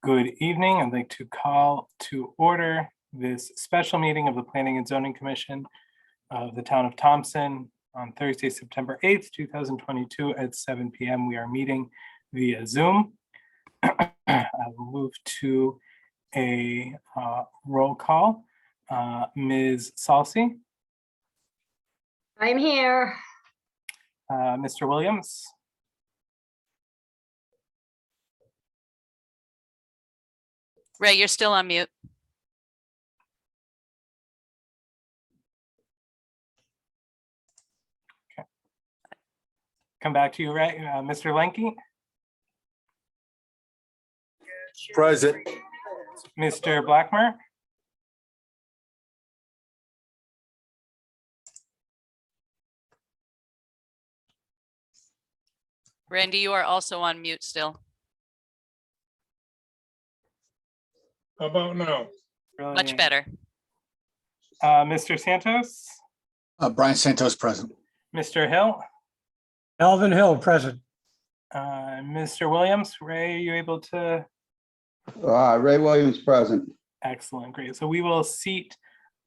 Good evening. I'd like to call to order this special meeting of the Planning and Zoning Commission of the Town of Thompson on Thursday, September 8th, 2022 at 7 p.m. We are meeting via Zoom. I will move to a roll call. Ms. Salsi. I'm here. Mr. Williams. Ray, you're still on mute. Okay. Come back to you, Ray. Mr. Lenke. Present. Mr. Blackmer. Randy, you are also on mute still. How about now? Brilliant. Much better. Mr. Santos. Brian Santos present. Mr. Hill. Alvin Hill, present. Mr. Williams. Ray, are you able to? Ray Williams present. Excellent, great. So we will seat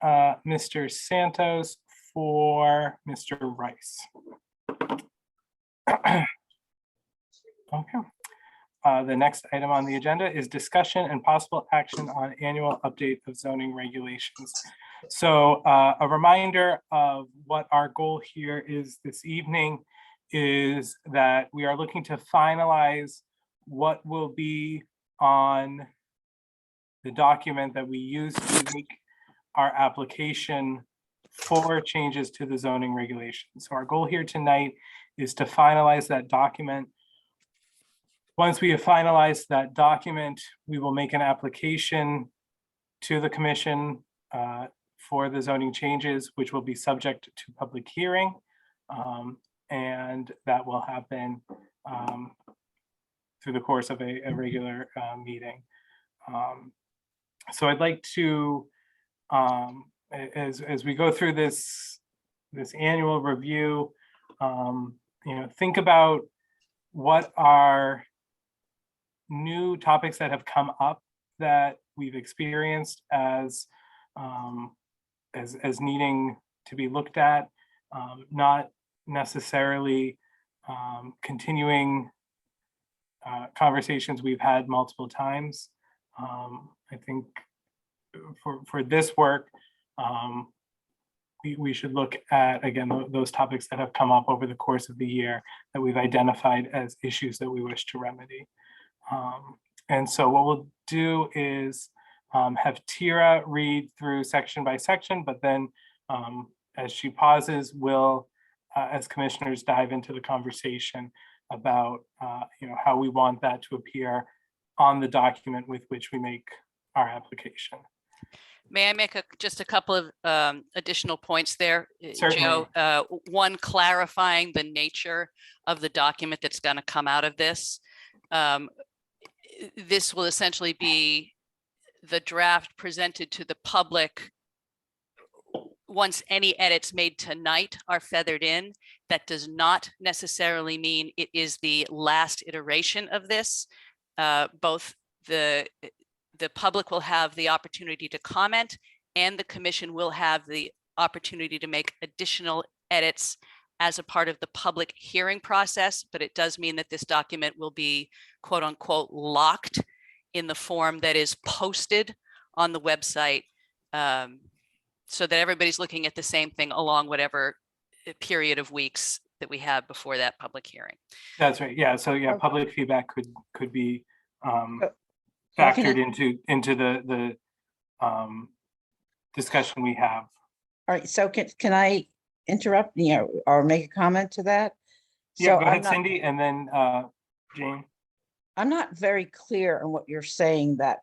Mr. Santos for Mr. Rice. Okay. The next item on the agenda is discussion and possible action on annual update of zoning regulations. So a reminder of what our goal here is this evening is that we are looking to finalize what will be on the document that we use to make our application for changes to the zoning regulations. So our goal here tonight is to finalize that document. Once we have finalized that document, we will make an application to the commission for the zoning changes, which will be subject to public hearing. And that will happen through the course of a regular meeting. So I'd like to, as we go through this annual review, think about what are new topics that have come up that we've experienced as needing to be looked at, not necessarily continuing conversations we've had multiple times. I think for this work, we should look at, again, those topics that have come up over the course of the year that we've identified as issues that we wish to remedy. And so what we'll do is have Tira read through section by section, but then as she pauses, we'll, as commissioners, dive into the conversation about how we want that to appear on the document with which we make our application. May I make just a couple of additional points there, Certainly. Joe? One, clarifying the nature of the document that's going to come out of this. This will essentially be the draft presented to the public once any edits made tonight are feathered in. That does not necessarily mean it is the last iteration of this. Both the public will have the opportunity to comment, and the commission will have the opportunity to make additional edits as a part of the public hearing process. But it does mean that this document will be quote unquote locked in the form that is posted on the website, so that everybody's looking at the same thing along whatever period of weeks that we have before that public hearing. That's right. Yeah. So yeah, public feedback could be factored into the discussion we have. All right, so can I interrupt, or make a comment to that? Yeah, So go ahead, Cindy, and then Jane. I'm not very clear on what you're saying, that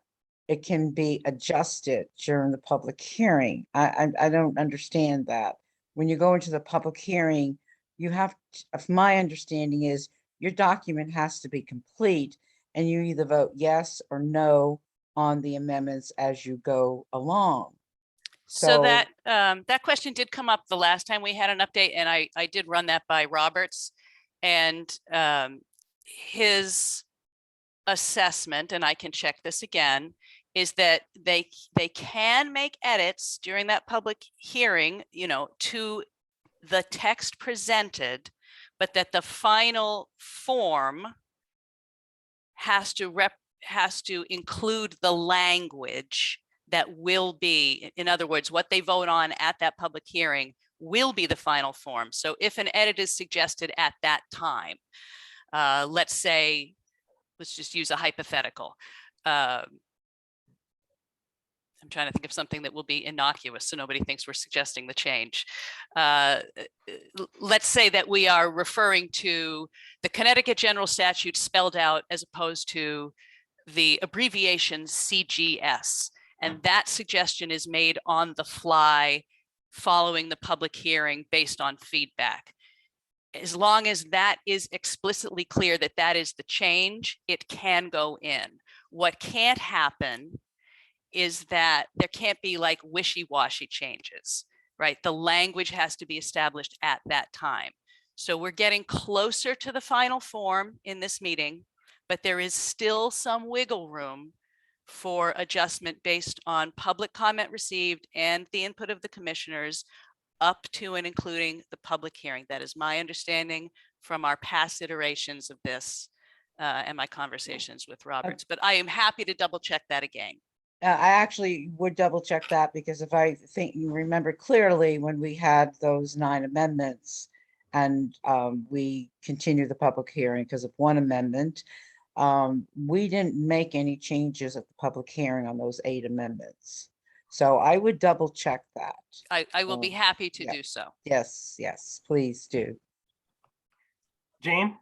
it can be adjusted during the public hearing. I don't understand that. When you go into the public hearing, you have, if my understanding is, your document has to be complete, and you either vote yes or no on the amendments as you go along. So that that question did come up the last time we had an update, and I did run that by Roberts, and his assessment, and I can check this again, is that they can make edits during that public hearing, to the text presented, but that the final form has to include the language that will be, in other words, what they vote on at that public hearing will be the final form. So if an edit is suggested at that time, let's say, let's just use a hypothetical. I'm trying to think of something that will be innocuous so nobody thinks we're suggesting the change. Let's say that we are referring to the Connecticut General Statute spelled out as opposed to the abbreviation CGS. And that suggestion is made on the fly following the public hearing based on feedback. As long as that is explicitly clear that that is the change, it can go in. What can't happen is that there can't be like wishy-washy changes, right? The language has to be established at that time. So we're getting closer to the final form in this meeting, but there is still some wiggle room for adjustment based on public comment received and the input of the commissioners up to and including the public hearing. That is my understanding from our past iterations of this and my conversations with Roberts, but I am happy to double check that again. I actually would double check that, because if I think you remember clearly when we had those 9 amendments and we continued the public hearing because of one amendment, we didn't make any changes at the public hearing on those 8 amendments. So I would double check that. I will be happy to yeah. do so. Yes, yes, please do. Jane?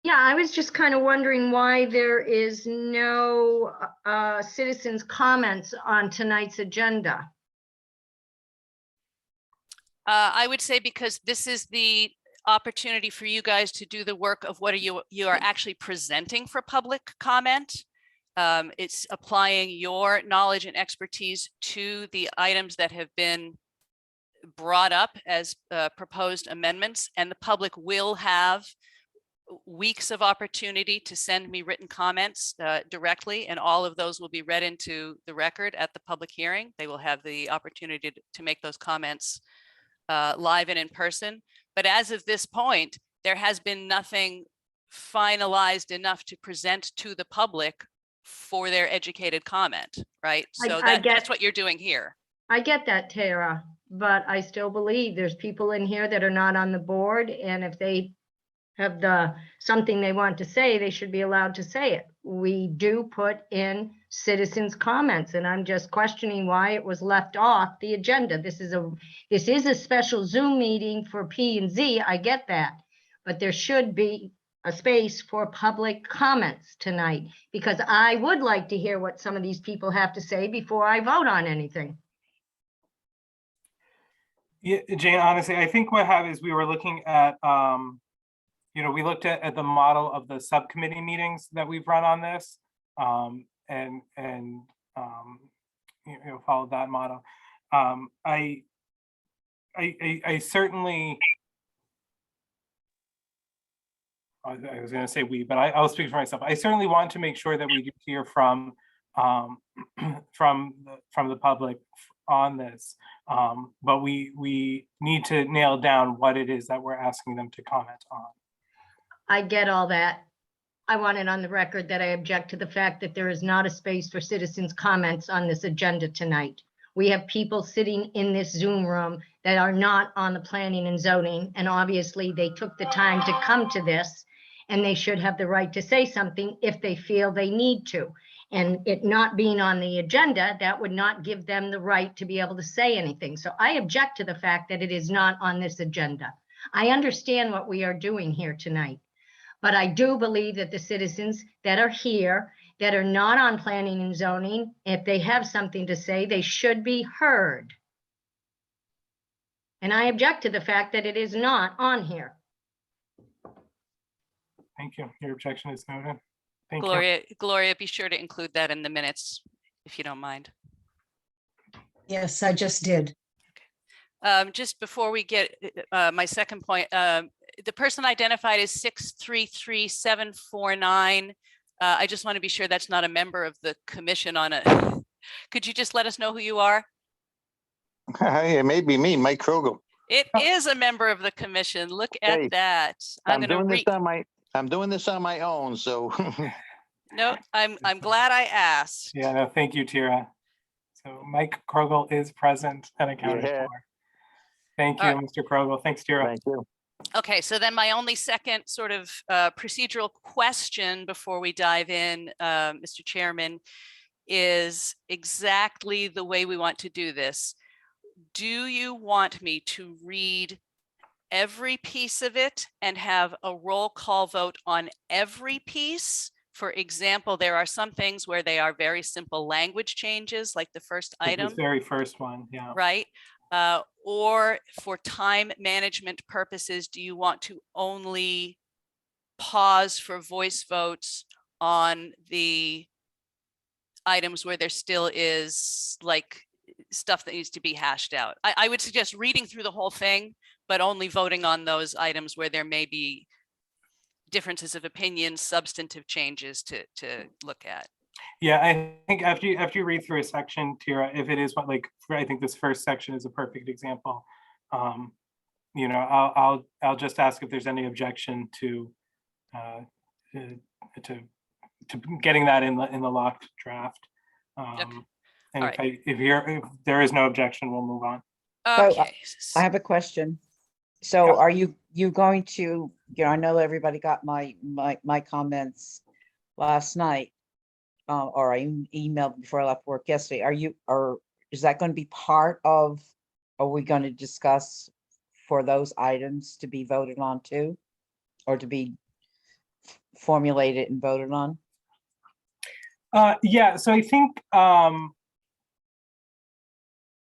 Yeah, I was just kind of wondering why there is no citizens' comments on tonight's agenda. I would say because this is the opportunity for you guys to do the work of what you are actually presenting for public comment. It's applying your knowledge and expertise to the items that have been brought up as proposed amendments, and the public will have weeks of opportunity to send me written comments directly, and all of those will be read into the record at the public hearing. They will have the opportunity to make those comments live and in person. But as of this point, there has been nothing finalized enough to present to the public for their educated comment, right? So that's what you're doing here. I get that, Tara, but I still believe there's people in here that are not on the board, and if they have something they want to say, they should be allowed to say it. We do put in citizens' comments, and I'm just questioning why it was left off the agenda. This is a special Zoom meeting for P&Z. I get that, but there should be a space for public comments tonight, because I would like to hear what some of these people have to say before I vote on anything. Yeah, Jane, honestly, I think what happened is we were looking at, we looked at the model of the subcommittee meetings that we've run on this, and followed that model. I certainly, I was going to say we, but I'll speak for myself. I certainly want to make sure that we do hear from the public on this, but we need to nail down what it is that we're asking them to comment on. I get all that. I want it on the record that I object to the fact that there is not a space for citizens' comments on this agenda tonight. We have people sitting in this Zoom room that are not on the planning and zoning, and obviously they took the time to come to this, and they should have the right to say something if they feel they need to. And it not being on the agenda, that would not give them the right to be able to say anything. So I object to the fact that it is not on this agenda. I understand what we are doing here tonight, but I do believe that the citizens that are here, that are not on planning and zoning, if they have something to say, they should be heard. And I object to the fact that it is not on here. Thank you. Your objection is noted. Thank you. Gloria, be sure to include that in the minutes, if you don't mind. Yes, I just did. Just before we get my second point, the person identified as 633749 I just want to be sure that's not a member of the commission on a, could you just let us know who you are? It may be me, Mike Krogel. It is a member of the commission. Look at Hey, that. I'm I'm gonna doing this read. on my own, so. No, I'm glad I asked. Yeah, no, thank you, Tira. So Mike Krogel is present and accounted Yeah. for. Thank All you, right. Mr. Krogel. Thanks, Tira. Thank you. Okay, so then my only second sort of procedural question before we dive in, Mr. Chairman, is exactly the way we want to do this. Do you want me to read every piece of it and have a roll call vote on every piece? For example, there are some things where they are very simple language changes, like the first Like item. this very first one, yeah. Right? Or for time management purposes, do you want to only pause for voice votes on the items where there still is like stuff that needs to be hashed out? I would suggest reading through the whole thing, but only voting on those items where there may be differences of opinion, substantive changes to look at. Yeah, I think after you read through a section, Tira, if it is what like I think this first section is a perfect example. You know, I'll just ask if there's any objection to getting that in the locked draft. And All if there is no objection, we'll move on. Okay. I have a question. So Yeah. are you going to, I know everybody got my comments last night. Or I emailed before I left work yesterday. Is that going to be part of, are we going to discuss for those items to be voted on too? Or to be formulated and voted on? Yeah, so I think,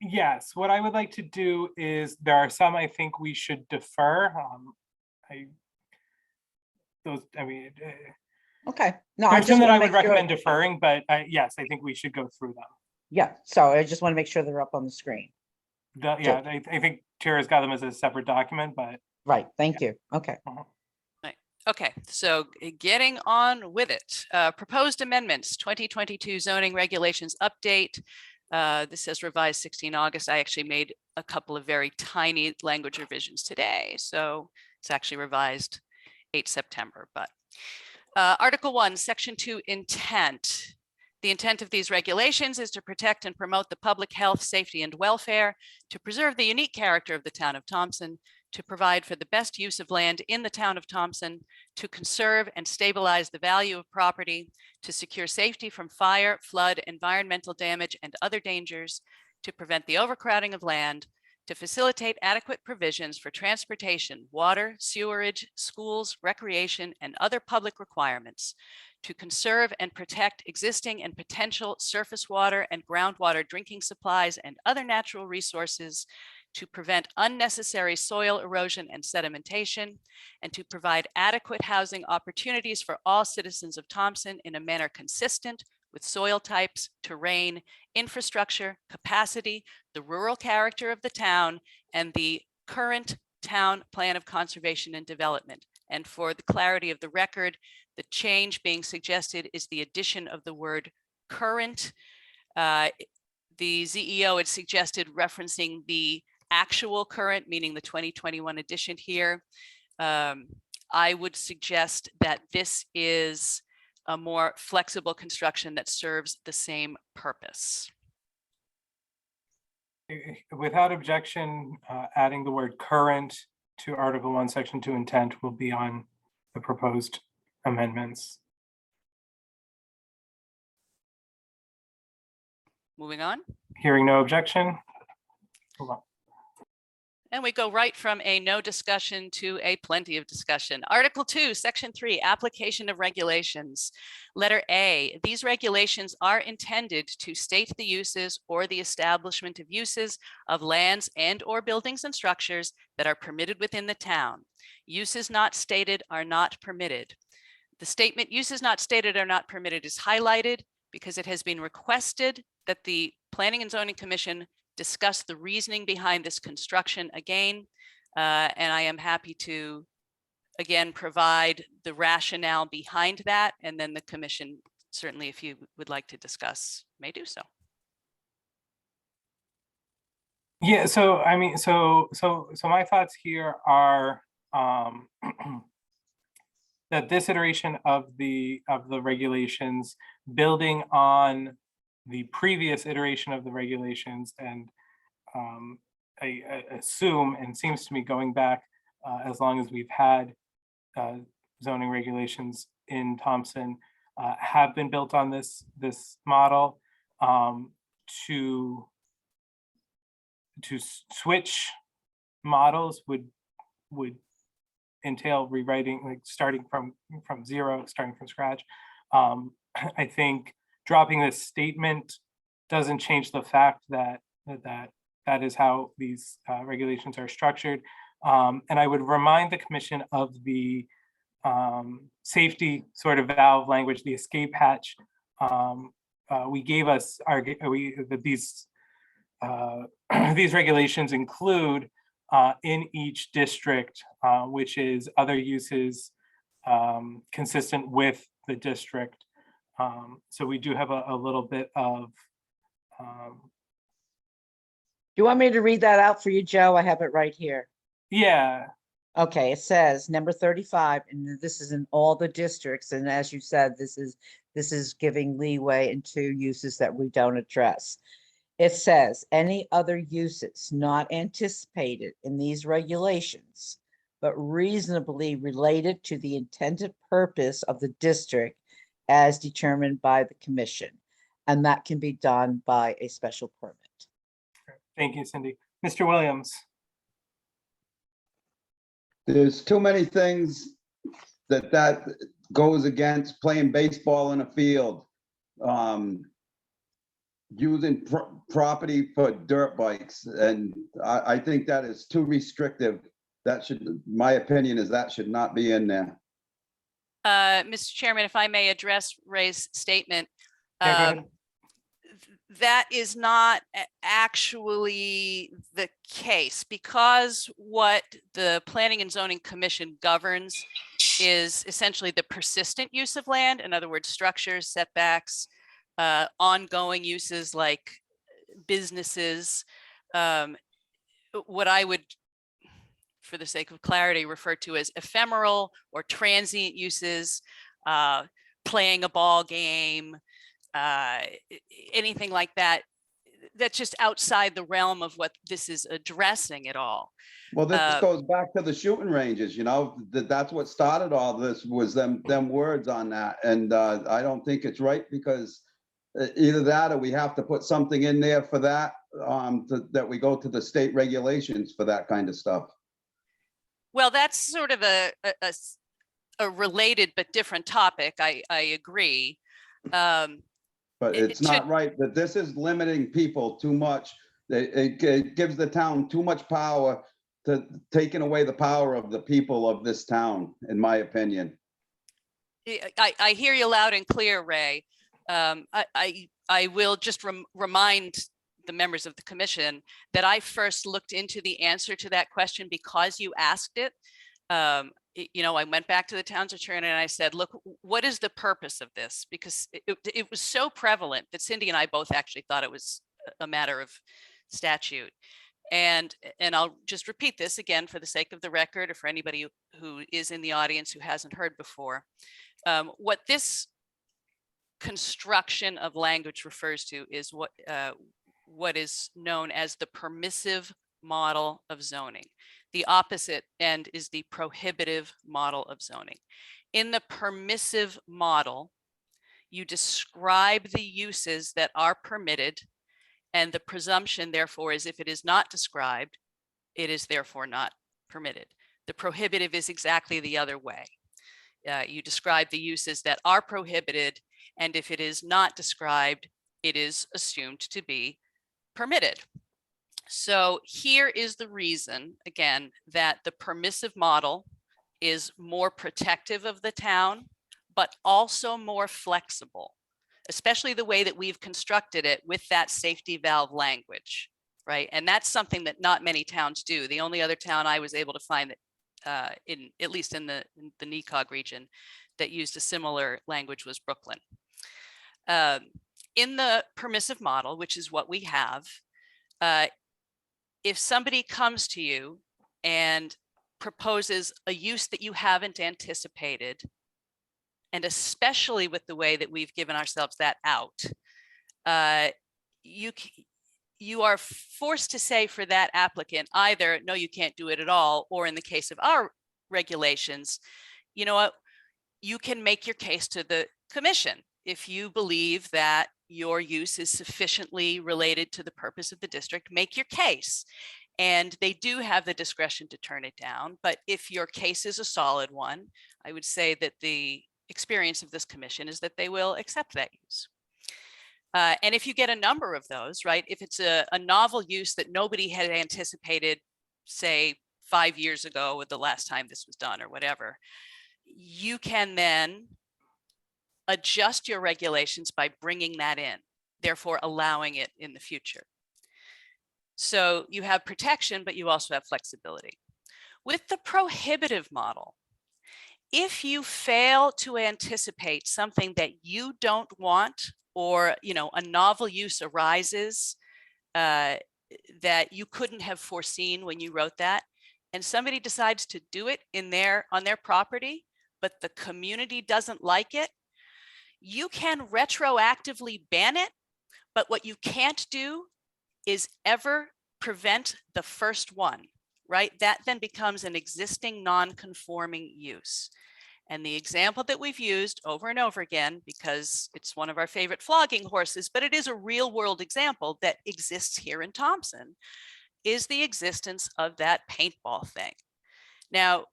yes, what I would like to do is there are some I think we should defer. Okay, no, I there's just some that I want to would make sure. recommend deferring, but yes, I think we should go through them. Yeah, so I just want to make sure they're up on the screen. Yeah, I think Tira's got them as a separate document, but. Right, thank you. Okay. Okay, so getting on with it. Proposed amendments, 2022 zoning regulations update. This says revised 16 August. I actually made a couple of very tiny language revisions today. So it's actually revised 8 September, but Article 1, Section 2, intent. The intent of these regulations is to protect and promote the public health, safety, and welfare, to preserve the unique character of the town of Thompson, to provide for the best use of land in the town of Thompson, to conserve and stabilize the value of property, to secure safety from fire, flood, environmental damage, and other dangers, to prevent the overcrowding of land, to facilitate adequate provisions for transportation, water, sewerage, schools, recreation, and other public requirements, to conserve and protect existing and potential surface water and groundwater drinking supplies and other natural resources, to prevent unnecessary soil erosion and sedimentation, and to provide adequate housing opportunities for all citizens of Thompson in a manner consistent with soil types, terrain, infrastructure, capacity, the rural character of the town, and the current town plan of conservation and development. And for the clarity of the record, the change being suggested is the addition of the word current. The ZEO had suggested referencing the actual current, meaning the 2021 edition here. I would suggest that this is a more flexible construction that serves the same purpose. Without objection, adding the word current to Article 1, Section 2 intent will be on the proposed amendments. Moving on. Hearing no objection. Hold on. And we go right from a no discussion to a plenty of discussion. Article 2, Section 3, application of regulations. Letter A, these regulations are intended to state the uses or the establishment of uses of lands and or buildings and structures that are permitted within the town. Uses not stated are not permitted. The statement uses not stated are not permitted is highlighted because it has been requested that the Planning and Zoning Commission discuss the reasoning behind this construction again, and I am happy to again, provide the rationale behind that, and then the commission, certainly if you would like to discuss, may do so. Yeah, so I mean, so my thoughts here are that this iteration of the regulations, building on the previous iteration of the regulations, and I assume, and seems to me going back as long as we've had zoning regulations in Thompson, have been built on this model. To switch models would entail rewriting, like starting from zero, starting from scratch. I think dropping this statement doesn't change the fact that that is how these regulations are structured. And I would remind the commission of the safety sort of valve language, the escape hatch. We gave us these these regulations include in each district, which is other uses consistent with the district. So we do have a little bit of. Do you want me to read that out for you, Joe? I have it right here. Yeah. Okay, it says number 35, and this is in all the districts. And as you said, this is giving leeway into uses that we don't address. It says any other uses not anticipated in these regulations, but reasonably related to the intended purpose of the district as determined by the commission. And that can be done by a special permit. Thank you, Cindy. Mr. Williams. There's too many things that goes against playing baseball in a field. Using property for dirt bikes. And I think that is too restrictive. That should, my opinion is that should not be in there. Mr. Chairman, if I may address Ray's statement. Yeah, go ahead. That is not actually the case, because what the Planning and Zoning Commission governs is essentially the persistent use of land. In other words, structures, setbacks, ongoing uses like businesses, what I would, for the sake of clarity, refer to as ephemeral or transient uses, playing a ball game, anything like that, that's just outside the realm of what this is addressing at all. Well, this goes back to the shooting ranges, you know, that's what started all this, was them words on that. And I don't think it's right, because either that or we have to put something in there for that, that we go to the state regulations for that kind of stuff. Well, that's sort of a related but different topic. I agree. But it's not right that this is limiting people too much. It gives the town too much power, to taking away the power of the people of this town, in my opinion. I hear you loud and clear, Ray. I will just remind the members of the commission that I first looked into the answer to that question because you asked it. You know, I went back to the town's attorney and I said, look, what is the purpose of this? Because it was so prevalent that Cindy and I both actually thought it was a matter of statute. And I'll just repeat this again for the sake of the record, or for anybody who is in the audience who hasn't heard before. What this construction of language refers to is what is known as the permissive model of zoning. The opposite end is the prohibitive model of zoning. In the permissive model, you describe the uses that are permitted, and the presumption, therefore, is if it is not described, it is therefore not permitted. The prohibitive is exactly the other way. You describe the uses that are prohibited, and if it is not described, it is assumed to be permitted. So here is the reason, again, that the permissive model is more protective of the town, but also more flexible, especially the way that we've constructed it with that safety valve language, right? And that's something that not many towns do. The only other town I was able to find that in at least in the NECOG region that used a similar language was Brooklyn. In the permissive model, which is what we have, if somebody comes to you and proposes a use that you haven't anticipated, and especially with the way that we've given ourselves that out, you are forced to say for that applicant either, no, you can't do it at all, or in the case of our regulations, you know what, you can make your case to the commission if you believe that your use is sufficiently related to the purpose of the district. Make your case, and they do have the discretion to turn it down. But if your case is a solid one, I would say that the experience of this commission is that they will accept that use. And if you get a number of those, right, if it's a novel use that nobody had anticipated, say 5 years ago with the last time this was done or whatever, you can then adjust your regulations by bringing that in, therefore allowing it in the future. So you have protection, but you also have flexibility. With the prohibitive model, if you fail to anticipate something that you don't want, or a novel use arises that you couldn't have foreseen when you wrote that, and somebody decides to do it on their property, but the community doesn't like it, you can retroactively ban it, but what you can't do is ever prevent the first one, right? That then becomes an existing non-conforming use. And the example that we've used over and over again, because it's one of our favorite flogging horses, but it is a real world example that exists here in Thompson, is the existence of that paintball thing. Now,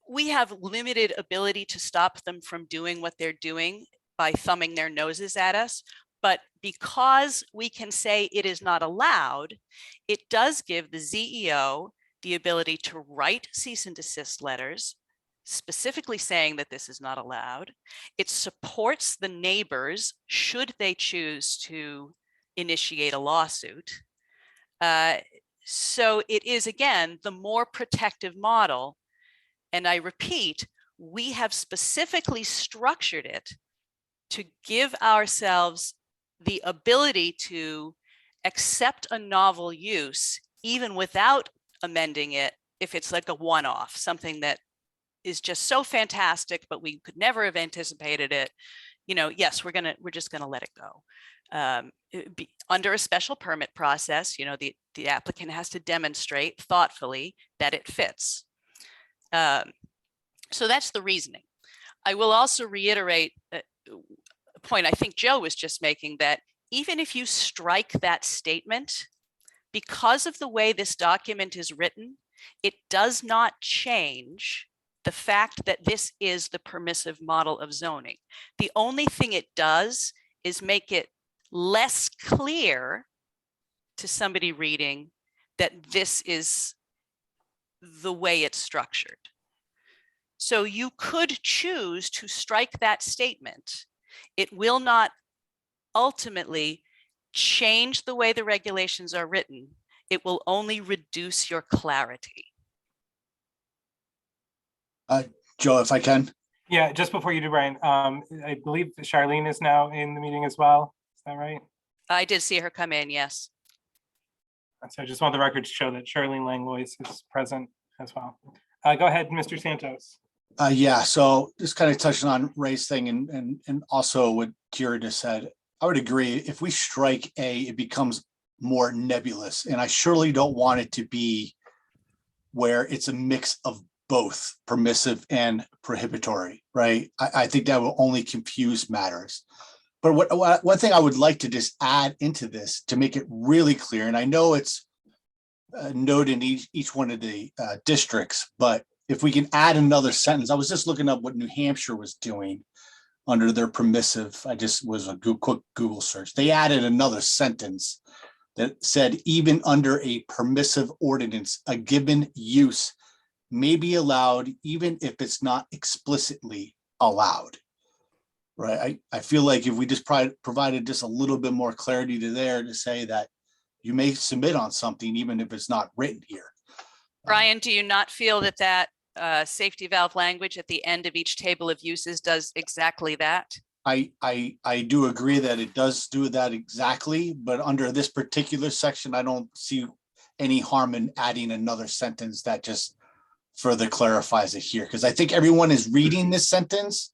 we have limited ability to stop them from doing what they're doing by thumbing their noses at us. But because we can say it is not allowed, it does give the ZEO the ability to write cease and desist letters, specifically saying that this is not allowed. It supports the neighbors should they choose to initiate a lawsuit. So it is, again, the more protective model. And I repeat, we have specifically structured it to give ourselves the ability to accept a novel use, even without amending it, if it's like a one-off, something that is just so fantastic, but we could never have anticipated it. Yes, we're just gonna let it go. Under a special permit process, the applicant has to demonstrate thoughtfully that it fits. So that's the reasoning. I will also reiterate a point I think Joe was just making, that even if you strike that statement, because of the way this document is written, it does not change the fact that this is the permissive model of zoning. The only thing it does is make it less clear to somebody reading that this is the way it's structured. So you could choose to strike that statement. It will not ultimately change the way the regulations are written. It will only reduce your clarity. Joe, if I can. Yeah, just before you do, Brian, I believe Charlene is now in the meeting as well. Is that right? I did see her come in, yes. So I just want the record to show that Charlene Langlois is present as well. Go ahead, Mr. Santos. Yeah, so just kind of touching on Ray's thing and also what Kira just said, I would agree. If we strike A, it becomes more nebulous, and I surely don't want it to be where it's a mix of both permissive and prohibitory, right? I think that will only confuse matters. But one thing I would like to just add into this to make it really clear, and I know it's noted in each one of the districts, but if we can add another sentence, I was just looking up what New Hampshire was doing under their permissive. I just was a quick Google search. They added another sentence that said, even under a permissive ordinance, a given use may be allowed, even if it's not explicitly allowed. Right. I feel like if we just provided just a little bit more clarity to there to say that you may submit on something, even if it's not written here. Brian, do you not feel that safety valve language at the end of each table of uses does exactly that. I do agree that it does do that exactly, but under this particular section, I don't see any harm in adding another sentence that just further clarifies it here, because I think everyone is reading this sentence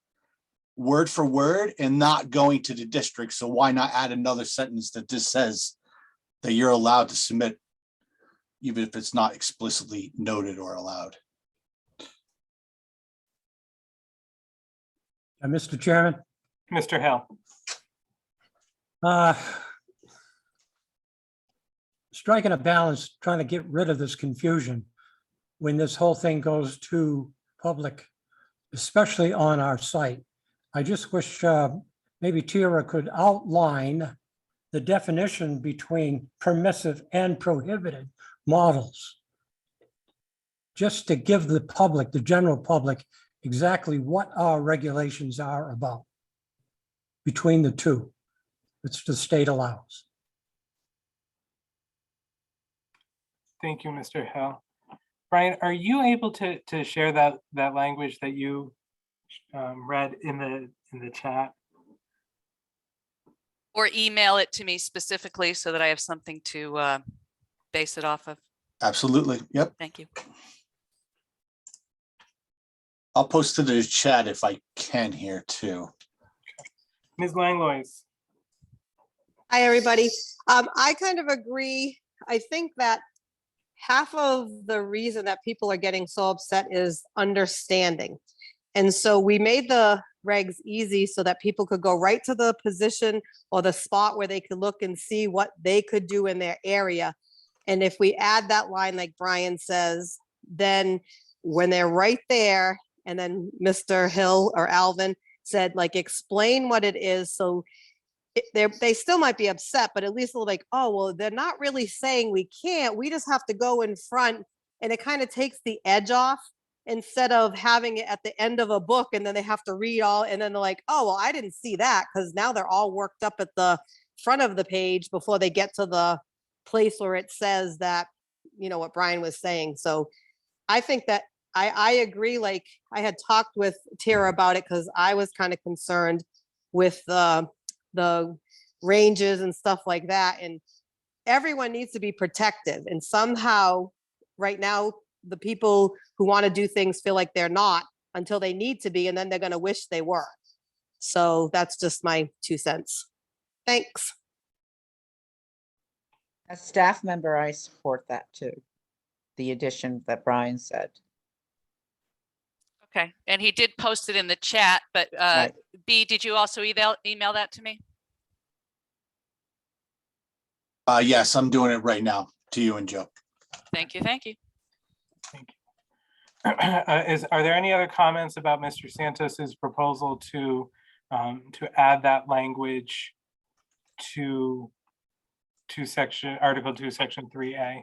word for word and not going to the district. So why not add another sentence that just says that you're allowed to submit, even if it's not explicitly noted or allowed. Mr. Chairman, Mr. Hill. striking a balance, trying to get rid of this confusion when this whole thing goes to public, especially on our site. I just wish maybe Tara could outline the definition between permissive and prohibited models, just to give the public, the general public, exactly what our regulations are about between the two, which the state allows. Thank you, Mr. Hill. Brian, are you able to share that language that you read in the chat? Or email it to me specifically so that I have something to base it off of. Absolutely. Yep. Thank you. I'll post to the chat if I can here too. Ms. Langlois. Hi, everybody. I kind of agree. I think that half of the reason that people are getting so upset is understanding. And so we made the regs easy so that people could go right to the position or the spot where they could look and see what they could do in their area. And if we add that line, like Brian says, then when they're right there, and then Mr. Hill or Alvin said, like, explain what it is. So they still might be upset, but at least they're like, oh, well, they're not really saying we can't. We just have to go in front, and it kind of takes the edge off instead of having it at the end of a book and then they have to read all, and then they're like, oh, well, I didn't see that, because now they're all worked up at the front of the page before they get to the place where it says that, you know, what Brian was saying. So I think that I agree. Like, I had talked with Tara about it because I was kind of concerned with the ranges and stuff like that. And everyone needs to be protective. And somehow right now, the people who want to do things feel like they're not until they need to be, and then they're going to wish they were. So that's just my 2 cents. Thanks. As staff member, I support that too. The addition that Brian said. Okay, and he did post it in the chat, but Right. B, did you also email that to me? Yes, I'm doing it right now to you and Joe. Thank you, thank you. Thank you. Are there any other comments about Mr. Santos's proposal to add that language to Article 2, Section 3A?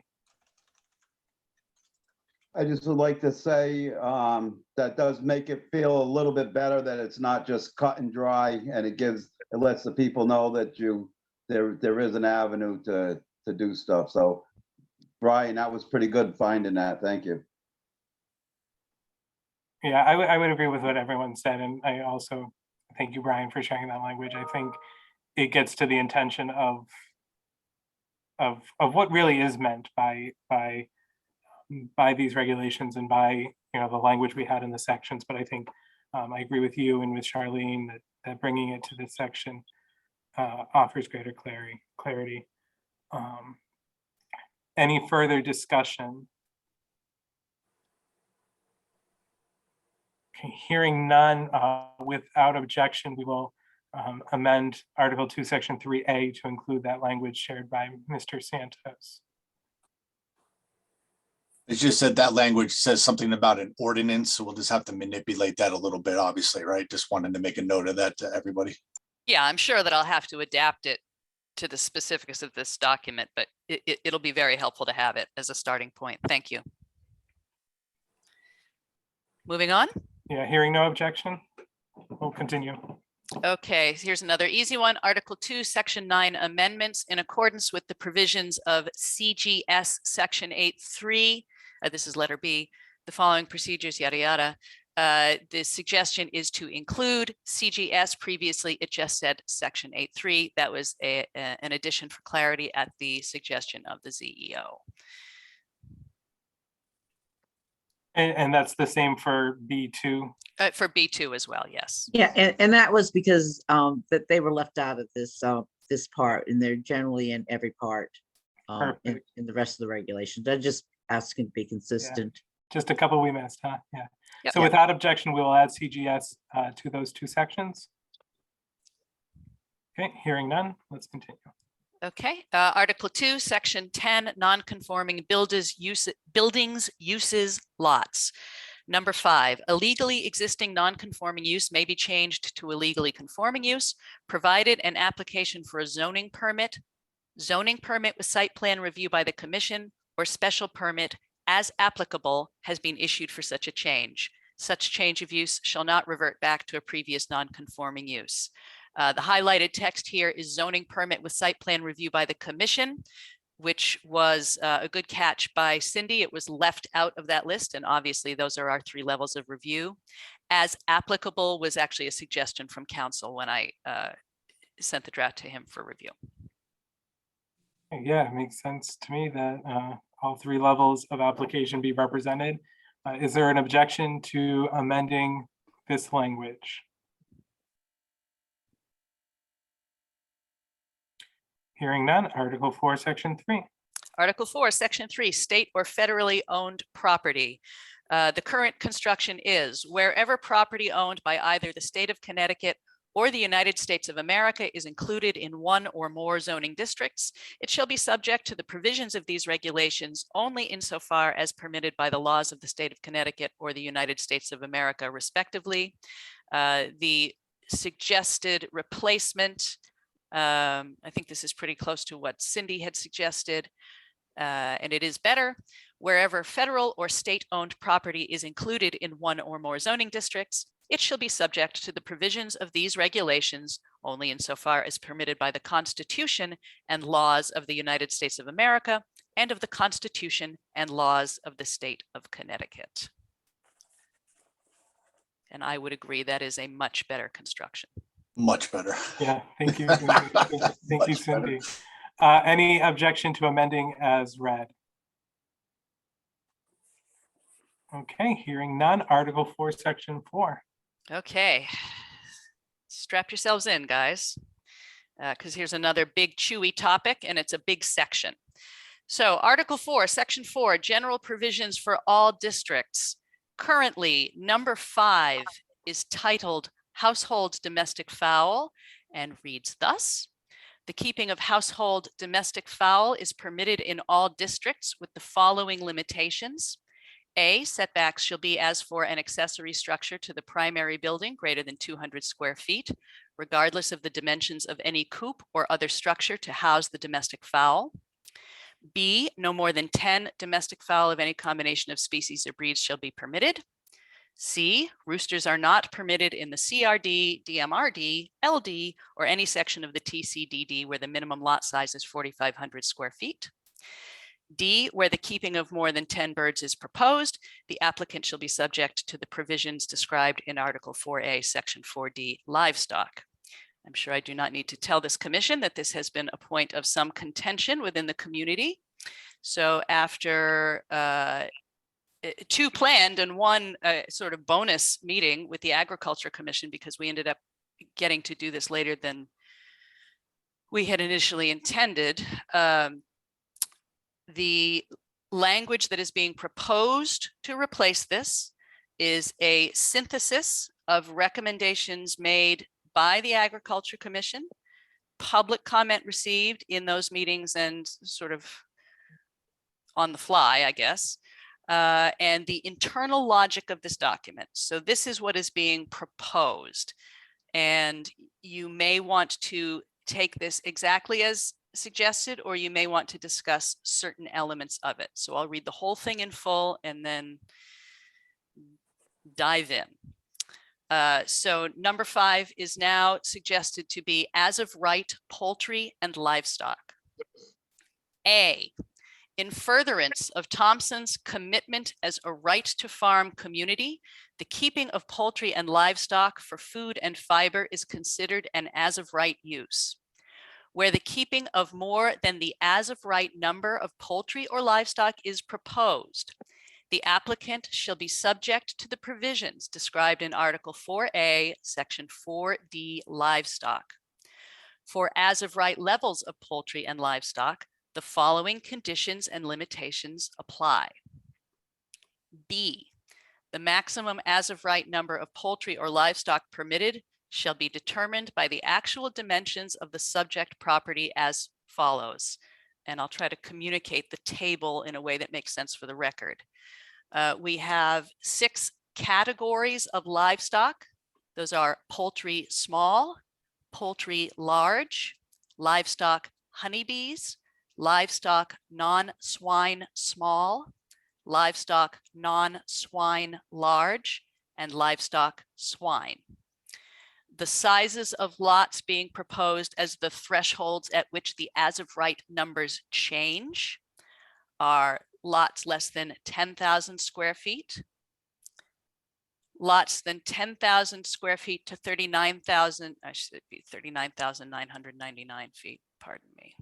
I just would like to say that does make it feel a little bit better that it's not just cut and dry, and it lets the people know that there is an avenue to do stuff. So Brian, that was pretty good finding that. Thank you. Yeah, I would agree with what everyone said. And I also thank you, Brian, for sharing that language. I think it gets to the intention of what really is meant by these regulations and by, the language we had in the sections. But I think I agree with you and with Charlene that bringing it to this section offers greater clarity. Any further discussion? Okay, hearing none, without objection, we will amend Article 2, Section 3A to include that language shared by Mr. Santos. It's just that language says something about an ordinance, so we'll just have to manipulate that a little bit, obviously, right? Just wanted to make a note of that to everybody. Yeah, I'm sure that I'll have to adapt it to the specifics of this document, but it'll be very helpful to have it as a starting point. Thank you. Moving on. Yeah, hearing no objection, we'll continue. Okay, here's another easy one. Article 2, Section 9 amendments in accordance with the provisions of CGS Section 8.3. This is letter B. the following procedures, yada, yada. The suggestion is to include CGS. Previously, it just said section 8.3. That was an addition for clarity at the suggestion of the ZEO. And that's the same for B2. For B2 as well, yes. Yeah, and that was because that they were left out of this this part, and they're generally in every part in the rest of the regulations. They're just asking to be consistent. Just a couple we missed, huh? Yeah. Yep. So without objection, we will add CGS to those two sections. Okay, hearing none, let's continue. Okay, Article 2, Section 10, non-conforming buildings, uses, lots. Number 5, a legally existing non-conforming use may be changed to a legally conforming use, provided an application for a zoning permit with site plan review by the commission, or special permit as applicable has been issued for such a change. Such change of use shall not revert back to a previous non-conforming use. The highlighted text here is zoning permit with site plan review by the commission, which was a good catch by Cindy. It was left out of that list, and obviously those are our 3 levels of review. As applicable was actually a suggestion from council when I sent the draft to him for review. Yeah, it makes sense to me that all 3 levels of application be represented. Is there an objection to amending this language? Hearing none, Article 4, Section 3. Article 4, Section 3, state or federally owned property. The current construction is wherever property owned by either the state of Connecticut or the United States of America is included in one or more zoning districts, it shall be subject to the provisions of these regulations only insofar as permitted by the laws of the state of Connecticut or the United States of America, respectively. The suggested replacement, I think this is pretty close to what Cindy had suggested, and it is better. Wherever federal or state-owned property is included in one or more zoning districts, it shall be subject to the provisions of these regulations only insofar as permitted by the Constitution and laws of the United States of America and of the Constitution and laws of the state of Connecticut. And I would agree that is a much better construction. Much better. Yeah, thank you. Thank you, Cindy. Any objection to amending as read? Okay, hearing none, Article 4, Section 4. Okay, strap yourselves in, guys, because here's another big chewy topic, and it's a big section. So Article 4, Section 4, general provisions for all districts. Currently, number 5 is titled Household Domestic Fowl and reads thus: the keeping of household domestic fowl is permitted in all districts with the following limitations. A, setbacks shall be as for an accessory structure to the primary building greater than 200 square feet, regardless of the dimensions of any coop or other structure to house the domestic fowl. B, no more than 10 domestic fowl of any combination of species or breeds shall be permitted. C, roosters are not permitted in the CRD, DMRD, LD, or any section of the TCDD where the minimum lot size is 4,500 square feet. D, where the keeping of more than 10 birds is proposed, the applicant shall be subject to the provisions described in Article 4A, Section 4D, livestock. I'm sure I do not need to tell this commission that this has been a point of some contention within the community. So after 2 planned and 1 sort of bonus meeting with the Agriculture Commission, because we ended up getting to do this later than we had initially intended, the language that is being proposed to replace this is a synthesis of recommendations made by the Agriculture Commission, public comment received in those meetings and sort of on the fly, I guess, and the internal logic of this document. So this is what is being proposed. And you may want to take this exactly as suggested, or you may want to discuss certain elements of it. So I'll read the whole thing in full and then dive in. So number 5 is now suggested to be as of right poultry and livestock. A, In furtherance of Thompson's commitment as a right to farm community, the keeping of poultry and livestock for food and fiber is considered an as of right use. Where the keeping of more than the as of right number of poultry or livestock is proposed, the applicant shall be subject to the provisions described in Article 4A, Section 4D, livestock. For as of right levels of poultry and livestock, the following conditions and limitations apply. B, the maximum as of right number of poultry or livestock permitted shall be determined by the actual dimensions of the subject property as follows. And I'll try to communicate the table in a way that makes sense for the record. We have 6 categories of livestock. Those are poultry small, poultry large, livestock honeybees, livestock non-swine small, livestock non-swine large, and livestock swine. The sizes of lots being proposed as the thresholds at which the as of right numbers change are lots less than 10,000 square feet, lots than 10,000 square feet to 39,000, I should be 39,999 feet, pardon me.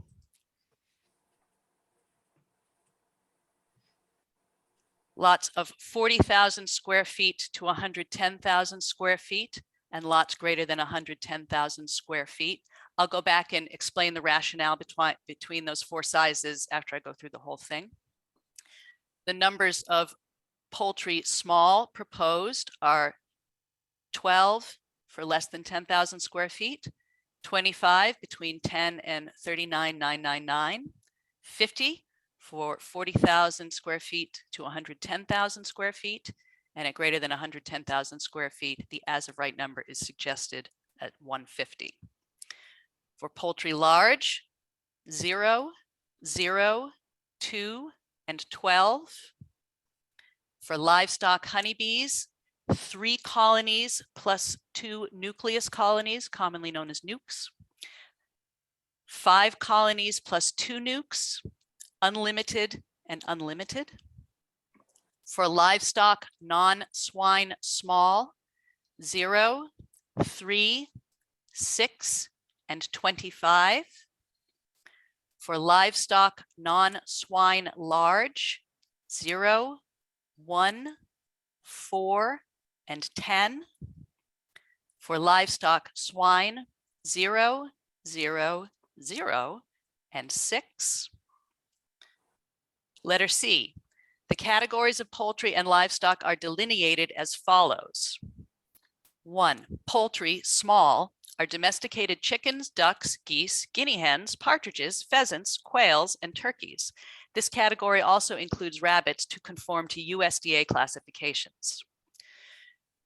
Lots of 40,000 square feet to 110,000 square feet, and lots greater than 110,000 square feet. I'll go back and explain the rationale between those 4 sizes after I go through the whole thing. The numbers of poultry small proposed are 12 for less than 10,000 square feet, 25 between 10 and 39,999, 50 for 40,000 square feet to 110,000 square feet, and at greater than 110,000 square feet, the as of right number is suggested at 150. For poultry large, 0, 0, 2, and 12. For livestock honeybees, 3 colonies plus 2 nucleus colonies, commonly known as nukes. 5 colonies plus 2 nukes, unlimited and unlimited. For livestock non-swine small, 0, 3, 6, and 25. For livestock non-swine large, 0, 1, 4, and 10. For livestock swine, 0, 0, 0, and 6. Letter C, the categories of poultry and livestock are delineated as follows. 1, poultry small are domesticated chickens, ducks, geese, guinea hens, partridges, pheasants, quails, and turkeys. This category also includes rabbits to conform to USDA classifications.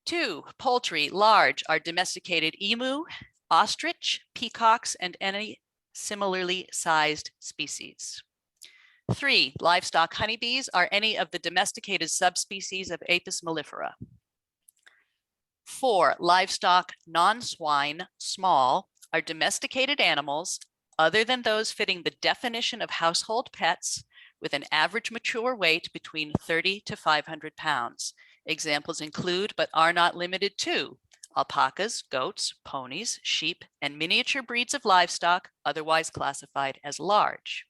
2, poultry large are domesticated emu, ostrich, peacocks, and any similarly sized species. 3, livestock honeybees are any of the domesticated subspecies of Apis mellifera. 4, livestock non-swine small are domesticated animals other than those fitting the definition of household pets with an average mature weight between 30 to 500 pounds. Examples include, but are not limited to, alpacas, goats, ponies, sheep, and miniature breeds of livestock otherwise classified as large.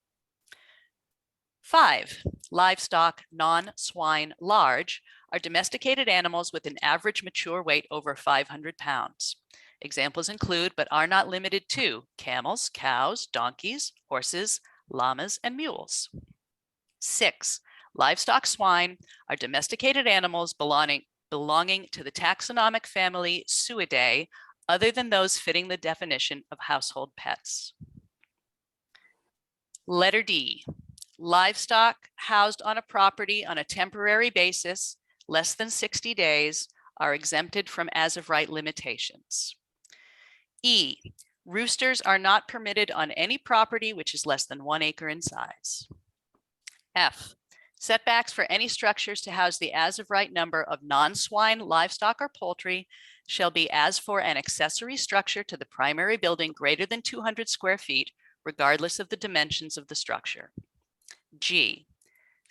5, livestock non-swine large are domesticated animals with an average mature weight over 500 pounds. Examples include, but are not limited to, camels, cows, donkeys, horses, llamas, and mules. 6, livestock swine are domesticated animals belonging to the taxonomic family Suidae, other than those fitting the definition of household pets. Letter D, livestock housed on a property on a temporary basis, less than 60 days, are exempted from as of right limitations. E, roosters are not permitted on any property which is less than 1 acre in size. F, setbacks for any structures to house the as of right number of non-swine livestock or poultry shall be as for an accessory structure to the primary building greater than 200 square feet, regardless of the dimensions of the structure. G,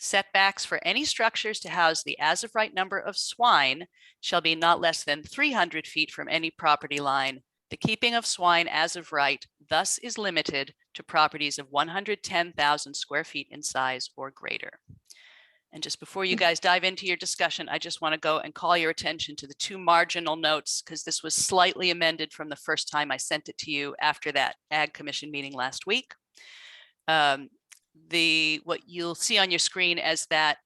Setbacks for any structures to house the as of right number of swine shall be not less than 300 feet from any property line. The keeping of swine as of right thus is limited to properties of 110,000 square feet in size or greater. And just before you guys dive into your discussion, I just want to go and call your attention to the two marginal notes, because this was slightly amended from the first time I sent it to you after that Ag Commission meeting last week. What you'll see on your screen as that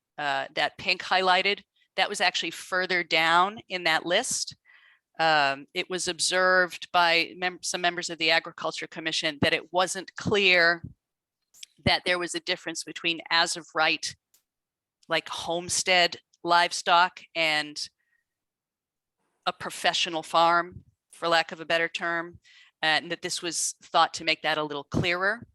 pink highlighted, that was actually further down in that list. It was observed by some members of the Agriculture Commission that it wasn't clear that there was a difference between as of right, like homestead livestock, and a professional farm, for lack of a better term, and that this was thought to make that a little clearer.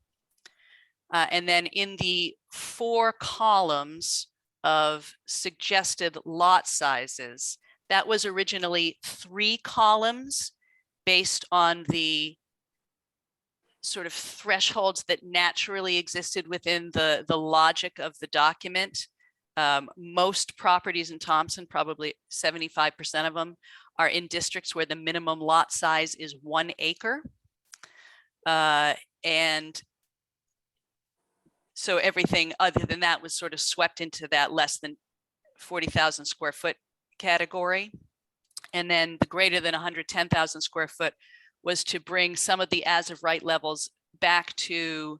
And then in the 4 columns of suggested lot sizes, that was originally 3 columns based on the sort of thresholds that naturally existed within the logic of the document. Most properties in Thompson, probably 75% of them, are in districts where the minimum lot size is 1 acre. And so everything other than that was sort of swept into that less than 40,000 square foot category. And then the greater than 110,000 square foot was to bring some of the as of right levels back to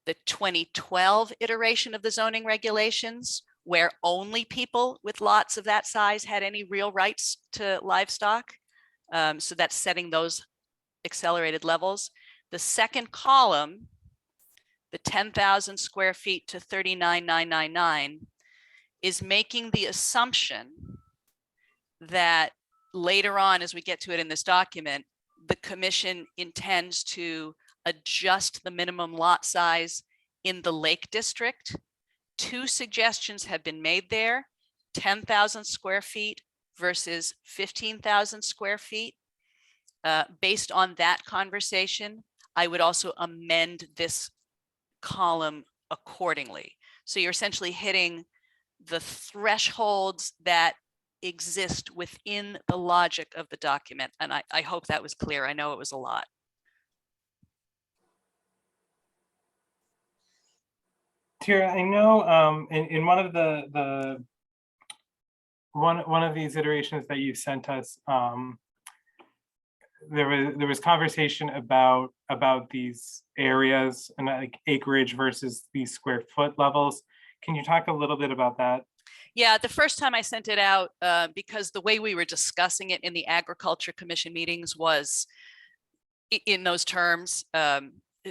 the 2012 iteration of the zoning regulations, where only people with lots of that size had any real rights to livestock. So that's setting those accelerated levels. The second column, the 10,000 square feet to 39,999, is making the assumption that later on, as we get to it in this document, the commission intends to adjust the minimum lot size in the Lake District. 2 suggestions have been made there: 10,000 square feet versus 15,000 square feet. Based on that conversation, I would also amend this column accordingly. So you're essentially hitting the thresholds that exist within the logic of the document. And I hope that was clear. I know it was a lot. Tira, I know in one of one of these iterations that you sent us, there was conversation about these areas and like acreage versus these square foot levels. Can you talk a little bit about that? Yeah, the first time I sent it out, because the way we were discussing it in the Agriculture Commission meetings was in those terms.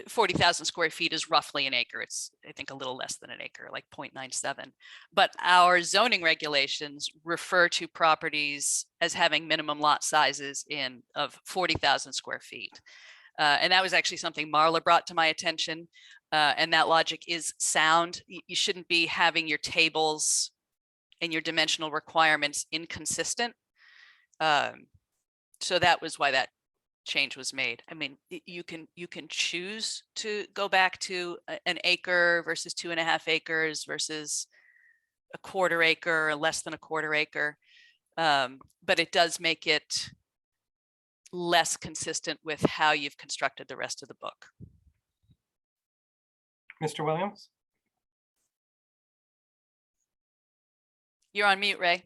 40,000 square feet is roughly an acre. It's, I think, a little less than an acre, like 0.97. But our zoning regulations refer to properties as having minimum lot sizes of 40,000 square feet. And that was actually something Marla brought to my attention. And that logic is sound. You shouldn't be having your tables and your dimensional requirements inconsistent. So that was why that change was made. I mean, you can choose to go back to an acre versus 2.5 acres versus a quarter acre or less than a quarter acre. But it does make it less consistent with how you've constructed the rest of the book. Mr. Williams? You're on mute, Ray.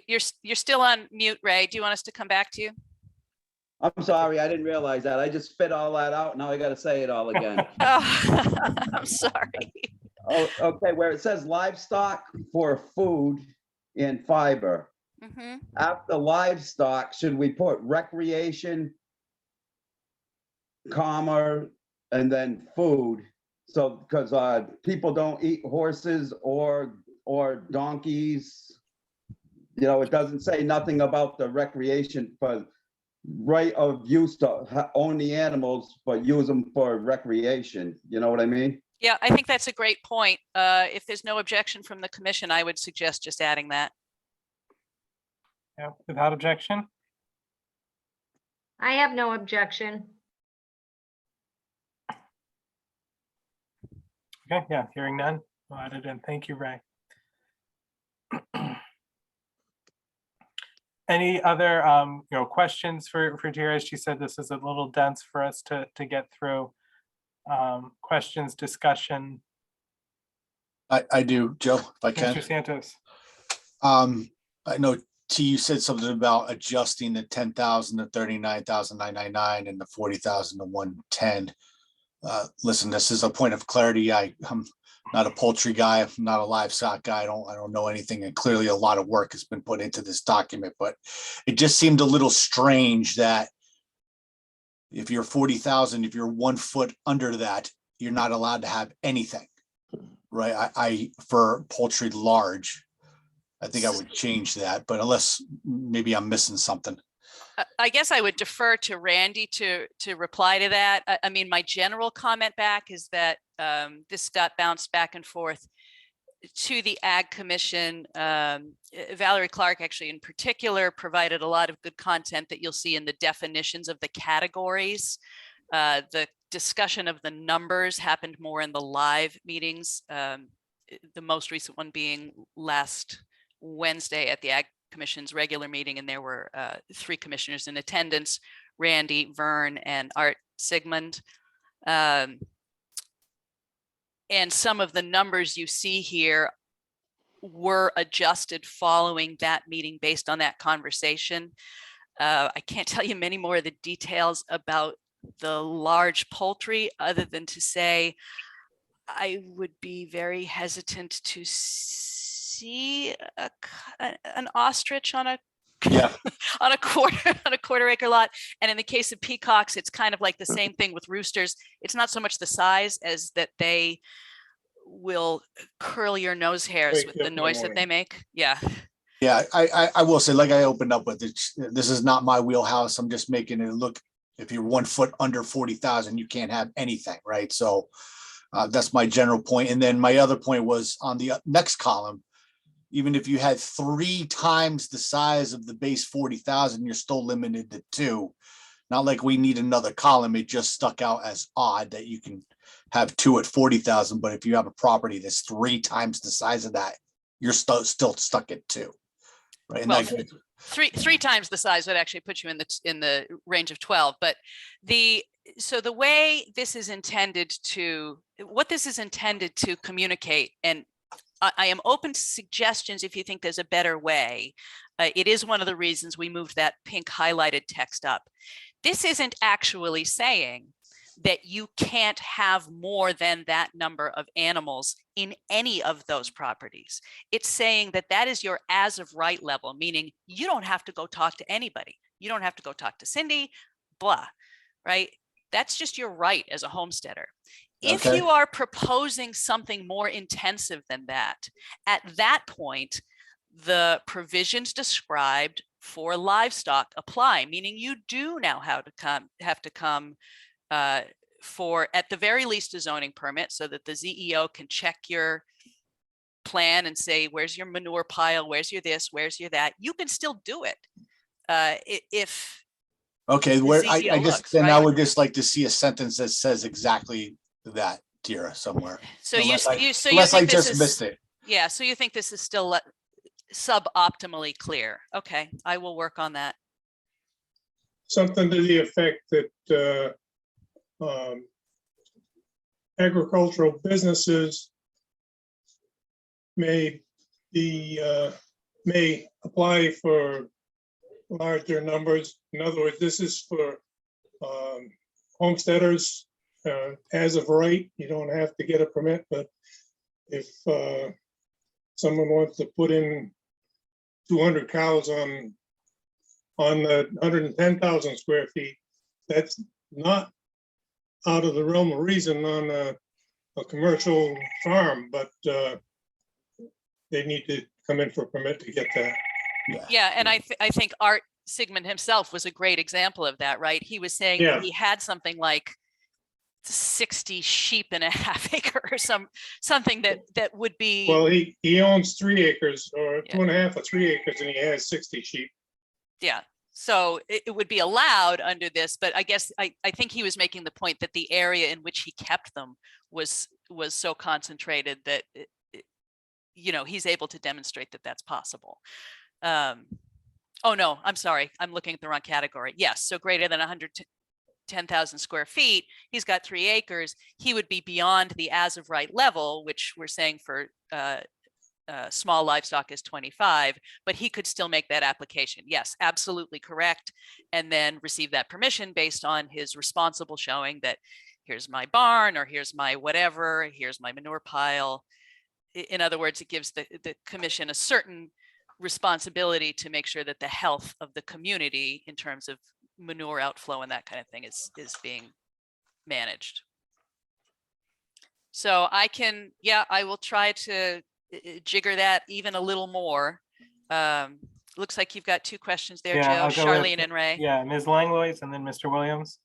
You're still on mute, Ray. Do you want us to come back to you? I'm sorry, I didn't realize that. I just spit all that out. Now I got to say it all again. Oh, I'm sorry. Oh, okay, where it says livestock for food and fiber. Mm-hmm. After livestock, should we put recreation, comma, and then food? So, because people don't eat horses or donkeys. You know, it doesn't say nothing about the recreation for right of use to own the animals, but use them for recreation. You know what I mean? Yeah, I think that's a great point. If there's no objection from the commission, I would suggest just adding that. Yeah, without objection? I have no objection. Okay, yeah, hearing none, we'll add it in. Thank you, Ray. Any other, questions for Tara? She said this is a little dense for us to get through. Questions, discussion. I do, Joe, if I can. Mr. Santos. I know T, you said something about adjusting the 10,000 to 39,999 and the 40,000 to 110. Listen, this is a point of clarity. I'm not a poultry guy. I'm not a livestock guy. I don't know anything. And clearly a lot of work has been put into this document, but it just seemed a little strange that if you're 40,000, if you're 1 foot under that, you're not allowed to have anything, right? I for poultry large, I think I would change that, but unless maybe I'm missing something. I guess I would defer to Randy to reply to that. I mean, my general comment back is that this got bounced back and forth to the Ag Commission. Valerie Clark actually in particular provided a lot of good content that you'll see in the definitions of the categories. The discussion of the numbers happened more in the live meetings, the most recent one being last Wednesday at the Ag Commission's regular meeting, and there were 3 commissioners in attendance: Randy, Vern, and Art Sigmund. And some of the numbers you see here were adjusted following that meeting based on that conversation. I can't tell you many more of the details about the large poultry other than to say I would be very hesitant to see an ostrich on a Yeah. on a quarter acre lot. And in the case of peacocks, it's kind of like the same thing with roosters. It's not so much the size as that they will curl your nose hairs Wake with you the up in the noise that morning. they make. Yeah. Yeah, I will say, like I opened up with, this is not my wheelhouse. I'm just making it look, if you're 1 foot under 40,000, you can't have anything, right? So that's my general point. And then my other point was on the next column, even if you had 3 times the size of the base 40,000, you're still limited to 2. Not like we need another column. It just stuck out as odd that you can have 2 at 40,000, but if you have a property that's 3 times the size of that, you're still stuck at 2. Right. And Well, that, three times the size would actually put you in the range of 12. But so the way this is intended to, what this is intended to communicate, and I am open to suggestions if you think there's a better way. It is one of the reasons we moved that pink highlighted text up. This isn't actually saying that you can't have more than that number of animals in any of those properties. It's saying that that is your as of right level, meaning you don't have to go talk to anybody. You don't have to go talk to Cindy, blah, right? That's just your right as a homesteader. If Okay. you are proposing something more intensive than that, at that point, the provisions described for livestock apply, meaning you do now have to come for, at the very least, a zoning permit so that the ZEO can check your plan and say, where's your manure pile? Where's your this? Where's your that? You can still do it. If okay, the where ZEO I just, looks, then I right? would just like to see a sentence that says exactly that, Tira, somewhere. So Unless I unless I just missed it. Yeah, so you think this is still suboptimally clear. Okay, I will work on that. Something to the effect that agricultural businesses may apply for larger numbers. In other words, this is for homesteaders as of right. You don't have to get a permit, but if someone wants to put in 200 cows on the 110,000 square feet, that's not out of the realm of reason on a commercial farm, but they need to come in for a permit to get that. Yeah, and I think Art Sigmund himself was a great example of that, right? He was saying that Yeah. he had something like 60 sheep in a half acre or something that would be. Well, he owns 3 acres or Yeah. 2.5 or 3 acres, and he has 60 sheep. Yeah, so it would be allowed under this, but I guess I think he was making the point that the area in which he kept them was so concentrated that he's able to demonstrate that that's possible. Oh no, I'm sorry, I'm looking at the wrong category. Yes, so greater than 110,000 square feet, he's got 3 acres. He would be beyond the as of right level, which we're saying for small livestock is 25, but he could still make that application. Yes, absolutely correct. And then receive that permission based on his responsible showing that here's my barn, or here's my whatever, here's my manure pile. In other words, it gives the commission a certain responsibility to make sure that the health of the community in terms of manure outflow and that kind of thing is being managed. So I will try to jigger that even a little more. Looks like you've got 2 questions there, Yeah, Joe, I'll go with- Charlene and Ray. Yeah, Ms. Langlois and then Mr. Williams.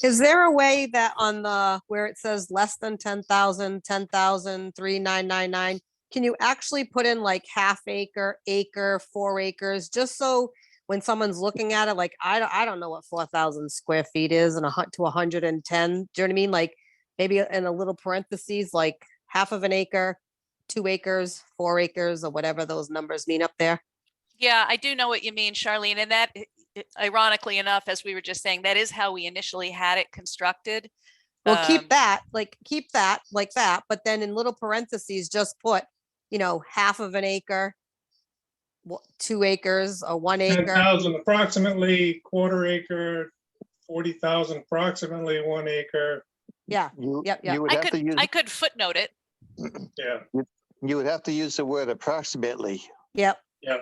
Is there a way that on the, where it says less than 10,000, 10,000, 3,999, can you actually put in like half acre, 4 acres, just so when someone's looking at it, like, I don't know what 4,000 square feet is and to 110, do you know what I mean? Like maybe in a little parentheses, like half of an acre, 2 acres, 4 acres, or whatever those numbers mean up there. Yeah, I do know what you mean, Charlene. And that, ironically enough, as we were just saying, that is how we initially had it constructed. Well, keep that like that, but then in little parentheses, just put, half of an acre, 2 acres, or 1 acre. 10,000 approximately, quarter acre, 40,000 approximately 1 acre. Yeah, yep. You would have to use, I could footnote it. Yeah, you would have to use the word approximately. Yep. yeah.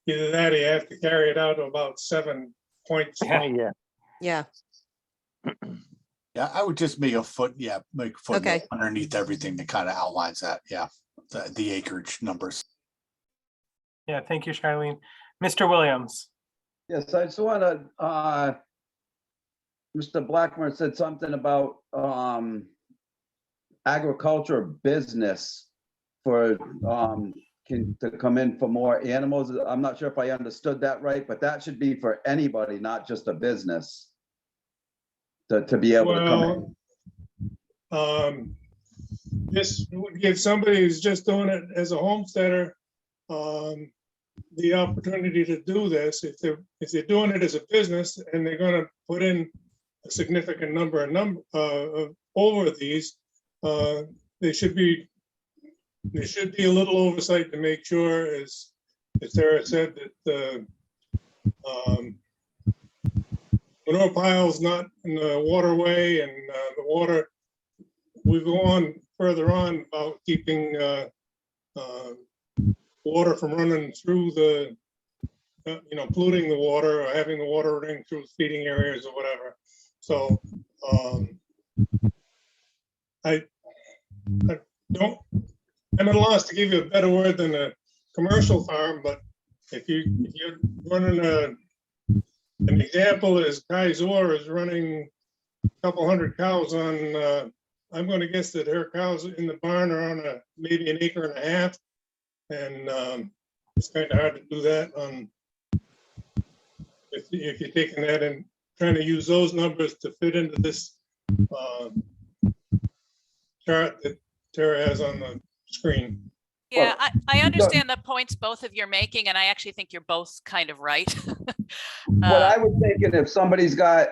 Either that or you have to carry it out to about 7 points. Yeah. Yeah. Yeah, I would just make a make a footnote Okay. underneath everything that kind of outlines that. Yeah, the acreage numbers. Yeah, thank you, Charlene. Mr. Williams. Yes, I just want to, Mr. Blackmer said something about agriculture business for to come in for more animals. I'm not sure if I understood that right, but that should be for anybody, not just a business. To be able to come in. This would give somebody who's just doing it as a homesteader the opportunity to do this. If they're doing it as a business and they're going to put in a significant number of over these, there should be a little oversight to make sure, as Sarah said, that manure piles not in the waterway, and the water. We go on further on about keeping water from running through the, polluting the water or having the water running through feeding areas or whatever. So I'm at a loss to give you a better word than a commercial farm, but if you're running an example is Kaiser is running a couple hundred cows on, I'm going to guess that her cows in the barn are on maybe an acre and a half. And it's kind of hard to do that if you're taking that and trying to use those numbers to fit into this chart that Tara has on the screen. Yeah, I understand the points both of you are making, and I actually think you're both kind of right. What I was thinking, if somebody's got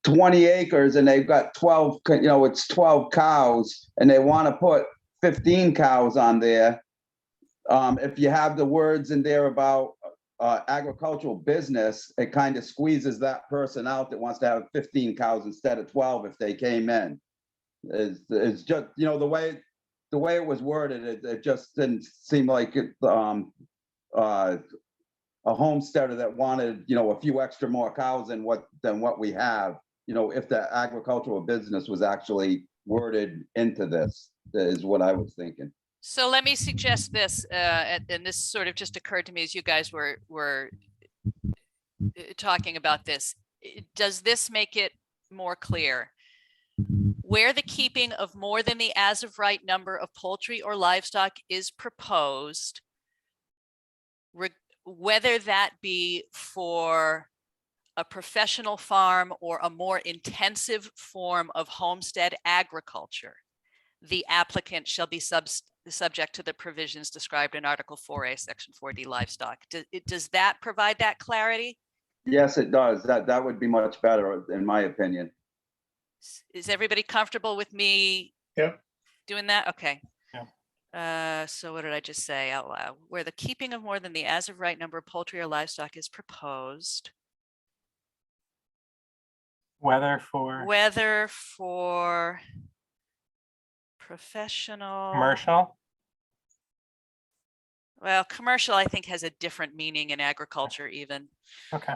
20 acres and they've got 12, it's 12 cows and they want to put 15 cows on there. If you have the words in there about agricultural business, it kind of squeezes that person out that wants to have 15 cows instead of 12 if they came in. It's just, the way it was worded, it just didn't seem like it, a homesteader that wanted, a few extra more cows than what we have, if the agricultural business was actually worded into this, is what I was thinking. So let me suggest this, and this sort of just occurred to me as you guys were talking about this. Does this make it more clear? Where the keeping of more than the as of right number of poultry or livestock is proposed, whether that be for a professional farm or a more intensive form of homestead agriculture, the applicant shall be subject to the provisions described in Article 4A, Section 4D livestock. Does that provide that clarity? Yes, it does. That would be much better, in my opinion. Is everybody comfortable with me Yep. doing that? Okay. Yeah. So what did I just say out loud? Where the keeping of more than the as of right number of poultry or livestock is proposed. Whether for professional. commercial, Well, commercial, I think, has a different meaning in agriculture even. okay,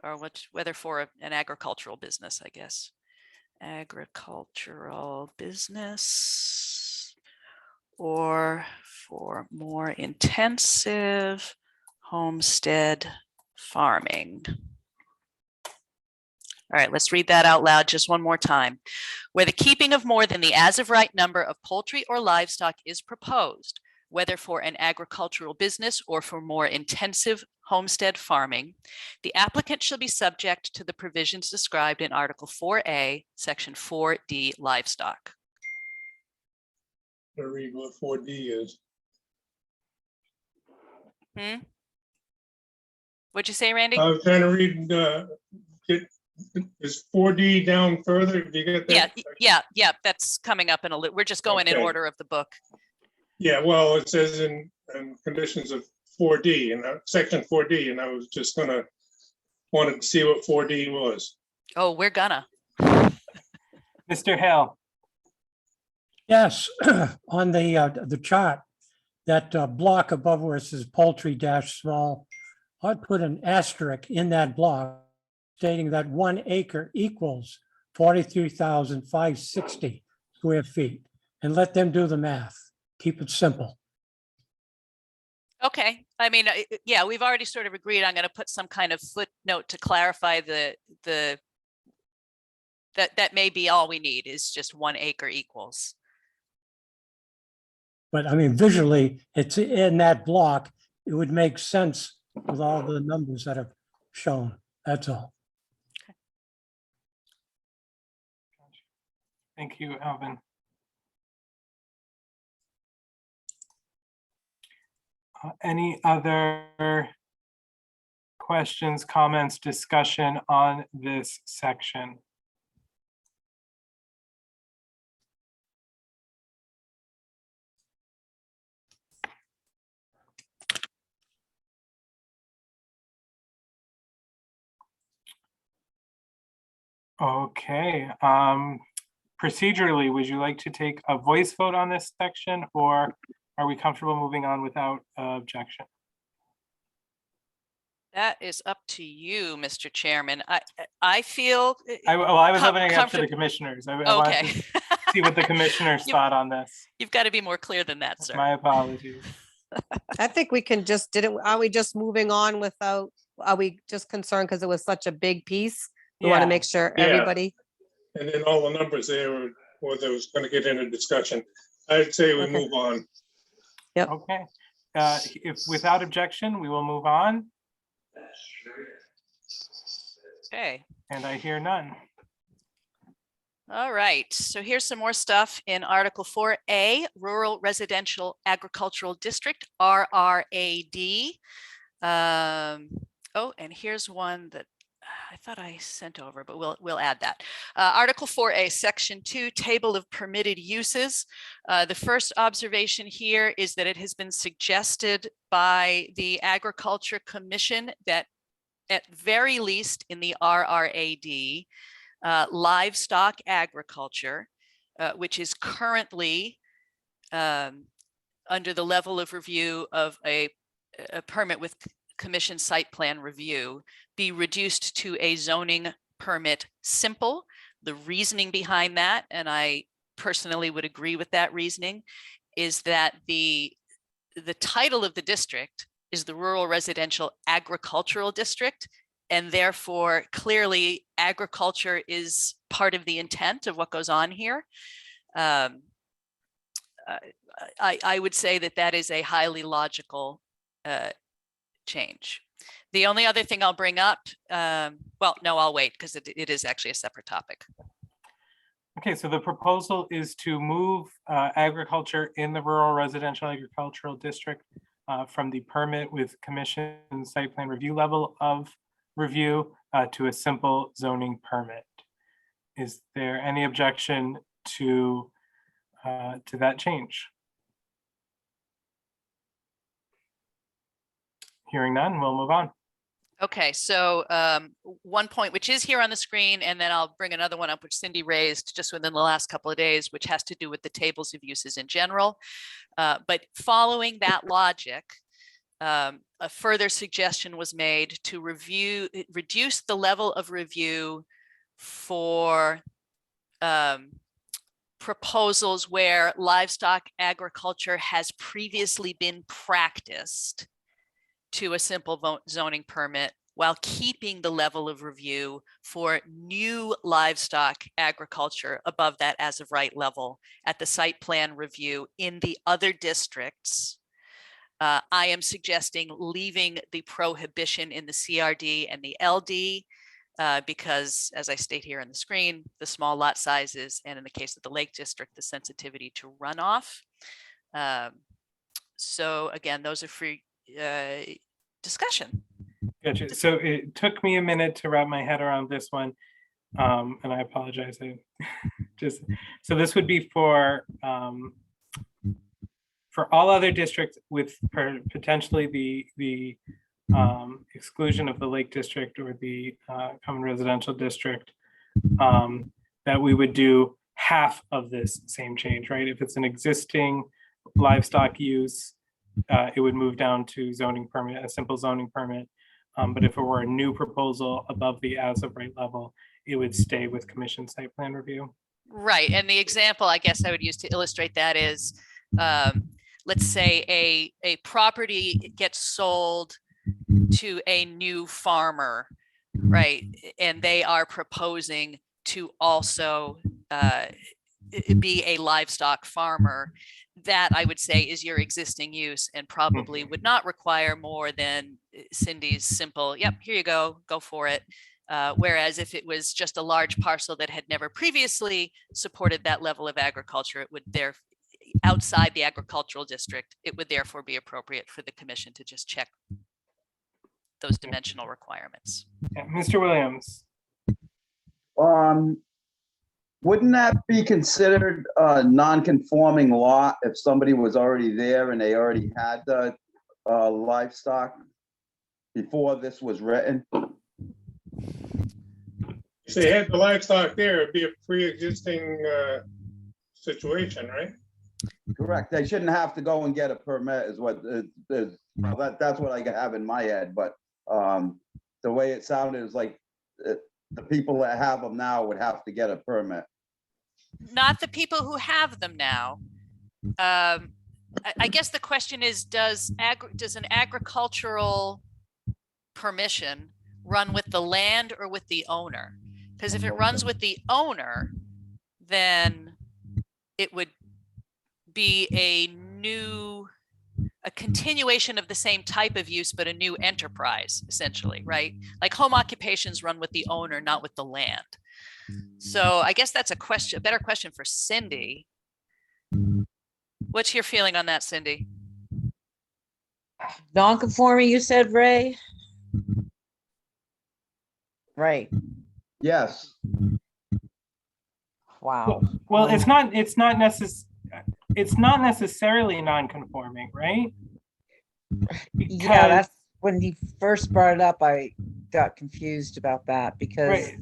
Or whether for an agricultural business, I guess. Agricultural business or for more intensive homestead farming. All right, let's read that out loud just one more time. Where the keeping of more than the as of right number of poultry or livestock is proposed, whether for an agricultural business or for more intensive homestead farming, the applicant shall be subject to the provisions described in Article 4A, Section 4D livestock. To read what 4D is. What'd you say, Randy? I was trying to read, is 4D down further? Do you get that? Yeah, that's coming up in a little. We're just going in Okay. order of the book. Yeah, well, it says in conditions of 4D and section 4D, and I was just wanted to see what 4D was. Oh, we're gonna. Mr. Hill, Yes, on the chart, that block above where it says poultry dash small, I'd put an asterisk in that block stating that 1 acre equals 43,560 square feet, and let them do the math. Keep it simple. Okay, I mean, yeah, we've already sort of agreed. I'm going to put some kind of footnote to clarify that may be all we need is just 1 acre equals. But I mean, visually, it's in that block. It would make sense with all the numbers that are shown. That's all. thank you, Alvin. Any other questions, comments, discussion on this section? Okay, procedurally, would you like to take a voice vote on this section, or are we comfortable moving on without objection? That is up to you, Mr. Chairman. I feel. I was opening it up to the comfort- commissioners. I wanted Okay. to see what the commissioners thought on this. You've got to be more clear than that, sir. My apologies. I think we can just, are we just moving on without, are we just concerned because it was such a big piece? We want Yeah. to make sure Yeah. everybody, And then all the numbers there were there was going to get into discussion. I'd say we Okay. move on. Okay, if without objection, we will move on, Okay. and I hear none. All right, so here's some more stuff in Article 4A, Rural Residential Agricultural District, RRAD. Oh, and here's one that I thought I sent over, but we'll add that. Article 4A, Section 2, Table of Permitted Uses. The first observation here is that it has been suggested by the Agriculture Commission that at very least in the RRAD, livestock agriculture, which is currently under the level of review of a permit with commission site plan review, be reduced to a zoning permit simple. The reasoning behind that, and I personally would agree with that reasoning, is that the title of the district is the Rural Residential Agricultural District, and therefore clearly agriculture is part of the intent of what goes on here. I would say that that is a highly logical change. The only other thing I'll bring up, well, no, I'll wait because it is actually a separate topic. Okay, so the proposal is to move agriculture in the rural residential agricultural district from the permit with commission site plan review level of review to a simple zoning permit. Is there any objection to that change? Hearing none, we'll move on. Okay, so one point which is here on the screen, and then I'll bring another one up which Cindy raised just within the last couple of days, which has to do with the tables of uses in general. But following that logic, a further suggestion was made to reduce the level of review for proposals where livestock agriculture has previously been practiced to a simple zoning permit, while keeping the level of review for new livestock agriculture above that as of right level at the site plan review in the other districts. I am suggesting leaving the prohibition in the CRD and the LD because, as I state here on the screen, the small lot sizes, and in the case of the Lake District, the sensitivity to runoff. So again, those are for discussion. Gotcha. So it took me a minute to wrap my head around this one. And I apologize. So this would be for all other districts with potentially the exclusion of the Lake District or the Common Residential District, that we would do half of this same change, right? If it's an existing livestock use, it would move down to zoning permit, a simple zoning permit. But if it were a new proposal above the as of right level, it would stay with commission site plan review. Right, and the example I guess I would use to illustrate that is, let's say a property gets sold to a new farmer, right? And they are proposing to also be a livestock farmer. That I would say is your existing use and probably would not require more than Cindy's simple, yep, here you go for it. Whereas if it was just a large parcel that had never previously supported that level of agriculture, it would outside the agricultural district, it would therefore be appropriate for the commission to just check those dimensional requirements. Yeah, Mr. Williams. Wouldn't that be considered a non-conforming lot if somebody was already there and they already had the livestock before this was written? If they had the livestock there, it'd be a pre-existing situation, right? Correct. They shouldn't have to go and get a permit is what that's what I have in my head. But the way it sounded is like the people that have them now would have to get a permit. Not the people who have them now. I guess the question is, does an agricultural permission run with the land or with the owner? Because if it runs with the owner, then it would be a continuation of the same type of use, but a new enterprise, essentially, right? Like home occupations run with the owner, not with the land. So I guess that's a better question for Cindy. What's your feeling on that, Cindy? Non-conforming, you said, Ray? Right. Yes. Wow. Well, it's not necessarily non-conforming, right? Yeah, that's when he first brought it up, I got confused about that because Right.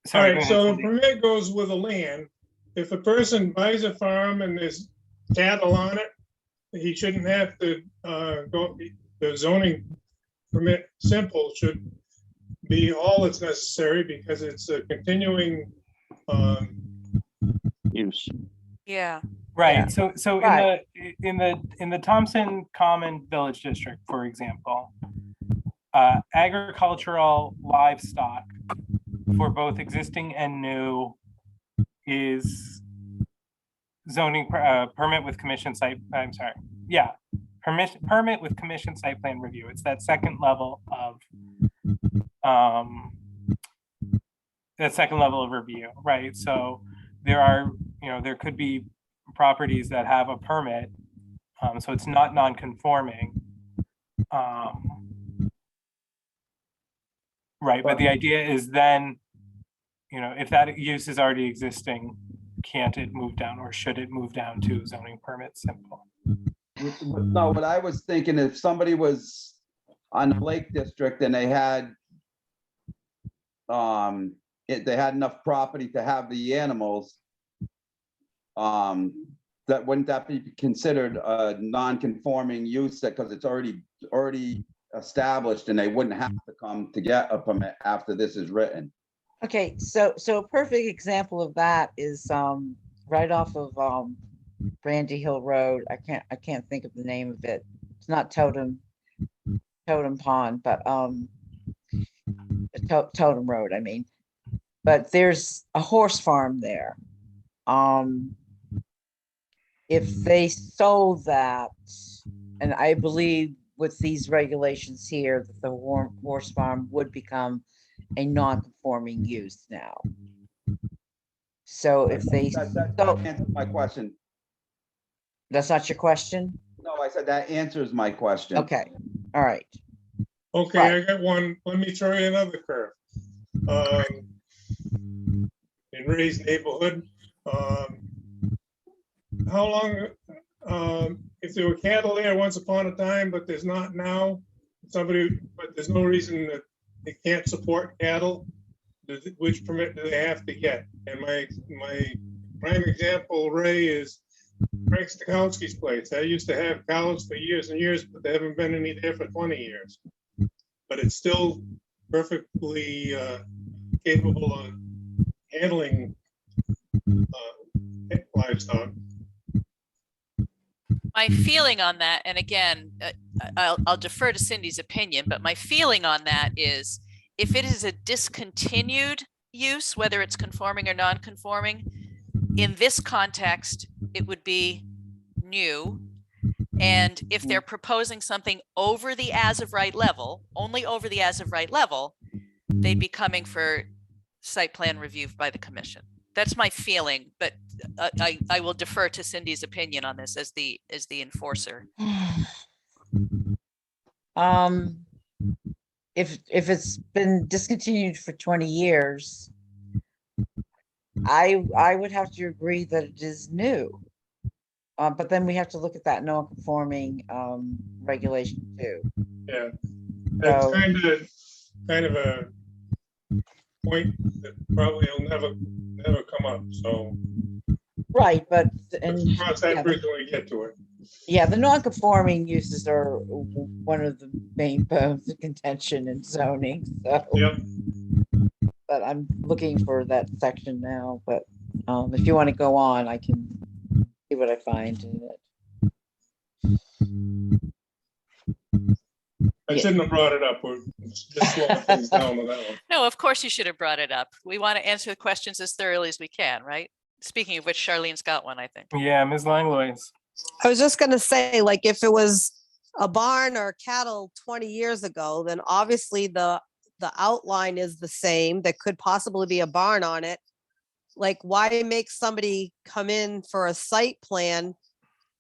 All Sorry, right, go so ahead, a Cindy. permit goes with the land. If a person buys a farm and there's cattle on it, he shouldn't have to go, the zoning permit simple should be all that's necessary because it's a continuing Use. Yeah. Right. Yeah. So Right. in the Thompson Common Village District, for example, agricultural livestock for both existing and new is zoning permit with commission site. I'm sorry. Yeah. permit with commission site plan review. It's that second level of review, right? So there are, there could be properties that have a permit, so it's not non-conforming. Right, but the idea is then, if that use is already existing, can't it move down, or should it move down to zoning permit simple? No, what I was thinking, if somebody was on the Lake District and they had they had enough property to have the animals, that wouldn't that be considered a non-conforming use, that because it's already established and they wouldn't have to come to get a permit after this is written? Okay, so a perfect example of that is right off of Brandy Hill Road. I can't think of the name of it. It's not Totem Pond, but Totem Road, I mean. But there's a horse farm there. If they sold that, and I believe with these regulations here, that the horse farm would become a non-conforming use now. So if they, That answers my question. that's not your question? No, I said that answers my question. Okay, all right. Okay, I got one. Let me throw you another curve. In Ray's neighborhood, how long, if there were cattle there once upon a time, but there's not now, but there's no reason that they can't support cattle, which permit do they have to get? And my prime example, Ray, is Frank Stakowski's place. I used to have cows for years and years, but there haven't been any there for 20 years. But it's still perfectly capable of handling livestock. My feeling on that, and again, I'll defer to Cindy's opinion, but my feeling on that is if it is a discontinued use, whether it's conforming or non-conforming, in this context, it would be new. And if they're proposing something over the as of right level, only over the as of right level, they'd be coming for site plan review by the commission. That's my feeling, but I will defer to Cindy's opinion on this as the enforcer. If it's been discontinued for 20 years, I would have to agree that it is new. But then we have to look at that non-conforming regulation too. Yeah, that's So- kind of a point that probably will never come up. So Right, but let's cross that bridge when we get to it. yeah, the non-conforming uses are one of the main bones of contention in zoning, so. Yep. But I'm looking for that section now, but if you want to go on, I can see what I find in it. I shouldn't have brought it up. We're just slowing things down with that one. No, of course you should have brought it up. We want to answer the questions as thoroughly as we can, right? Speaking of which, Charlene's got one, I think. Yeah, Ms. Langlois. I was just gonna say, like, if it was a barn or cattle 20 years ago, then obviously the outline is the same. There could possibly be a barn on it. Like, why make somebody come in for a site plan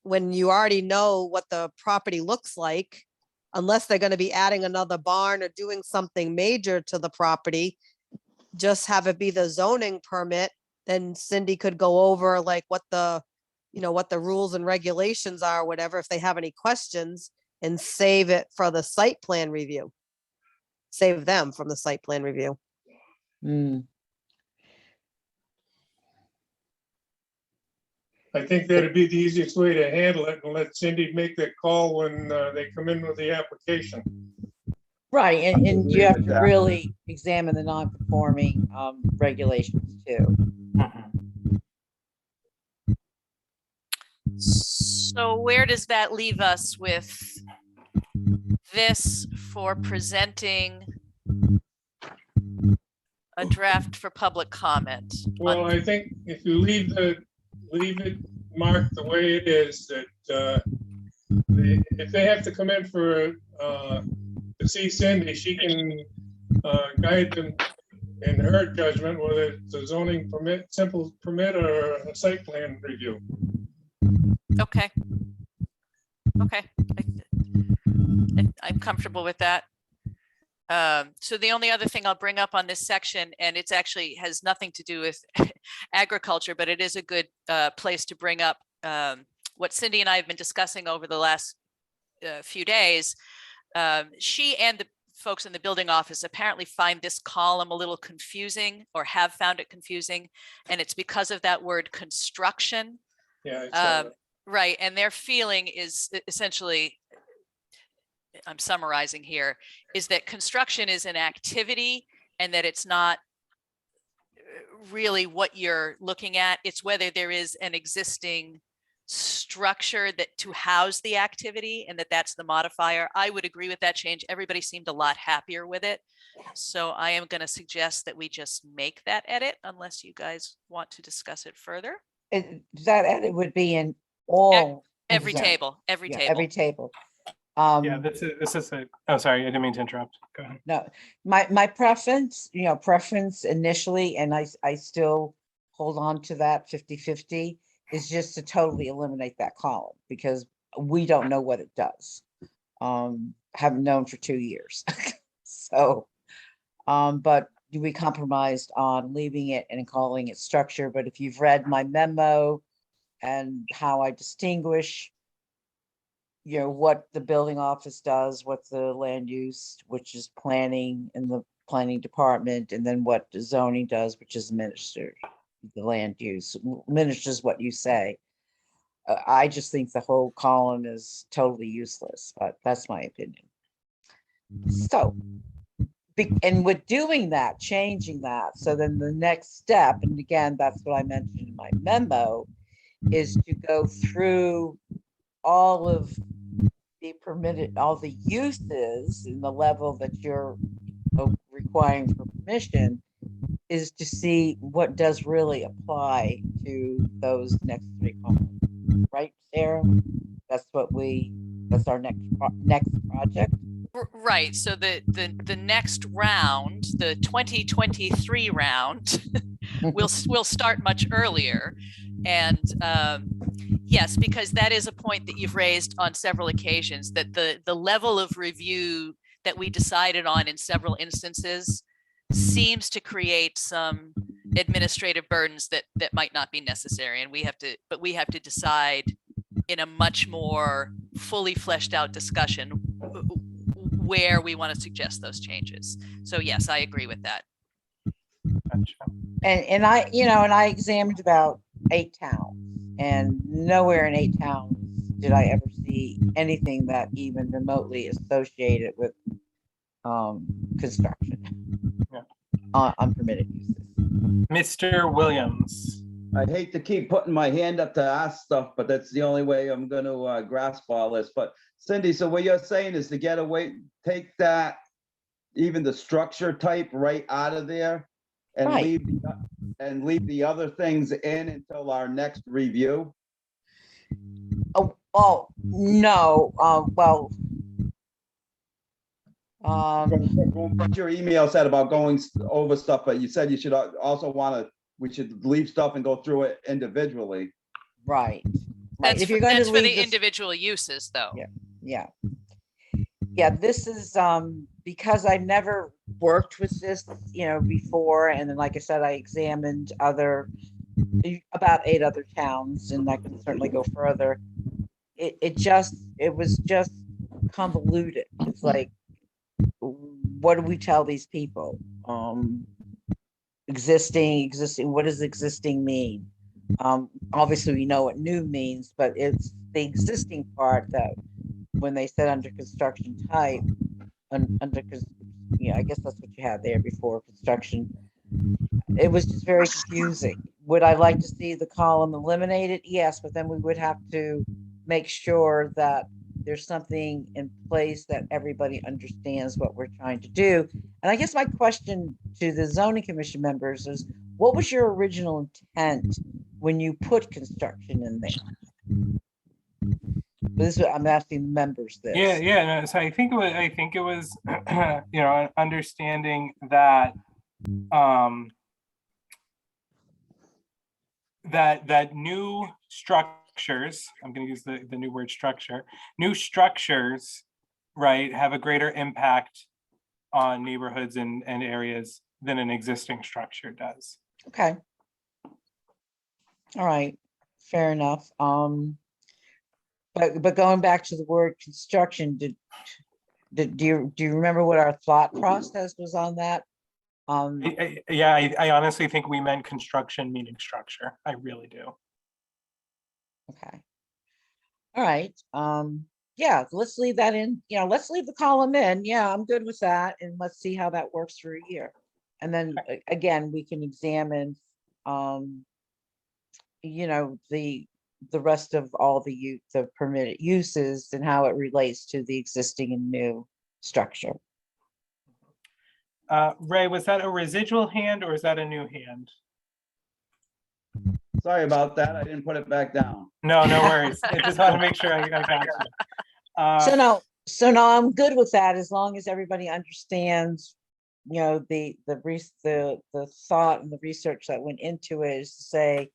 when you already know what the property looks like? Unless they're gonna be adding another barn or doing something major to the property, just have it be the zoning permit. Then Cindy could go over like what the rules and regulations are, whatever, if they have any questions, and save it for the site plan review. Save them from the site plan review. Hmm. I think that'd be the easiest way to handle it, and let Cindy make that call when they come in with the application. Right, and you agree have with to that. really examine the non-conforming regulations too. So where does that leave us with this for presenting a draft for public comment? Well, I think if you leave it marked the way it is, that the if they have to come in for, to see Cindy, she can guide them in her judgment, whether it's a zoning permit, simple permit, or a site plan review. Okay. Okay. I'm comfortable with that. So the only other thing I'll bring up on this section, and it's actually has nothing to do with agriculture, but it is a good place to bring up what Cindy and I have been discussing over the last few days. She and the folks in the building office apparently find this column a little confusing, or have found it confusing, and it's because of that word construction. Yeah. I saw that. Right, and their feeling is essentially, I'm summarizing here, is that construction is an activity and that it's not really what you're looking at. It's whether there is an existing structure that to house the activity, and that's the modifier. I would agree with that change. Everybody seemed a lot happier with it. So I am going to suggest that we just make that edit unless you guys want to discuss it further. That edit would be in all. Every zones. table, every Yeah, table. every table. Yeah, this is a, oh, sorry, I didn't mean to interrupt. Go ahead. No, my preference, preference initially, and I still hold on to that 50-50, is just to totally eliminate that column, because we don't know what it does. Haven't known for 2 years. So, but we compromised on leaving it and calling it structure. But if you've read my memo and how I distinguish, what the building office does, what the land use, which is planning in the planning department, and then what the zoning does, which is administered, the land use, administers what you say. I just think the whole column is totally useless, but that's my opinion. So, and with doing that, changing that, so then the next step, and again, that's what I mentioned in my memo, is to go through all of the permitted, all the uses in the level that you're requiring for permission, is to see what does really apply to those next 3 columns, right, Sarah? That's our next project. Right, so the next round, the 2023 round, we'll start much earlier. And yes, because that is a point that you've raised on several occasions, that the level of review that we decided on in several instances seems to create some administrative burdens that might not be necessary. And we have to decide in a much more fully fleshed out discussion where we want to suggest those changes. So yes, I agree with that. Gotcha. And I examined about 8 towns, and nowhere in 8 towns did I ever see anything that even remotely associated with construction. Yeah. On permitted uses. Mr. Williams. I hate to keep putting my hand up to ask stuff, but that's the only way I'm going to grasp all this. But Cindy, so what you're saying is to get away, take that, even the structure type right out of there, and Right. leave the other things in until our next review. Oh no. Well. What your email said about going over stuff, but you said you should also we should leave stuff and go through it individually. Right. That's, If you're going to for the leave this, individual uses though. yeah, this is because I've never worked with this, before, and then like I said, I examined about 8 other towns, and I can certainly go further. It was just convoluted. It's like, what do we tell these people? Existing, what does existing mean? Obviously we know what new means, but it's the existing part that when they said under construction type, I guess that's what you had there before construction. It was just very confusing. Would I like to see the column eliminated? Yes, but then we would have to make sure that there's something in place that everybody understands what we're trying to do. And I guess my question to the zoning commission members is, what was your original intent when you put construction in there? I'm asking the members this. Yeah. No, so I think it was, you know, understanding that, that new structures, I'm going to use the new word structure, new structures, right, have a greater impact on neighborhoods and areas than an existing structure does. Okay. All right, fair enough. But going back to the word construction, do you remember what our thought process was on that? Yeah, I honestly think we meant construction meaning structure. I really do. Okay. All right, yeah, let's leave that in, let's leave the column in. Yeah, I'm good with that. And let's see how that works for a year. And then again, we can examine, the rest of all the permitted uses and how it relates to the existing and new structure. Ray, was that a residual hand or is that a new hand? Sorry about that. I didn't put it back down. No worries. I just want to make sure I got you. So now I'm good with that, as long as everybody understands, the thought and the research that went into it is to say,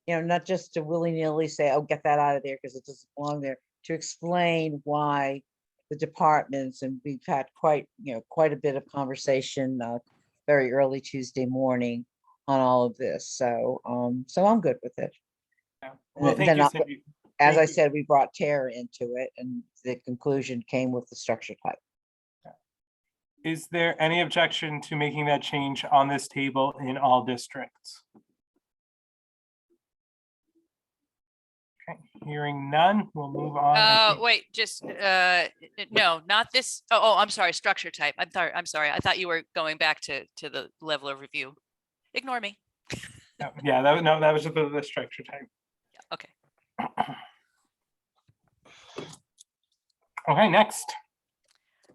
not just to willy-nilly say, oh, get that out of there because it doesn't belong there, to explain why the departments, and we've had quite a bit of conversation very early Tuesday morning on all of this. So I'm good with it. Well, thank Then you, I'll- Cindy. As Thank I you. said, we brought Tara into it, and the conclusion came with the structure type. Is there any objection to making that change on this table in all districts? Okay, hearing none, we'll move on. Wait, just, no, not this. Oh, I'm sorry, structure type. I'm sorry. I thought you were going back to the level of review. Ignore me. Yeah, that was the structure type. Okay. Okay, next.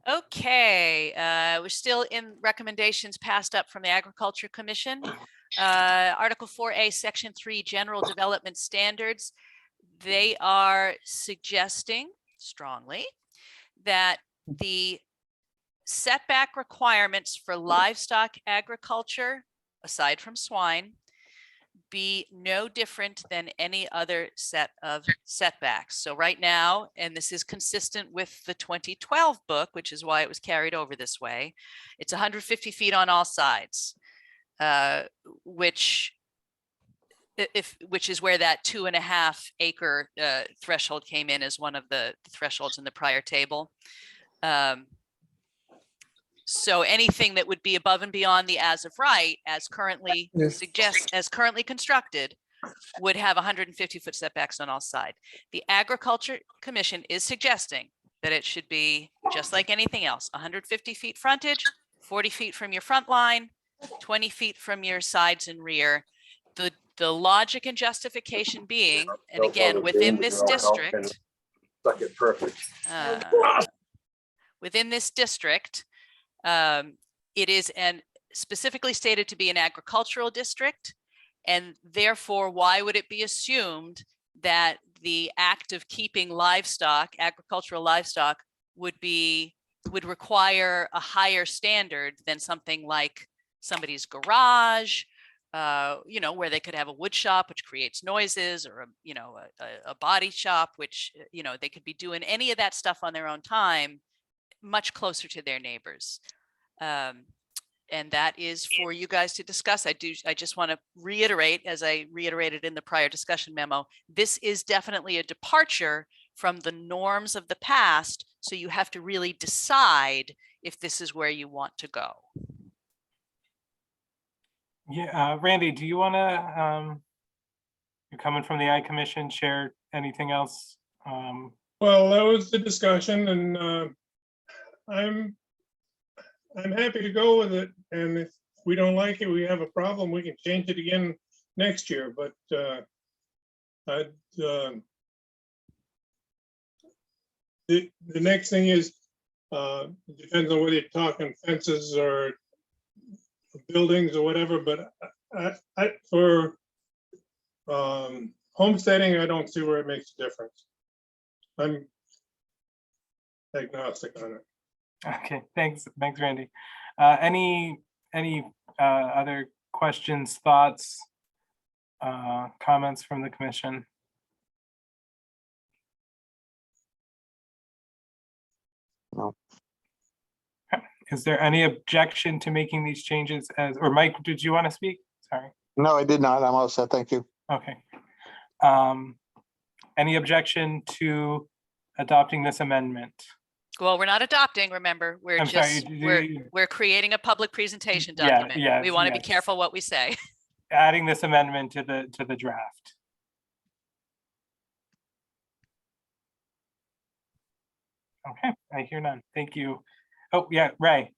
Okay, we're still in recommendations passed up from the Agriculture Commission. Article 4A, Section 3, General Development Standards. They are suggesting strongly that the setback requirements for livestock agriculture, aside from swine, be no different than any other set of setbacks. So right now, and this is consistent with the 2012 book, which is why it was carried over this way, it's 150 feet on all sides, which is where that 2.5 acre threshold came in as one of the thresholds in the prior table. So anything that would be above and beyond the as of right, as currently as currently constructed, would have 150-foot setbacks on all sides. The Agriculture Commission is suggesting that it should be just like anything else, 150 feet frontage, 40 feet from your front line, 20 feet from your sides and rear. The logic and justification being, and again, within this district, it is specifically stated to be an agricultural district, and therefore, why would it be assumed that the act of keeping livestock, agricultural livestock, would require a higher standard than something like somebody's garage, where they could have a wood shop, which creates noises, or a body shop, which they could be doing any of that stuff on their own time, much closer to their neighbors. And that is for you guys to discuss. I just want to reiterate, as I reiterated in the prior discussion memo, this is definitely a departure from the norms of the past. So you have to really decide if this is where you want to go. Yeah, Randy, do you want to, you're coming from the Ag Commission, share anything else? Well, that was the discussion, and I'm happy to go with it. And if we don't like it, we have a problem, we can change it again next year. But the next thing is, it depends on whether you're talking fences or buildings or whatever, but for homesteading, I don't see where it makes a difference. I'm agnostic on it. Okay, thanks, Randy. Any other questions, thoughts, comments from the commission? No. Is there any objection to making these changes or Mike, did you want to speak? Sorry. No, I did not. I'm all set. Thank you. Okay. Any objection to adopting this amendment? Well, we're not adopting, remember, we're I'm sorry, just, we're creating a public presentation document. We yes, want to be yes. careful what we say. Adding this amendment to the draft. Okay, I hear none. Thank you. Oh, yeah, Ray.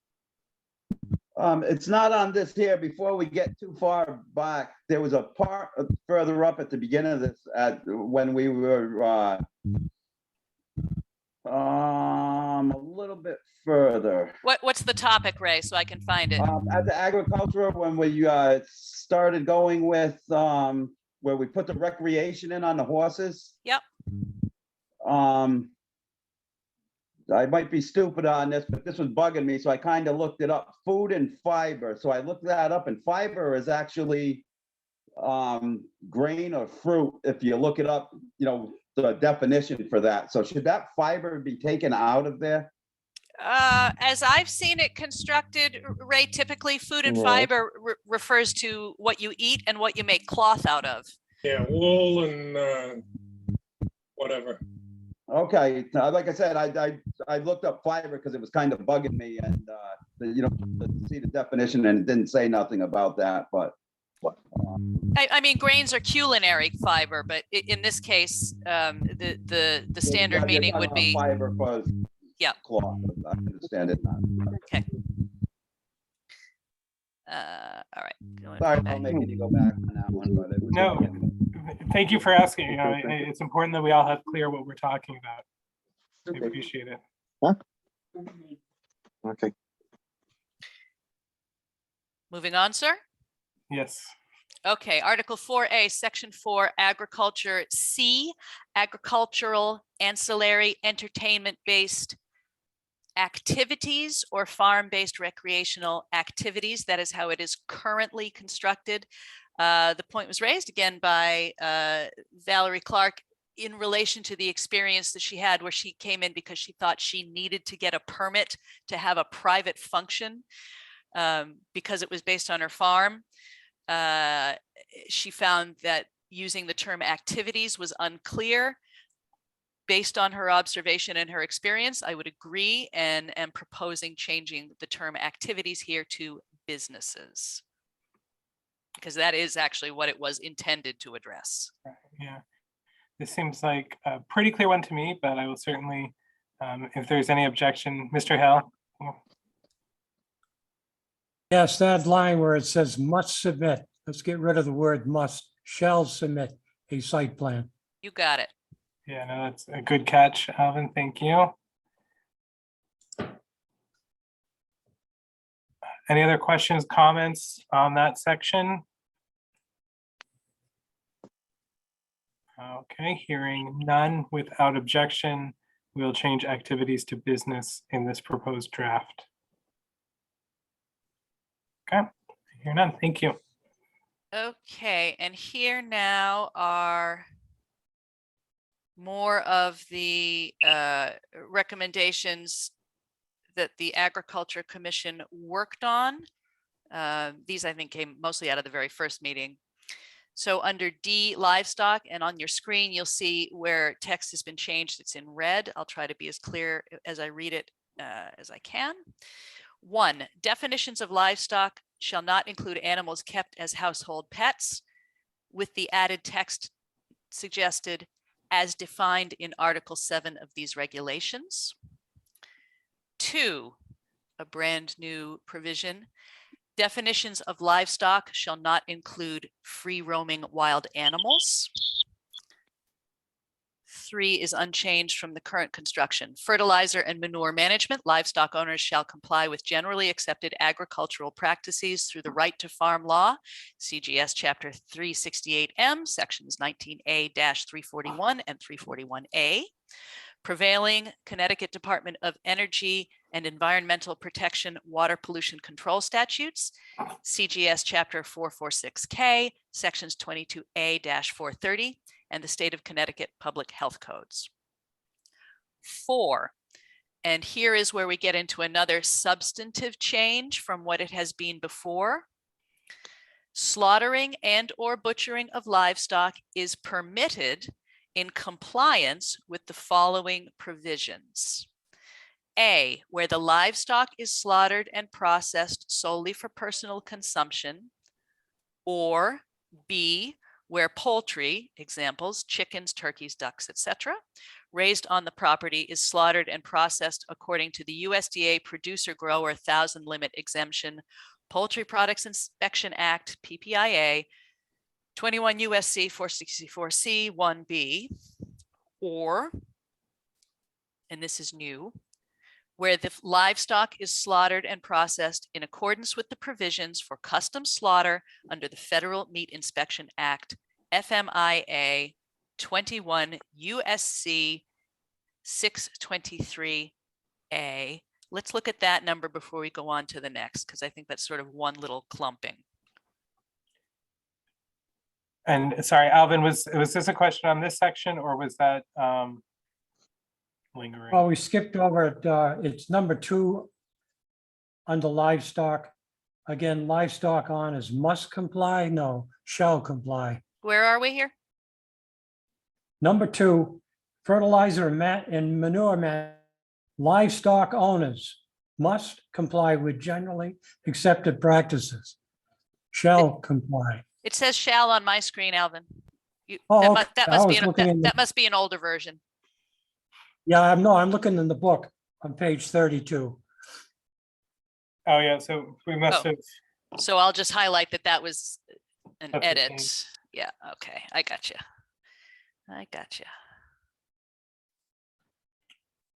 It's not on this here. Before we get too far back, there was a part further up at the beginning of this, when we were, a little bit further. What's the topic, Ray, so I can find it? At the agriculture, when we, started going with, where we put the recreation in on the horses. Yep. I might be stupid on this, but this was bugging me, so I kind of looked it up, food and fiber. So I looked that up, and fiber is actually grain or fruit. If you look it up, the definition for that. So should that fiber be taken out of there? As I've seen it constructed, Ray, typically food and Yeah. fiber refers to what you eat and what you make cloth out of. Yeah, wool and whatever. Okay, like I said, I looked up fiber because it was kind of bugging me, and to see the definition, and it didn't say nothing about that, but. I mean, grains are culinary fiber, but in this case, the standard meaning would be, Fiber for. Yeah. Cloth, I understand it now. okay. All right. Going Sorry back. for making you go back on that one, but it was. No, thank you for asking. It's important that we all have clear what we're talking about. I appreciate it. Okay. Moving on, sir. Yes. Okay, Article 4A, Section 4, Agriculture C, agricultural, ancillary, entertainment-based activities or farm-based recreational activities. That is how it is currently constructed. The point was raised again by Valerie Clark in relation to the experience that she had where she came in because she thought she needed to get a permit to have a private function because it was based on her farm. She found that using the term activities was unclear. Based on her observation and her experience, I would agree and am proposing changing the term activities here to businesses, because that is actually what it was intended to address. Yeah, this seems like a pretty clear one to me, but I will certainly, if there's any objection, Mr. Hill. Yes, that line where it says must submit, let's get rid of the word must, shall submit a site plan. You got it. Yeah, no, that's a good catch, Alvin. Thank you. Any other questions, comments on that section? Okay, hearing none, without objection, we'll change activities to business in this proposed draft. Okay, hear none. Thank you. Okay, and here now are more of the recommendations that the Agriculture Commission worked on. These I think came mostly out of the very first meeting. So under D, livestock, and on your screen, you'll see where text has been changed. It's in red. I'll try to be as clear as I read it as I can. 1, definitions of livestock shall not include animals kept as household pets, with the added text suggested as defined in Article 7 of these regulations. 2, a brand new provision. Definitions of livestock shall not include free roaming wild animals. 3 is unchanged from the current construction. Fertilizer and manure management, livestock owners shall comply with generally accepted agricultural practices through the right to farm law, CGS Chapter 368M, Sections 19A-341 and 341A. prevailing Connecticut Department of Energy and Environmental Protection Water Pollution Control Statutes, CGS Chapter 446K, Sections 22A-430, and the State of Connecticut Public Health Codes. 4, and here is where we get into another substantive change from what it has been before. Slaughtering and or butchering of livestock is permitted in compliance with the following provisions. A, where the livestock is slaughtered and processed solely for personal consumption, or B, where poultry, examples, chickens, turkeys, ducks, etc., raised on the property is slaughtered and processed according to the USDA Producer Grower 1,000 Limit Exemption, Poultry Products Inspection Act, PPIA, 21 USC 464C 1B, or, and this is new, where the livestock is slaughtered and processed in accordance with the provisions for custom slaughter under the Federal Meat Inspection Act, FMIA 21 USC 623A. Let's look at that number before we go on to the next, because I think that's sort of one little clumping. And sorry, Alvin, was this a question on this section, or was that lingering? Well, we skipped over it. It's number 2 under livestock. Again, livestock on is must comply, no, shall comply. Where are we here? Number 2, fertilizer and manure livestock owners must comply with generally accepted practices. Shall comply. It says shall on my screen, Alvin. Oh, That okay. that must be an older version. Yeah, I'm looking in the book on page 32. Oh, yeah, so we must Oh. have, So I'll just highlight that that was an That's the edit. change. Yeah, okay, I gotcha. I gotcha.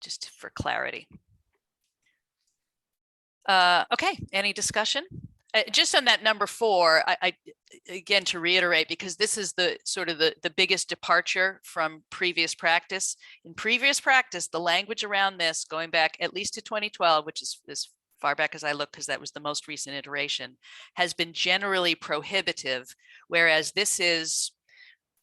Just for clarity. Okay, any discussion? Just on that number 4, I again, to reiterate, because this is the sort of the biggest departure from previous practice. In previous practice, the language around this, going back at least to 2012, which is as far back as I look, because that was the most recent iteration, has been generally prohibitive, whereas this is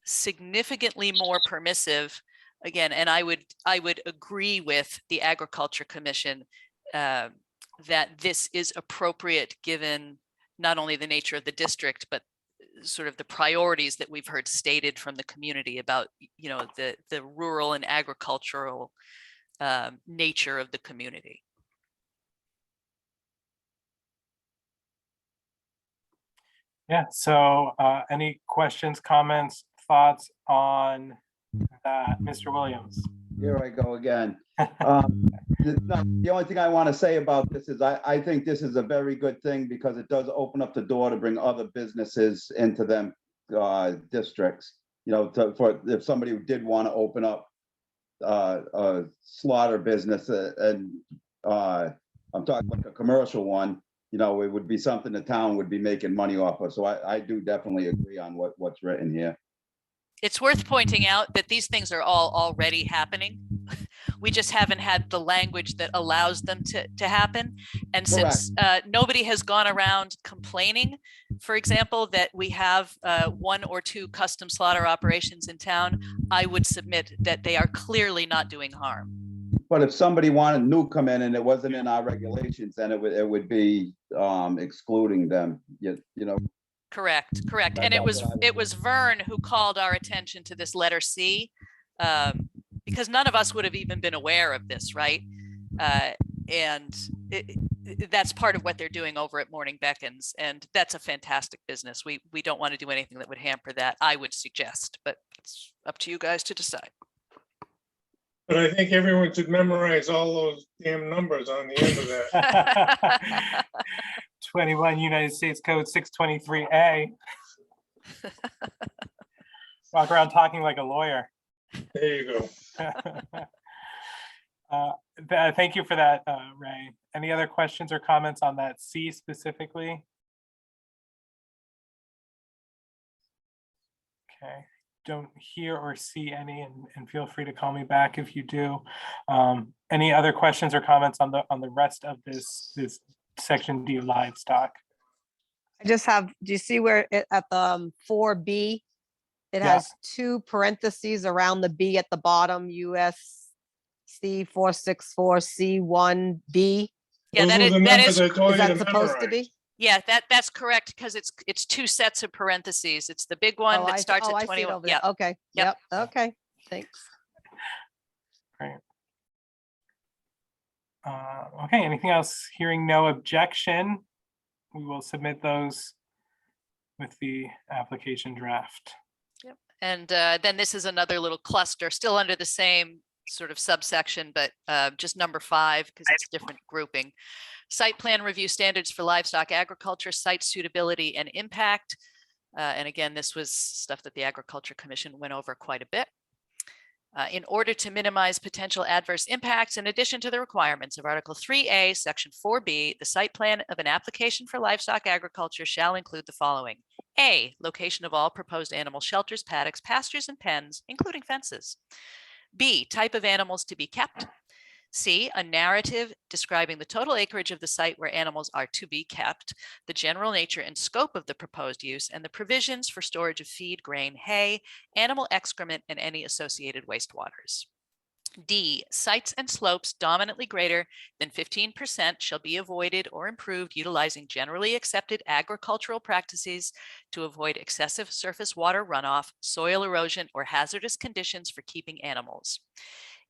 significantly more permissive. Again, and I would agree with the Agriculture Commission that this is appropriate given not only the nature of the district, but sort of the priorities that we've heard stated from the community about, you know, the rural and agricultural nature of the community. yeah, so any questions, comments, thoughts on that, Mr. Williams? Here I go again. The only thing I want to say about this is I think this is a very good thing because it does open up the door to bring other businesses into them districts. You know, for if somebody did want to open up a slaughter business and I'm talking like a commercial one, you know, it would be something the town would be making money off of. So I do definitely agree on what's written here. It's worth pointing out that these things are all already happening. We just haven't had the language that allows them to happen. And since nobody has gone around complaining, for example, that we have 1 or 2 custom slaughter operations in town, I would submit that they are clearly not doing harm. But if somebody wanted new come in and it wasn't in our regulations, then it would be excluding them, you know. Correct. And it was Vern who called our attention to this letter C, because none of us would have even been aware of this, right? And that's part of what they're doing over at Morning Beckons, and that's a fantastic business. We don't want to do anything that would hamper that, I would suggest, but it's up to you guys to decide. But I think everyone should memorize all those damn numbers on the end of that. 21 United States Code 623A. Walk around talking like a lawyer. There you go. Thank you for that, Ray. Any other questions or comments on that C specifically? Okay, don't hear or see any, and feel free to call me back if you do. Any other questions or comments on the rest of this section D livestock? I just have, do you see where it at the 4B? It Yeah. has 2 parentheses around the B at the bottom, USC 464 C1B. Yeah, Those that are is, the that numbers is, I told Is you that to supposed to memorize. be? yeah, that's correct, because it's 2 sets of parentheses. It's the big one Oh, that starts I at see it 21. over there. Yeah, Okay, Yep. yep, okay, thanks. Okay, anything else? Hearing no objection, we will submit those with the application draft. and then this is another little cluster, still under the same sort of subsection, but just number 5, because it's different grouping. Site plan review standards for livestock agriculture, site suitability and impact. And again, this was stuff that the Agriculture Commission went over quite a bit. In order to minimize potential adverse impacts, in addition to the requirements of Article 3A, Section 4B, the site plan of an application for livestock agriculture shall include the following. A, location of all proposed animal shelters, paddocks, pastures, and pens, including fences. B, type of animals to be kept. C, a narrative describing the total acreage of the site where animals are to be kept, the general nature and scope of the proposed use, and the provisions for storage of feed, grain, hay, animal excrement, and any associated wastewaters. D, sites and slopes dominantly greater than 15% shall be avoided or improved utilizing generally accepted agricultural practices to avoid excessive surface water runoff, soil erosion, or hazardous conditions for keeping animals.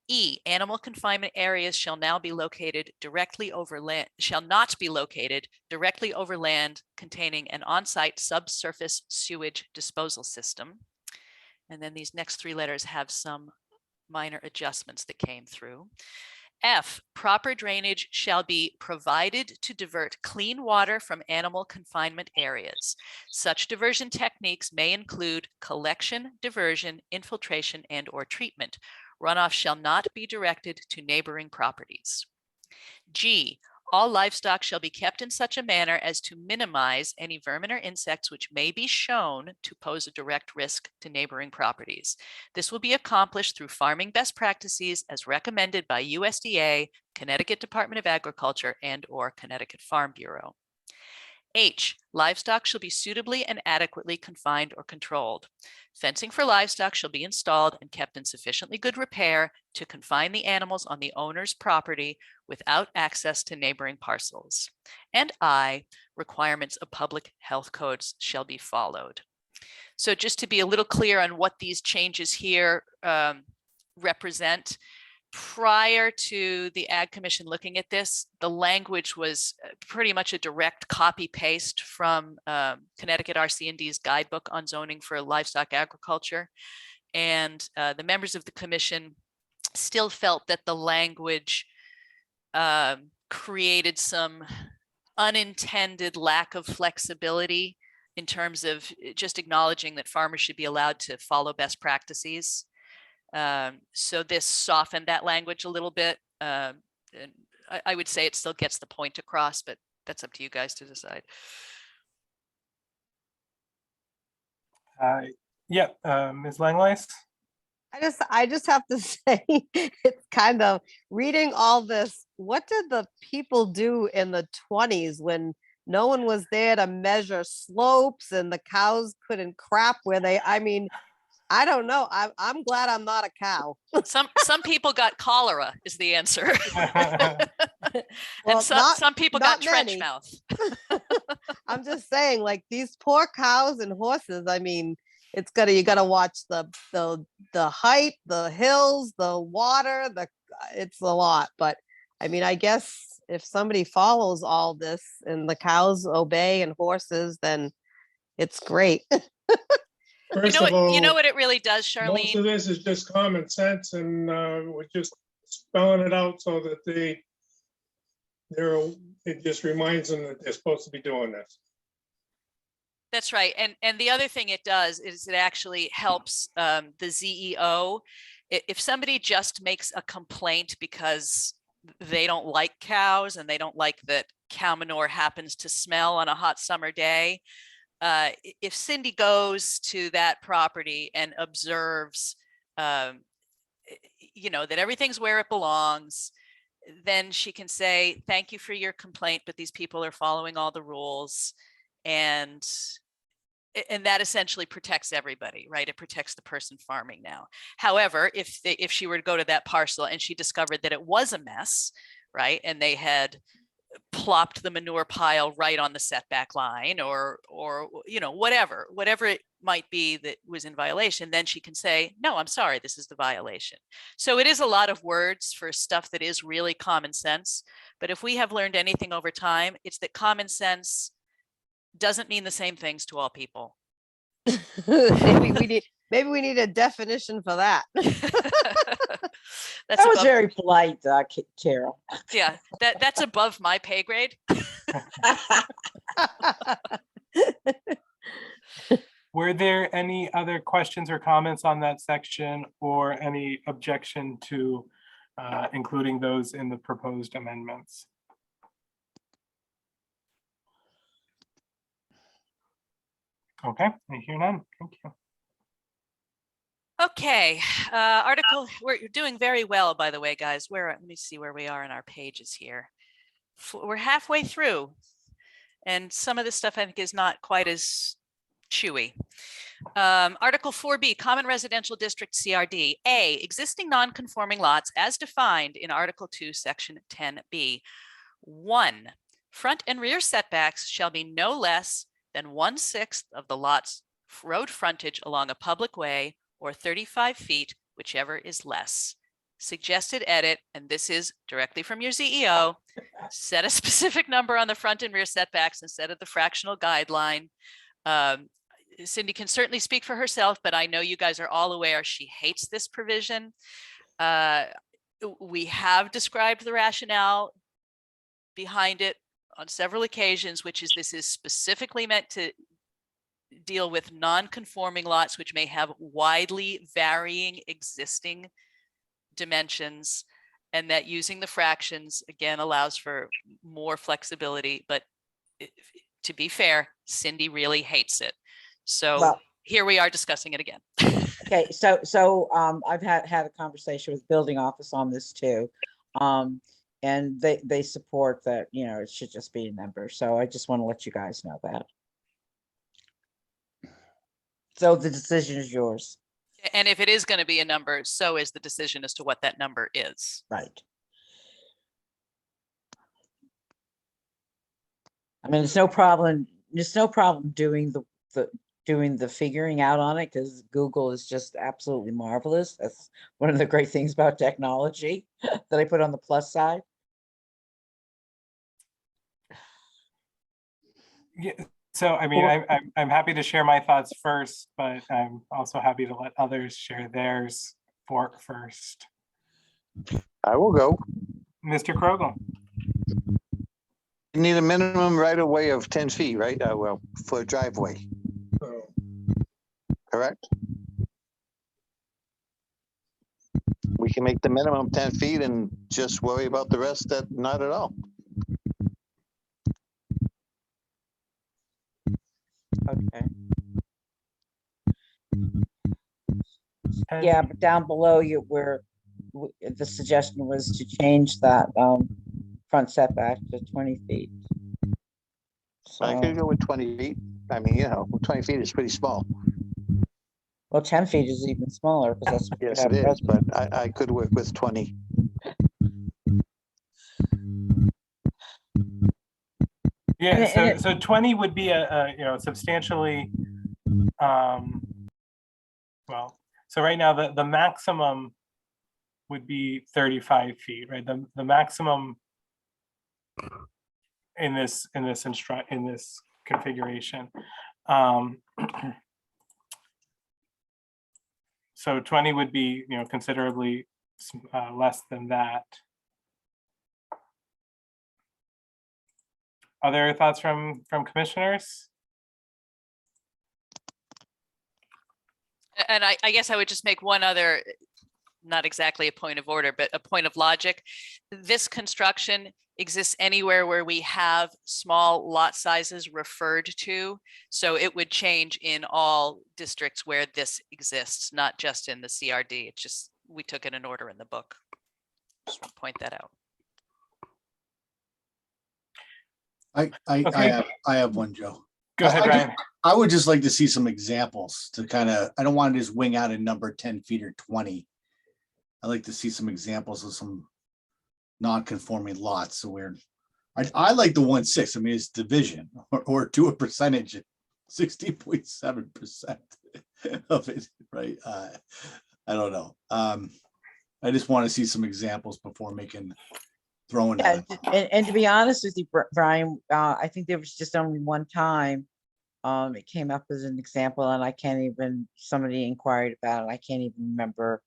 E, animal confinement areas shall not be located directly over land containing an on-site subsurface sewage disposal system. And then these next 3 letters have some minor adjustments that came through. F, proper drainage shall be provided to divert clean water from animal confinement areas. Such diversion techniques may include collection, diversion, infiltration, and or treatment. Runoff shall not be directed to neighboring properties. G, all livestock shall be kept in such a manner as to minimize any vermin or insects which may be shown to pose a direct risk to neighboring properties. This will be accomplished through farming best practices as recommended by USDA, Connecticut Department of Agriculture, and or Connecticut Farm Bureau. H, livestock shall be suitably and adequately confined or controlled. Fencing for livestock shall be installed and kept in sufficiently good repair to confine the animals on the owner's property without access to neighboring parcels. And I, requirements of public health codes shall be followed. So just to be a little clear on what these changes here represent, prior to the Ag Commission looking at this, the language was pretty much a direct copy paste from Connecticut RC&D's guidebook on zoning for livestock agriculture. And the members of the commission still felt that the language created some unintended lack of flexibility in terms of just acknowledging that farmers should be allowed to follow best practices. So this softened that language a little bit. And I would say it still gets the point across, but that's up to you guys to decide. Yeah, Ms. Langlois? I just have to say, it's kind of reading all this. What did the people do in the 20s when no one was there to measure slopes and the cows couldn't crap where they, I mean, I don't know. I'm glad I'm not a cow. Some people got cholera is the answer. Well, And some people got not trench many. mouth. I'm just saying, like, these poor cows and horses, I mean, you gotta watch the height, the hills, the water, it's a lot. But I mean, I guess if somebody follows all this and the cows obey and horses, then it's great. First of all, You know what it really does, most of Charlene? this is just common sense, and we're just spelling it out so that it just reminds them that they're supposed to be doing this. That's right. And the other thing it does is it actually helps the ZEO. If somebody just makes a complaint because they don't like cows and they don't like that cow manure happens to smell on a hot summer day, if Cindy goes to that property and observes, you know, that everything's where it belongs, then she can say, thank you for your complaint, but these people are following all the rules. And that essentially protects everybody, right? It protects the person farming now. However, if she were to go to that parcel and she discovered that it was a mess, right? And they had plopped the manure pile right on the setback line, or you know, whatever it might be that was in violation, then she can say, no, I'm sorry, this is the violation. So it is a lot of words for stuff that is really common sense. But if we have learned anything over time, it's that common sense doesn't mean the same things to all people. Maybe we need a definition for that. That's That was above, very polite, Carol. yeah, that's above my pay grade. Were there any other questions or comments on that section, or any objection to including those in the proposed amendments? Okay, I hear none. Thank you. Okay, article, we're doing very well, by the way, guys. Let me see where we are in our pages here. We're halfway through, and some of this stuff I think is not quite as chewy. Article 4B, Common Residential District CRD. A, existing non-conforming lots as defined in Article 2, Section 10B. 1, front and rear setbacks shall be no less than 1/6 of the lot's road frontage along a public way, or 35 feet, whichever is less. Suggested edit, and this is directly from your CEO, set a specific number on the front and rear setbacks instead of the fractional guideline. Cindy can certainly speak for herself, but I know you guys are all aware she hates this provision. We have described the rationale behind it on several occasions, which is this is specifically meant to deal with non-conforming lots which may have widely varying existing dimensions, and that using the fractions again allows for more flexibility. But to be fair, Cindy really hates it. So Well, here we are discussing it again. okay, so I've had a conversation with building office on this too. And they support that, you know, it should just be a number. So I just want to let you guys know that. So the decision is yours. And if it is going to be a number, so is the decision as to what that number is. Right. I mean, it's no problem doing the figuring out on it, because Google is just absolutely marvelous. That's one of the great things about technology that I put on the plus side. Yeah, so I mean, I'm happy to share my thoughts first, but I'm also happy to let others share theirs first. I will go. Mr. Krogel. You need a minimum right of way of 10 feet, right? Well, for a driveway, So, correct? We can make the minimum 10 feet and just worry about the rest that not at all. Okay. Yeah, but down below you where the suggestion was to change that front setback to 20 feet. I could So, go with 20 feet. I mean, you know, 20 feet is pretty small. well, 10 feet is even smaller because that's what you Yes, have it is, present. but I could work with 20. Yeah, And so 20 would be a you know, substantially, well, so right now the maximum would be 35 feet, right? The maximum in this configuration. So 20 would be, you know, considerably less than that. Other thoughts from commissioners? And I guess I would just make one other, not exactly a point of order, but a point of logic. This construction exists anywhere where we have small lot sizes referred to. So it would change in all districts where this exists, not just in the CRD. It's just, we took it in order in the book. Just want to point that out. Okay. I have one, Joe. Go ahead, Ryan. I would just like to see some examples to kind of, I don't want to just wing out a number 10 feet or 20. I like to see some examples of some non-conforming lots. So I like the 1/6. I mean, it's division or do a percentage at 60.7% of it, right? I don't know. I just want to see some examples before throwing Yeah, that. and to be honest with you, Brian, I think there was just only one time it came up as an example, and I can't even, somebody inquired about it. I can't even remember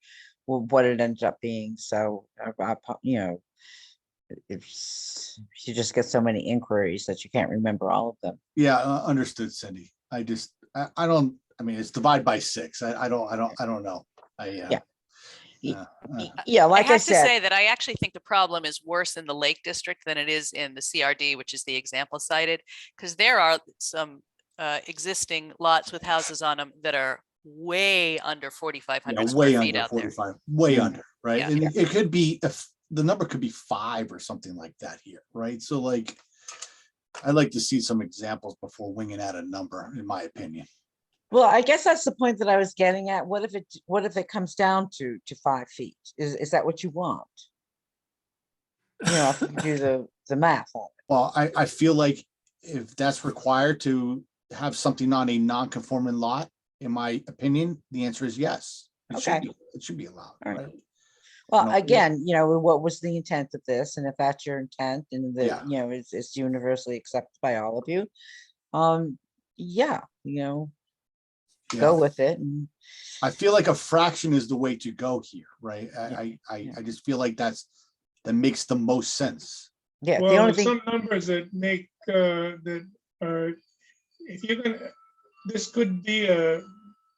what it ended up being. So, you know, if you just get so many inquiries that you can't remember all of them. Yeah, understood, Cindy. I don't, I mean, it's divide by 6. I don't know. Yeah, like I have to said, say that I actually think the problem is worse in the Lake District than it is in the CRD, which is the example cited, because there are some existing lots with houses on them that are way under 4,500 square way feet under out there. 45, way under, right? Yeah. And it could be, if the number could be 5 or something like that here, right? So like, I'd like to see some examples before winging out a number, in my opinion. well, I guess that's the point that I was getting at. What if it comes down to 5 feet? Is that what you want? You know, if you do the math on it. Well, I feel like if that's required to have something on a non-conforming lot, in my opinion, the answer is yes. It should be allowed, All right. right? Well, No, again, you know, what was the intent of this? And if that's your intent and Yeah. you know, it's universally accepted by all of you, yeah, you know, go with it. And I feel like a fraction is the way to go here, right? Yeah. I just feel like that makes the most sense. yeah, the Well, only there's thing, some numbers that make, that are, if you're gonna, this could be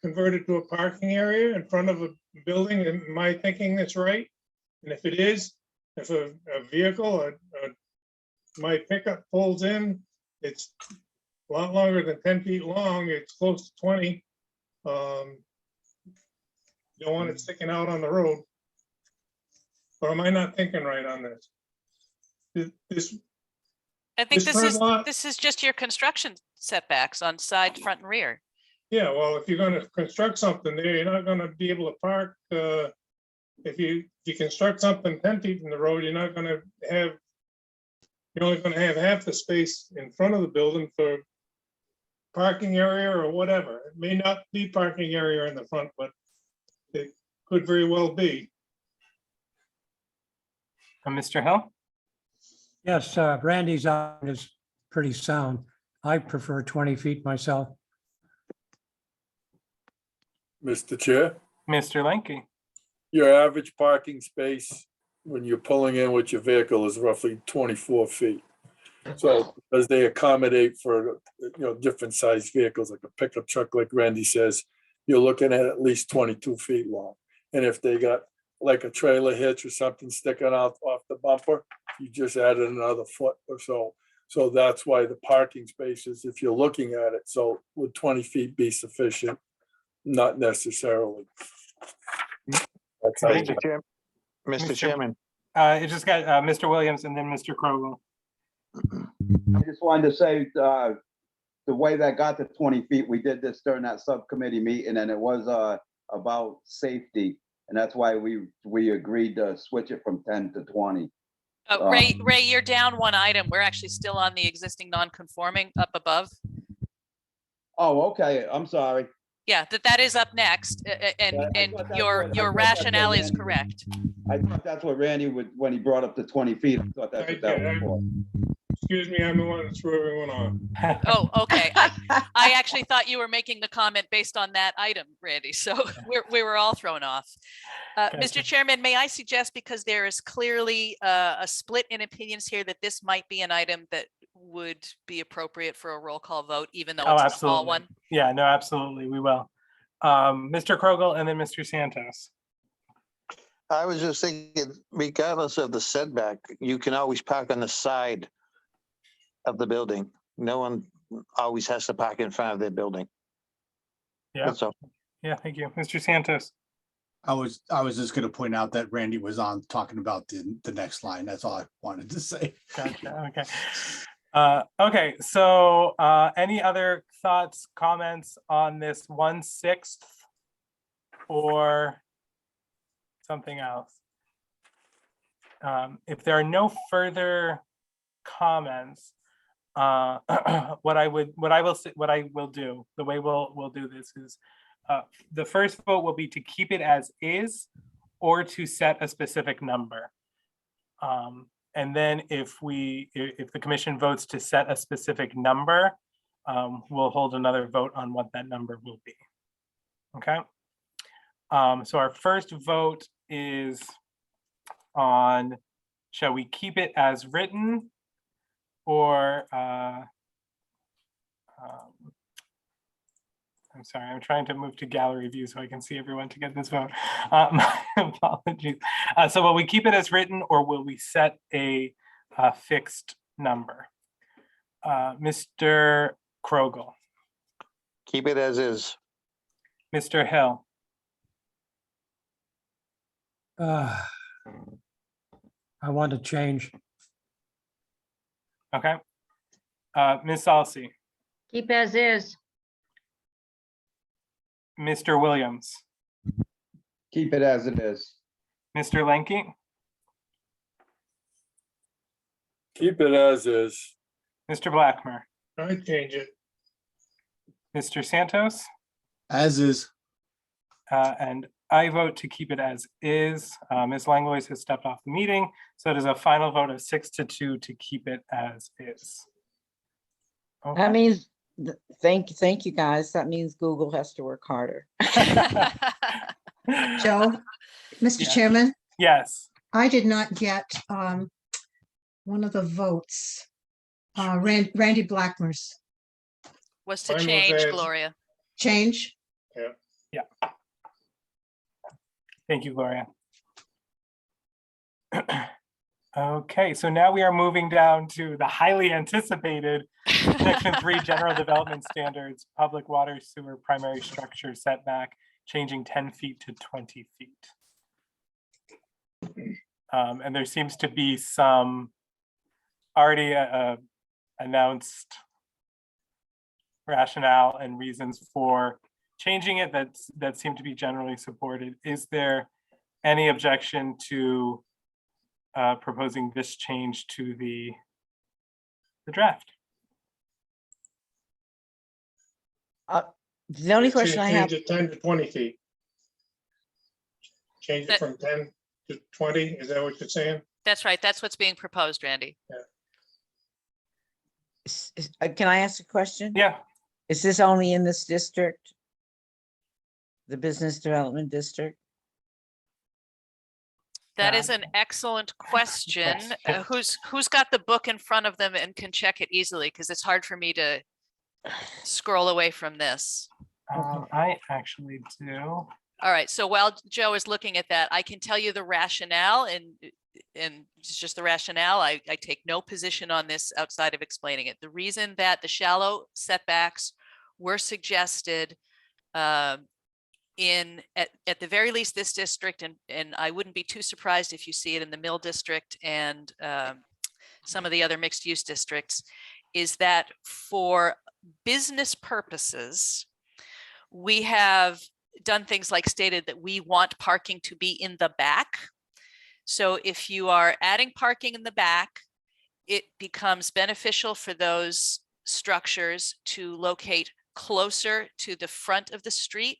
converted to a parking area in front of a building, and my thinking that's right. And if it is, if a vehicle, my pickup pulls in, it's a lot longer than 10 feet long, it's close to 20. Don't want it sticking out on the road. Or am I not thinking right on this? This, I think This front lot- this is just your construction setbacks on side, front, and rear. yeah, well, if you're gonna construct something there, you're not gonna be able to park, if you construct something 10 feet from the road, you're not gonna have, you're only gonna have half the space in front of the building for parking area or whatever. It may not be parking area in the front, but it could very well be. Mr. Hill? Yes, Randy's out is pretty sound. I prefer 20 feet myself. Mr. Chair, Mr. Lanky? your average parking space when you're pulling in with your vehicle is roughly 24 feet. So as they accommodate for, different sized vehicles, like a pickup truck, like Randy says, you're looking at least 22 feet long. And if they got like a trailer hitch or something sticking out off the bumper, you just added another foot or so. So that's why the parking spaces, if you're looking at it, so would 20 feet be sufficient? Not necessarily. That's how you- Mr. Chairman, It just got Mr. Williams and then Mr. Krogel. I just wanted to say, the way that got to 20 feet, we did this during that subcommittee meeting, and it was about safety. And that's why we agreed to switch it from 10 to 20. Ray, you're down one item. We're actually still on the existing non-conforming up above. Oh, okay, I'm sorry. Yeah, that is up next, and I thought that's your what- I thought that's what rationale is Randy- correct. I thought that's what Randy would, when he brought up the 20 feet, I thought that's what that was for. Excuse me, I'm the one that threw everyone off. Oh, okay. I actually thought you were making the comment based on that item, Randy. So we were all thrown off. Gotcha. Mr. Chairman, may I suggest, because there is clearly a split in opinions here, that this might be an item that would be appropriate for a roll call vote, even though Oh, it's a small absolutely. one. Yeah, no, absolutely, we will. Mr. Krogel and then Mr. Santos. I was just thinking, regardless of the setback, you can always park on the side of the building. No one always has to park in front of their building. Yeah, That's all. yeah, thank you. Mr. Santos. I was just gonna point out that Randy was on talking about the next line. That's all I wanted to say. Gotcha, okay. Okay, so any other thoughts, comments on this 1/6 or something else? If there are no further comments, what I will do, the way we'll do this is the first vote will be to keep it as is or to set a specific number. And then if the commission votes to set a specific number, we'll hold another vote on what that number will be. Okay. So our first vote is on, shall we keep it as written or I'm sorry, I'm trying to move to gallery view so I can see everyone to get this vote. My apologies. So will we keep it as written or will we set a fixed number? Mr. Krogel, Keep it as is. Mr. Hill, I want to change. okay. Ms. Salsi, Keep as is. Mr. Williams, Keep it as it is. Mr. Lenke, Keep it as is. Mr. Blackmer, I change it. Mr. Santos, As is. and I vote to keep it as is. Ms. Langlois has stepped off the meeting, so it is a final vote of 6-2 to keep it as is. That Okay. means, thank you, guys. That means Google has to work harder. Joe, Mr. Yeah. Chairman, Yes, I did not get one of the votes. Randy Blackmer's Was to Mine was change, as- Gloria. change. thank you, Gloria. Okay, so now we are moving down to the highly anticipated Section 3 General Development Standards, Public Water Sewer Primary Structure Setback, changing 10 feet to 20 feet. And there seems to be some already announced rationale and reasons for changing it that seem to be generally supported. Is there any objection to proposing this change to the draft? The only question I have, Change it 10 to 20 feet. Change it That- from 10 to 20, is that what you're saying? That's right. That's what's being proposed, Randy. can I ask a question? Yeah, Is this only in this district? The business development district? That is an excellent question. Who's got the book in front of them and can check it easily? Because it's hard for me to scroll away from this. I actually do. All right, so while Joe is looking at that, I can tell you the rationale and it's just the rationale. I take no position on this outside of explaining it. The reason that the shallow setbacks were suggested at the very least this district, and I wouldn't be too surprised if you see it in the Mill District and some of the other mixed use districts, is that for business purposes, we have done things like stated that we want parking to be in the back. So if you are adding parking in the back, it becomes beneficial for those structures to locate closer to the front of the street.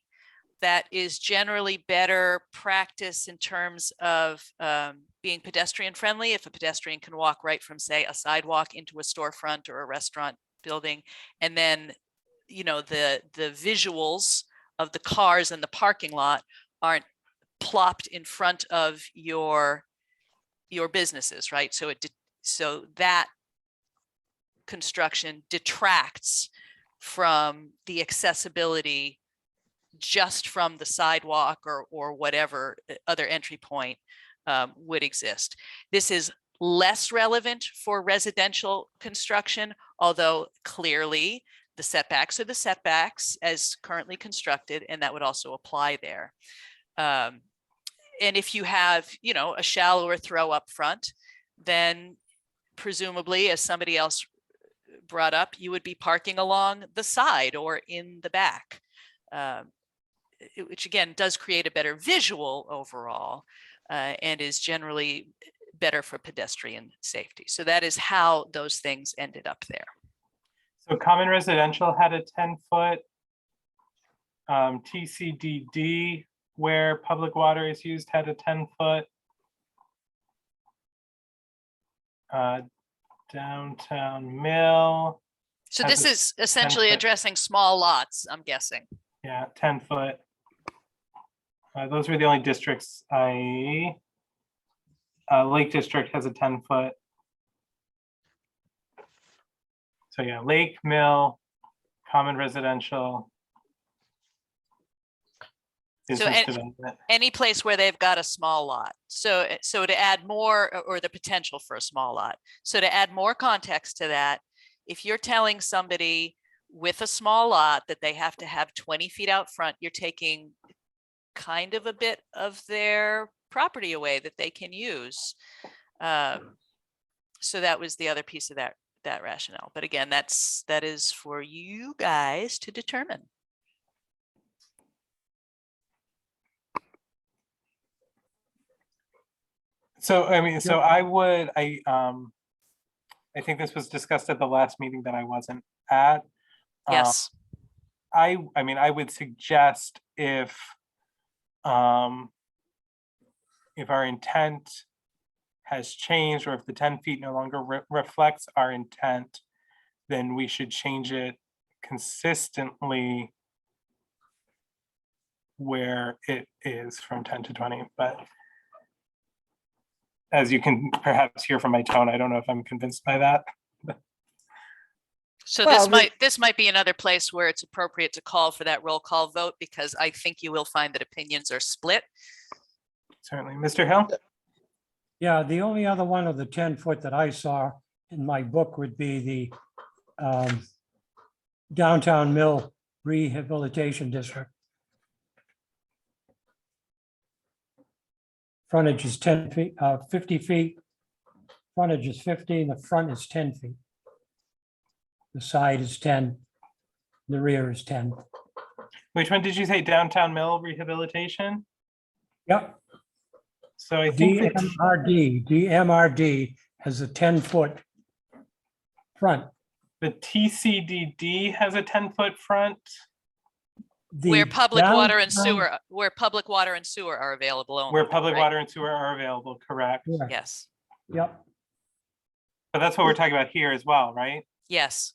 That is generally better practice in terms of being pedestrian friendly. If a pedestrian can walk right from, say, a sidewalk into a storefront or a restaurant building, and then, you know, the visuals of the cars in the parking lot aren't plopped in front of your businesses, right? So that construction detracts from the accessibility just from the sidewalk or whatever other entry point would exist. This is less relevant for residential construction, although clearly the setbacks are the setbacks as currently constructed, and that would also apply there. And if you have, you know, a shallower throw up front, then presumably, as somebody else brought up, you would be parking along the side or in the back, which again does create a better visual overall and is generally better for pedestrian safety. So that is how those things ended up there. So common residential had a 10-foot. TCDD, where public water is used, had a 10-foot. Downtown Mill. So has this a is essentially 10-foot. addressing small lots, I'm guessing. Yeah, 10-foot. Those were the only districts Lake District has a 10-foot. So yeah, Lake, Mill, common residential. So business development. any place where they've got a small lot. So to add more, or the potential for a small lot. So to add more context to that, if you're telling somebody with a small lot that they have to have 20 feet out front, you're taking kind of a bit of their property away that they can use. So that was the other piece of that rationale. But again, that is for you guys to determine. So, I mean, so I think this was discussed at the last meeting that I wasn't at. Yes. I mean, I would suggest if our intent has changed, or if the 10 feet no longer reflects our intent, then we should change it consistently where it is from 10 to 20. But as you can perhaps hear from my tone, I don't know if I'm convinced by that. So Well, this might be another place where it's appropriate to call for that roll call vote, because I think you will find that opinions are split. Certainly. Mr. Hill? Yeah, the only other one of the 10-foot that I saw in my book would be the Downtown Mill Rehabilitation District. Frontage is 10 feet, 50 feet. Frontage is 50, and the front is 10 feet. The side is 10, the rear is 10. Which one did you say? Downtown Mill Rehabilitation? Yep, So I think that DMRD has a 10-foot front. the TCDD has a 10-foot front. Where The public water and downtown- sewer are available only. Where public right? water and sewer are available, correct? Correct. Yes, Yep, But that's what we're talking about here as well, right? yes.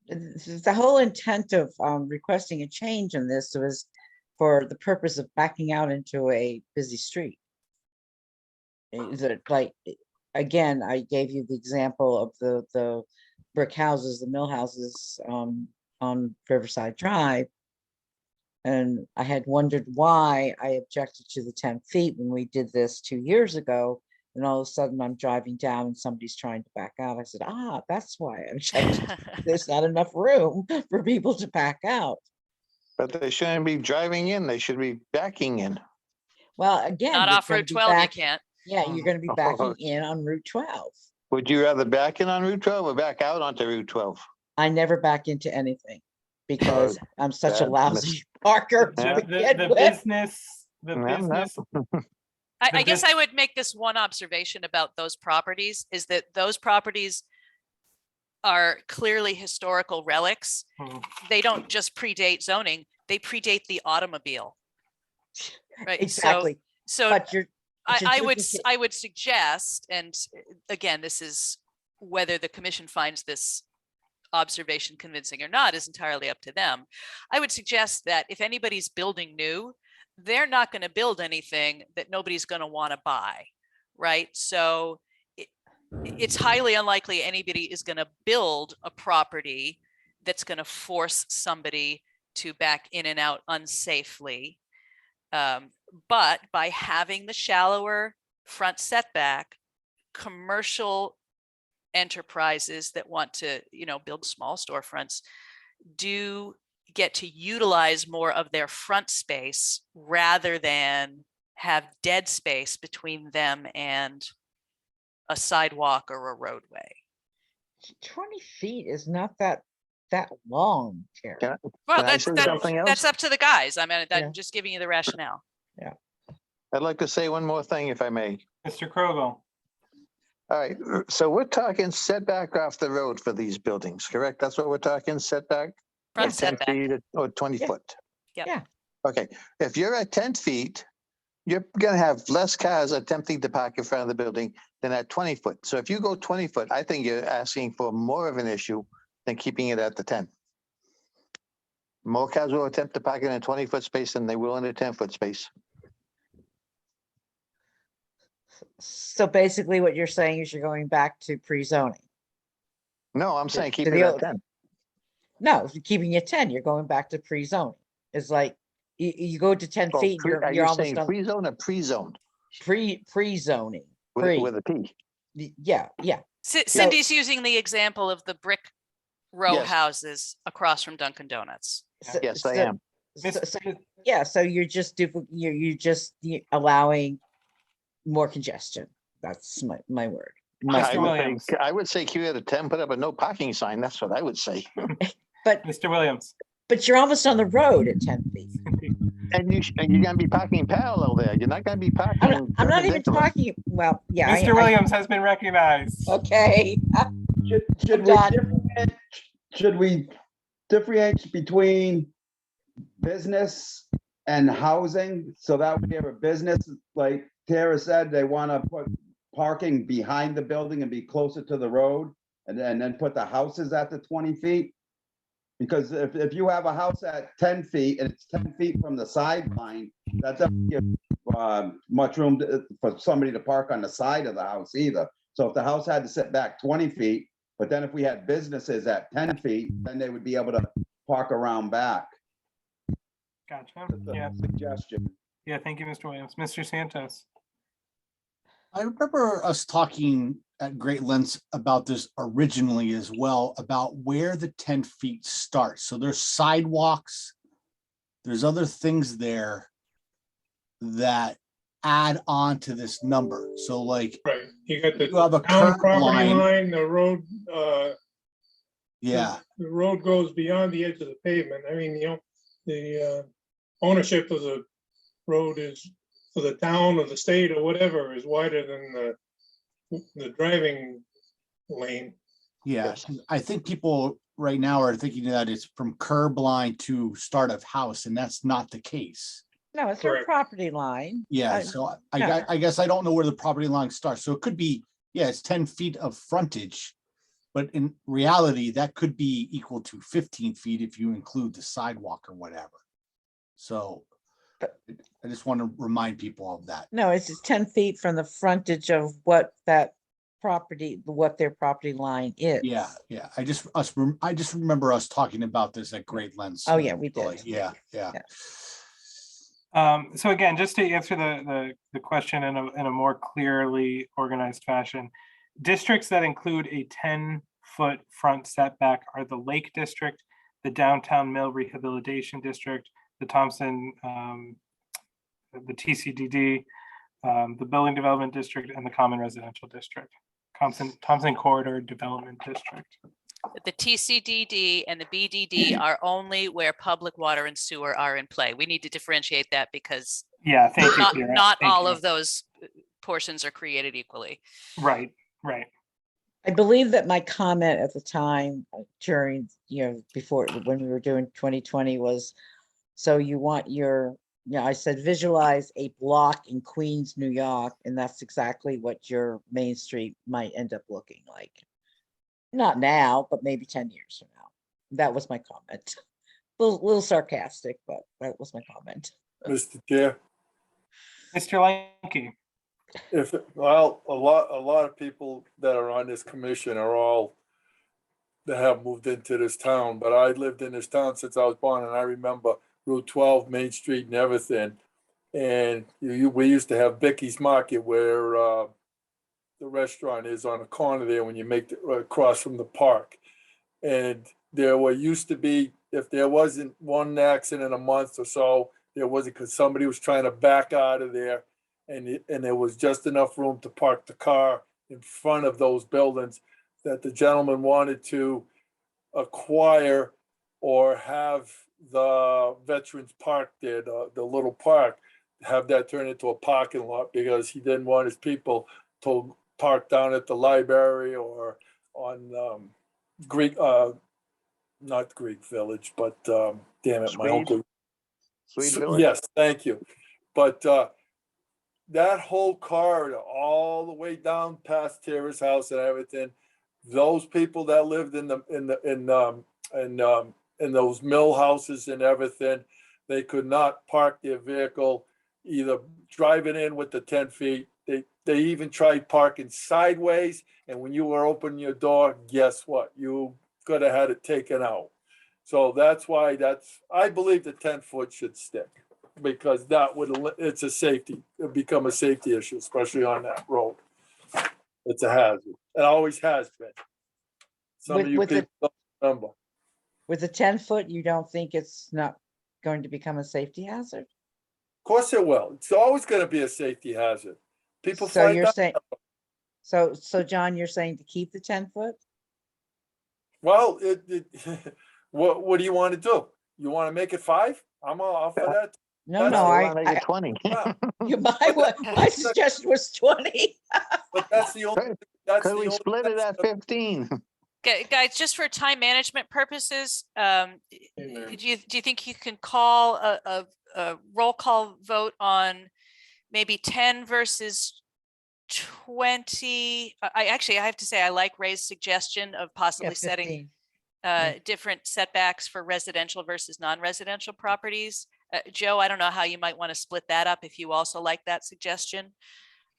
The whole intent of requesting a change in this was for the purpose of backing out into a busy street. Is it like, again, I gave you the example of the brick houses, the mill houses on Riverside Drive. And I had wondered why I objected to the 10 feet when we did this 2 years ago. And all of a sudden I'm driving down and somebody's trying to back out. I said, that's why I objected. There's not enough room for people to back out. But they shouldn't be driving in, they should be backing in. Well, again. Not you're off gonna Route be 12, you back- can't. Yeah, you're gonna be backing in on Route 12. Would you rather back in on Route 12 or back out onto Route 12? I never back into anything because I'm such a bad lousy parker. Yeah. to begin The with. business, Yeah, business. I guess this- I would make this one observation about those properties, is that those properties are clearly historical relics. Hmm. They don't just predate zoning, they predate the automobile. Right, Exactly, so but you're. it's a I would, duplicate- I would suggest, and again, this is whether the commission finds this observation convincing or not is entirely up to them. I would suggest that if anybody's building new, they're not going to build anything that nobody's going to want to buy, right? So it's highly unlikely anybody is going to build a property that's going to force somebody to back in and out unsafely. But by having the shallower front setback, commercial enterprises that want to, build small storefronts do get to utilize more of their front space rather than have dead space between them and a sidewalk or a roadway. 20 feet is not that long, Terry. Can I- Well, Can I say something else? that's up to the guys. I mean, Yeah. I'm just giving you the rationale. I'd like to say one more thing, if I may. Mr. Krogel. All right, so we're talking setback off the road for these buildings, correct? That's what we're talking, setback? Front Of 10 setback. feet or 20 Yeah. foot? Yep. Yeah. Okay, if you're at 10 feet, you're gonna have less cars attempting to park in front of the building than at 20 foot. So if you go 20 foot, I think you're asking for more of an issue than keeping it at the 10. More cars will attempt to park in a 20-foot space than they will in a 10-foot space. So basically what you're saying is you're going back to pre-zoning. No, I'm saying keep To it the at old- 10. No, if you're keeping it 10, you're going back to pre-zoning. It's like you go to 10 Well, feet, Are you're you almost saying done pre-zone or pre-zone pre-zoning. Pre, with a P? yeah. Cindy's using the example of the brick row Yes. houses across from Dunkin' Donuts. So- Yes, I so- am. Yeah, so you're just allowing more congestion. That's my word. Mr. Williams. I would say keep it at 10, put up a no parking sign. That's what I would say. But Mr. Williams. you're almost on the road at 10 feet. And you're gonna be parking parallel there. You're not gonna be parking. I'm not even perpendicular. talking, well, yeah. Mr. Williams has been recognized. Okay. Should we differentiate between business and housing? So that we have a business, like Tara said, they want to put parking behind the building and be closer to the road, and then put the houses at the 20 feet. Because if you have a house at 10 feet and it's 10 feet from the sideline, that doesn't give much room for somebody to park on the side of the house either. So if the house had to sit back 20 feet, but then if we had businesses at 10 feet, then they would be able to park around back. Gotcha. That's a Yeah. suggestion. Yeah. Thank you, Mr. Williams. Mr. Santos. I remember us talking at great lengths about this originally as well, about where the 10 feet starts. So there's sidewalks, there's other things there that add on to this number. So like, Right, you got the you have a town curb property line. line, the road, Yeah, the road goes beyond the edge of the pavement. I mean, the ownership of the road is for the town or the state or whatever is wider than the driving lane. yeah. Yes. I think people right now are thinking that it's from curb line to start of house, and that's not the case. No, it's your Correct. property line. Yeah, I- so yeah. I guess I don't know where the property line starts. So it could be, yeah, it's 10 feet of frontage. But in reality, that could be equal to 15 feet if you include the sidewalk or whatever. So But- I just want to remind people of that. No, it's just 10 feet from the frontage of what their property line is. Yeah, yeah. I just remember us talking about this at great lengths. Oh, yeah, we Really. did. Yeah, yeah. So again, just to answer the question in a more clearly organized fashion, districts that include a 10-foot front setback are the Lake District, the Downtown Mill Rehabilitation District, the Thompson, the TCDD, the Building Development District, and the Common Residential District, Thompson Corridor Development District. The TCDD and the BDD are only where public water and sewer are in play. We need to differentiate that because Yeah, thank you, Kira. not Thank all you. of those portions are created equally. Right, right. I believe that my comment at the time during, before, when we were doing 2020 was, so you want I said, visualize a block in Queens, New York, and that's exactly what your Main Street might end up looking like. Not now, but maybe 10 years from now. That was my comment. Little sarcastic, but that was my comment. Mr. Chair, Mr. Lanky. a lot of people that are on this commission are all that have moved into this town, but I lived in this town since I was born, and I remember Route 12, Main Street and everything. And we used to have Becky's Market where the restaurant is on the corner there when you make the across from the park. And there used to be, if there wasn't one accident a month or so, there wasn't, because somebody was trying to back out of there, and there was just enough room to park the car in front of those buildings that the gentleman wanted to acquire or have the Veterans Park there, the little park, have that turn into a parking lot, because he didn't want his people to park down at the library or on Greek, not Greek Village, but damn it, my Swede? uncle. Sweet Village? Yes, thank you. But that whole corridor, all the way down past Tara's house and everything, those people that lived in those mill houses and everything, they could not park their vehicle, either driving in with the 10 feet. They even tried parking sideways, and when you were opening your door, guess what? You could have had it taken out. So that's why I believe the 10-foot should stick, because it's a safety, it'd become a safety issue, especially on that road. It's a hazard. It always has been. Some of you With the- people don't remember. With the 10-foot, you don't think it's not going to become a safety hazard? Of course it will. It's always going to be a safety hazard. People So find you're out. saying, so John, you're saying to keep the 10-foot? Well, what do you want to do? You want to make it 5? I'm all for that. No, That's no, the I I, make it 20. Yeah, my suggestion was 20. but that's the only. That's the Could we only. split it at 15? Guys, just for time management purposes, do you think you can call a roll call vote on maybe 10 versus 20? I have to say, I like Ray's suggestion of Yeah, possibly setting 15. different setbacks for residential versus non-residential properties. Joe, I don't know how you might want to split that up if you also like that suggestion.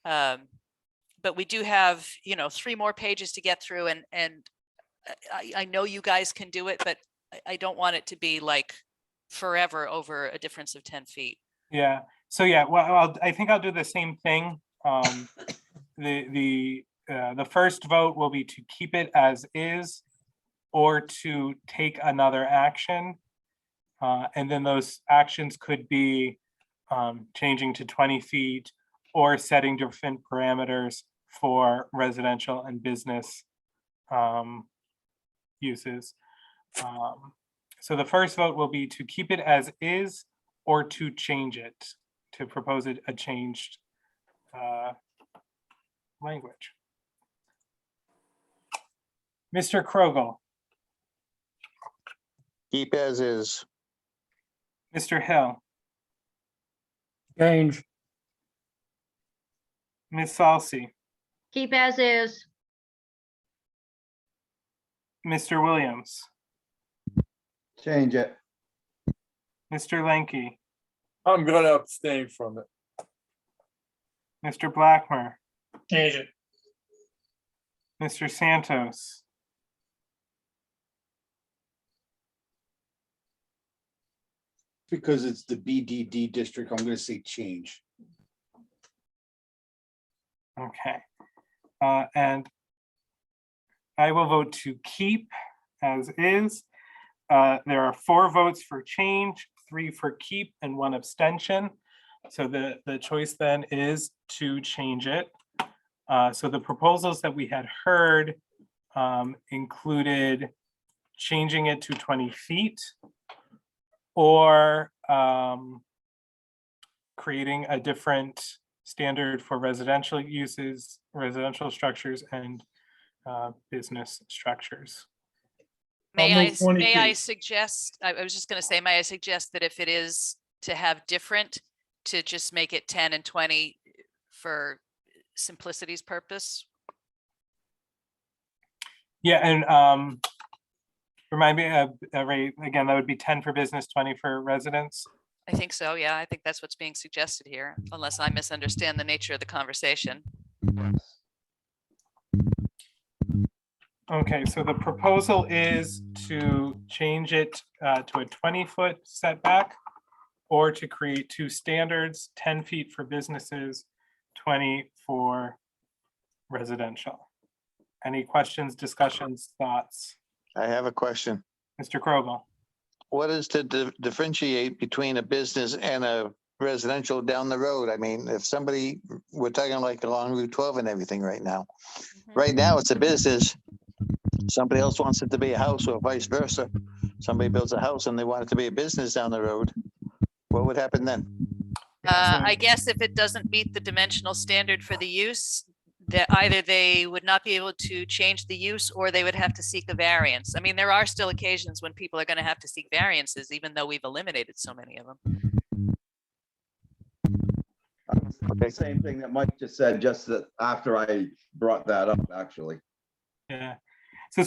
But we do have, 3 more pages to get through, and I know you guys can do it, but I don't want it to be like forever over a difference of 10 feet. Yeah, so yeah, well, I think I'll do the same thing. The first vote will be to keep it as is or to take another action. And then those actions could be changing to 20 feet or setting different parameters for residential and business uses. So the first vote will be to keep it as is or to change it, to propose a changed language. Mr. Krogel, Keep as is. Mr. Hill, Change. Ms. Salsi, Keep as is. Mr. Williams, Change it. Mr. Lenke, I'm going to abstain from it. Mr. Blackmer, Change it. Mr. Santos, Because it's the BDD district, I'm gonna say change. okay. And I will vote to keep as is. There are 4 votes for change, 3 for keep, and 1 abstention. So the choice then is to change it. So the proposals that we had heard included changing it to 20 feet or creating a different standard for residential uses, residential structures, and business structures. May I'll I, move 20 may I feet. suggest, I was just going to say, may I suggest that if it is to have different, to just make it 10 and 20 for simplicity's purpose? Yeah, and remind me, Ray, again, that would be 10 for business, 20 for residents. I think so, yeah. I think that's what's being suggested here, unless I misunderstand the nature of the conversation. Okay, so the proposal is to change it to a 20-foot setback or to create two standards, 10 feet for businesses, 20 for residential. Any questions, discussions, thoughts? I have a question. Mr. Krobel? What is to differentiate between a business and a residential down the road? I mean, if somebody, we're talking like along Route 12 and everything right now. Right now, it's a business. Somebody else wants it to be a house or vice versa. Somebody builds a house and they want it to be a business down the road. What would happen then? I guess if it doesn't meet the dimensional standard for the use, that either they would not be able to change the use or they would have to seek a variance. I mean, there are still occasions when people are going to have to seek variances, even though we've eliminated so many of them. The same thing that Mike just said, just that after I brought that up, actually. Yeah, so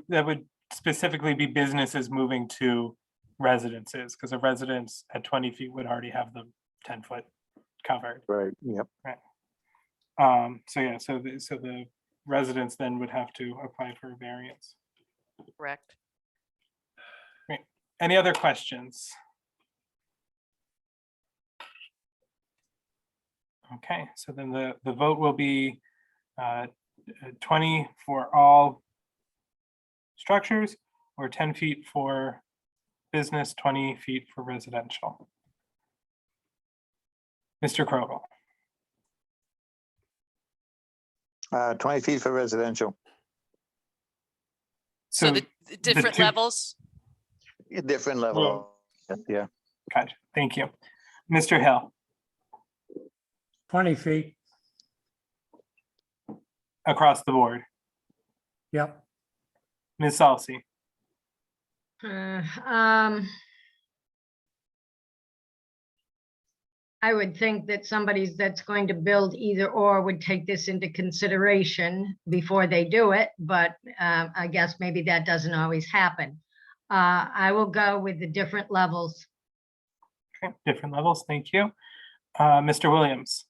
that would specifically be businesses moving to residences, because a residence at 20 feet would already have the 10-foot covered. Right. Yep. So yeah, so the residents then would have to apply for a variance. Correct. Great. Any other questions? Okay, so then the vote will be 20 for all structures, or 10 feet for business, 20 feet for residential. Mr. Krogel? 20 feet for residential. So the different two- levels, Different level. Yeah. Gotcha, thank you. Mr. Hill? 20 feet. Across the board. Yep. Ms. Salsi? I would think that somebody that's going to build either or would take this into consideration before they do it, but I guess maybe that doesn't always happen. I will go with the different levels. Okay, different levels, thank you. Mr. Williams?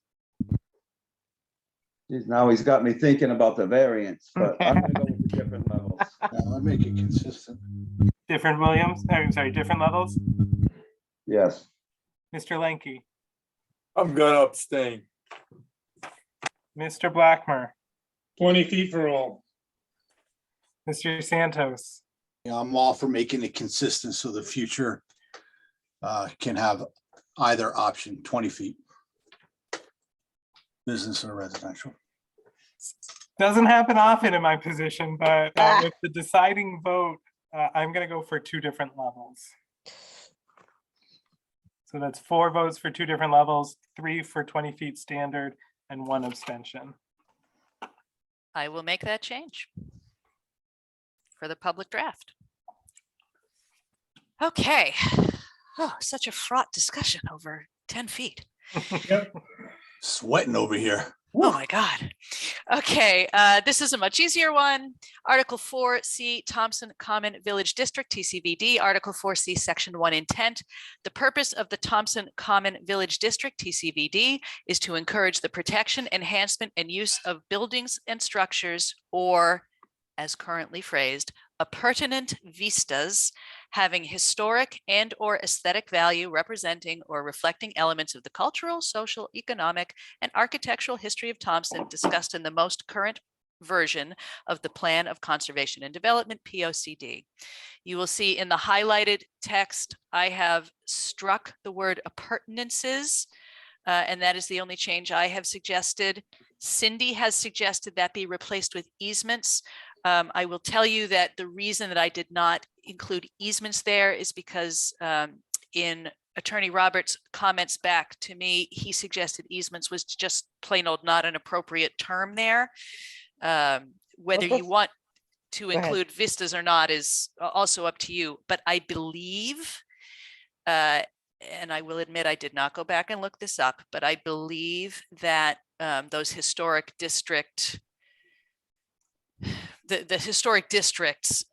Geez, now he's got me thinking about the variance, but I'm gonna go with the different levels. I'll make it consistent. Different Williams, I'm sorry, different levels? Yes. Mr. Lenke? I'm gonna abstain. Mr. Blackmer? 20 feet for all. Mr. Santos? Yeah, I'm all for making it consistent so the future can have either option, 20 feet. Business or residential. Doesn't happen often in my position, but with the deciding vote, I'm gonna go for two different levels. So that's 4 votes for 2 different levels, 3 for 20 feet standard, and 1 abstention. I will make that change for the public draft. Okay. Oh, such a fraught discussion over 10 feet. Yep. Sweating over here. Oh my God. Okay, this is a much easier one. Article 4C, Thompson Common Village District, TCVD. Article 4C, Section 1 intent. The purpose of the Thompson Common Village District, TCVD, is to encourage the protection, enhancement, and use of buildings and structures, or, as currently phrased, appurtenant vistas having historic and or aesthetic value, representing or reflecting elements of the cultural, social, economic, and architectural history of Thompson, discussed in the most current version of the Plan of Conservation and Development, POCD. You will see in the highlighted text, I have struck the word appurtenances, and that is the only change I have suggested. Cindy has suggested that be replaced with easements. I will tell you that the reason that I did not include easements there is because in Attorney Roberts' comments back to me, he suggested easements was just plain old not an appropriate term there. Whether you want to include vistas or not is also up to you, but I believe, and I will admit I did not go back and look this up, but I believe that those historic district the historic districts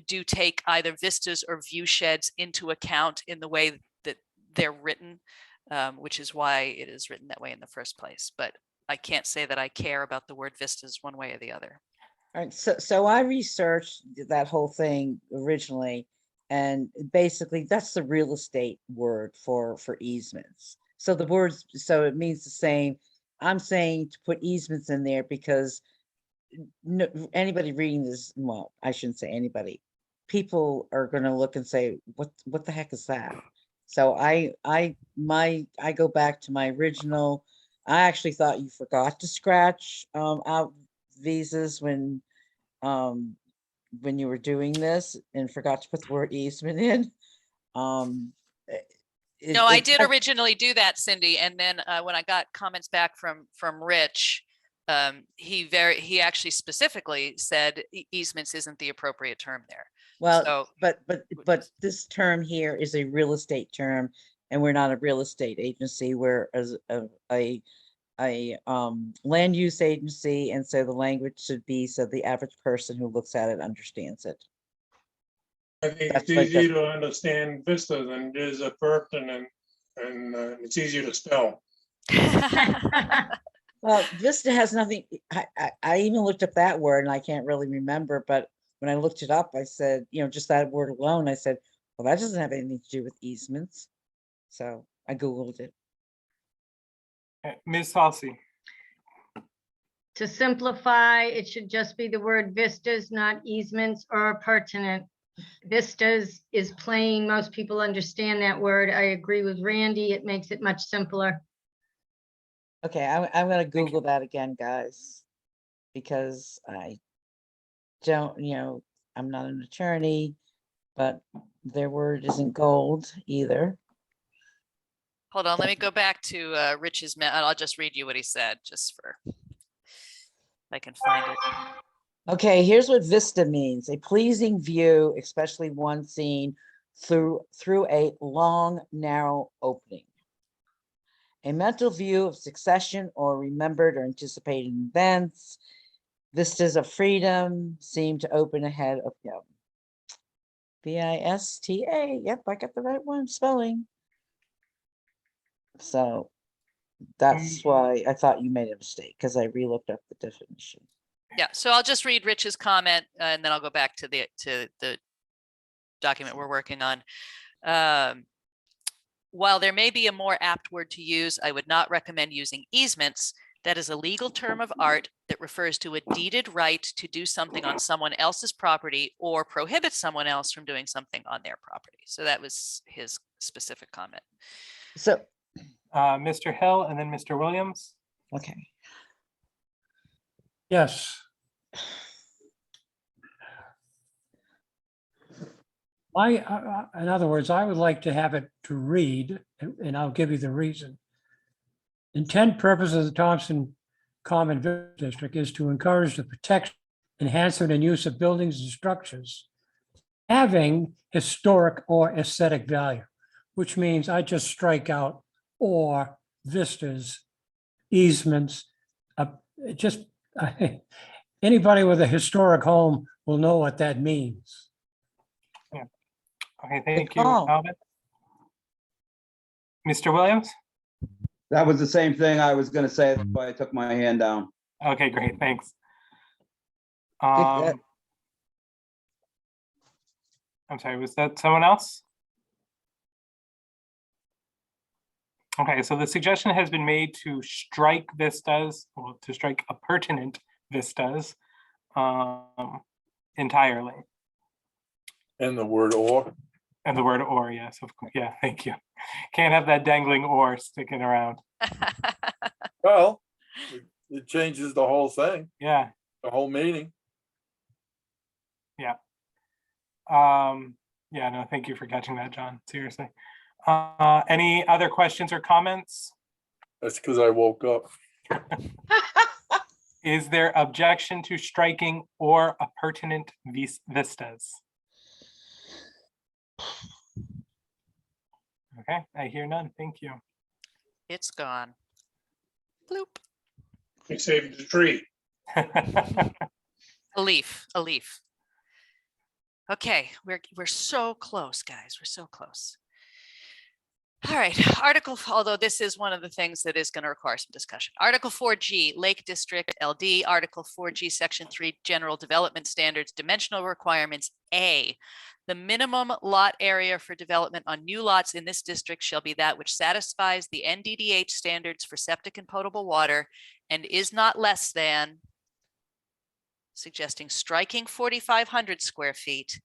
do take either vistas or view sheds into account in the way that they're written, which is why it is written that way in the first place. But I can't say that I care about the word vistas one way or the other. All right, so I researched that whole thing originally, and basically that's the real estate word for easements. So the words, so it means the same. I'm saying to put easements in there because no, anybody reading this, well, I shouldn't say anybody. People are gonna look and say, what the heck is that? So I go back to my original. I actually thought you forgot to scratch out visas when you were doing this and forgot to put the word easement in. No, I did originally do that, Cindy, and then when I got comments back from Rich, he actually specifically said easements isn't the appropriate term there. Well, So but this term here is a real estate term, and we're not a real estate agency. We're as a land use agency, and so the language should be so the average person who looks at it understands it. I think That's it's like easier to understand Vista than it is a Perkin, and it's easier to spell. Well, Vista has nothing, I even looked up that word and I can't really remember, but when I looked it up, I said, just that word alone, I said, well, that doesn't have anything to do with easements. So I Googled it. Ms. Halsey. To simplify, it should just be the word vistas, not easements or appurtenant. Vistas is plain. Most people understand that word. I agree with Randy. It makes it much simpler. Okay, I'm gonna Google that again, guys, because I don't, I'm not an attorney, but their word isn't gold either. hold on, let me go back to Rich's, I'll just read you what he said, just for, if I can find it. Okay, here's what vista means: a pleasing view, especially one seen through a long, narrow opening. A mental view of succession or remembered or anticipated events. Vistas of freedom seem to open ahead of him. Vista. Yep, I got the right one spelling. So that's why I thought you made a mistake, because I relooked up the definition. Yeah, so I'll just read Rich's comment and then I'll go back to the document we're working on. While there may be a more apt word to use, I would not recommend using easements. That is a legal term of art that refers to a deeded right to do something on someone else's property or prohibits someone else from doing something on their property. So that was his specific comment. So, Mr. Hill and then Mr. Williams. okay. Yes. In other words, I would like to have it to read, and I'll give you the reason. Intent purpose of the Thompson Common Village District is to encourage the protection, enhancement, and use of buildings and structures having historic or aesthetic value, which means I just strike out or vistas, easements, anybody with a historic home will know what that means. Okay, thank you, call. Alvin. Mr. Williams? That was the same thing I was gonna say, that's why I took my hand down. Okay, great, thanks. that- I'm sorry, was that someone else? Okay, so the suggestion has been made to strike vistas, well, to strike appurtenant vistas entirely. And the word or. And the word or, yes, of course. Yeah, thank you. Can't have that dangling or sticking around. Well, it changes the whole thing, Yeah, the whole meaning. yeah. Yeah, no, thank you for catching that, John, seriously. Any other questions or comments? That's because I woke up. Is there objection to striking or appurtenant vistas? Okay, I hear none. Thank you. It's gone. Bloop. You saved the tree. A leaf, a leaf. Okay, we're so close, guys. We're so close. All right, although this is one of the things that is going to require some discussion. Article 4G, Lake District LD, Article 4G, Section 3, General Development Standards, Dimensional Requirements. A, the minimum lot area for development on new lots in this district shall be that which satisfies the NDDH standards for septic and potable water and is not less than, suggesting striking 4,500 square feet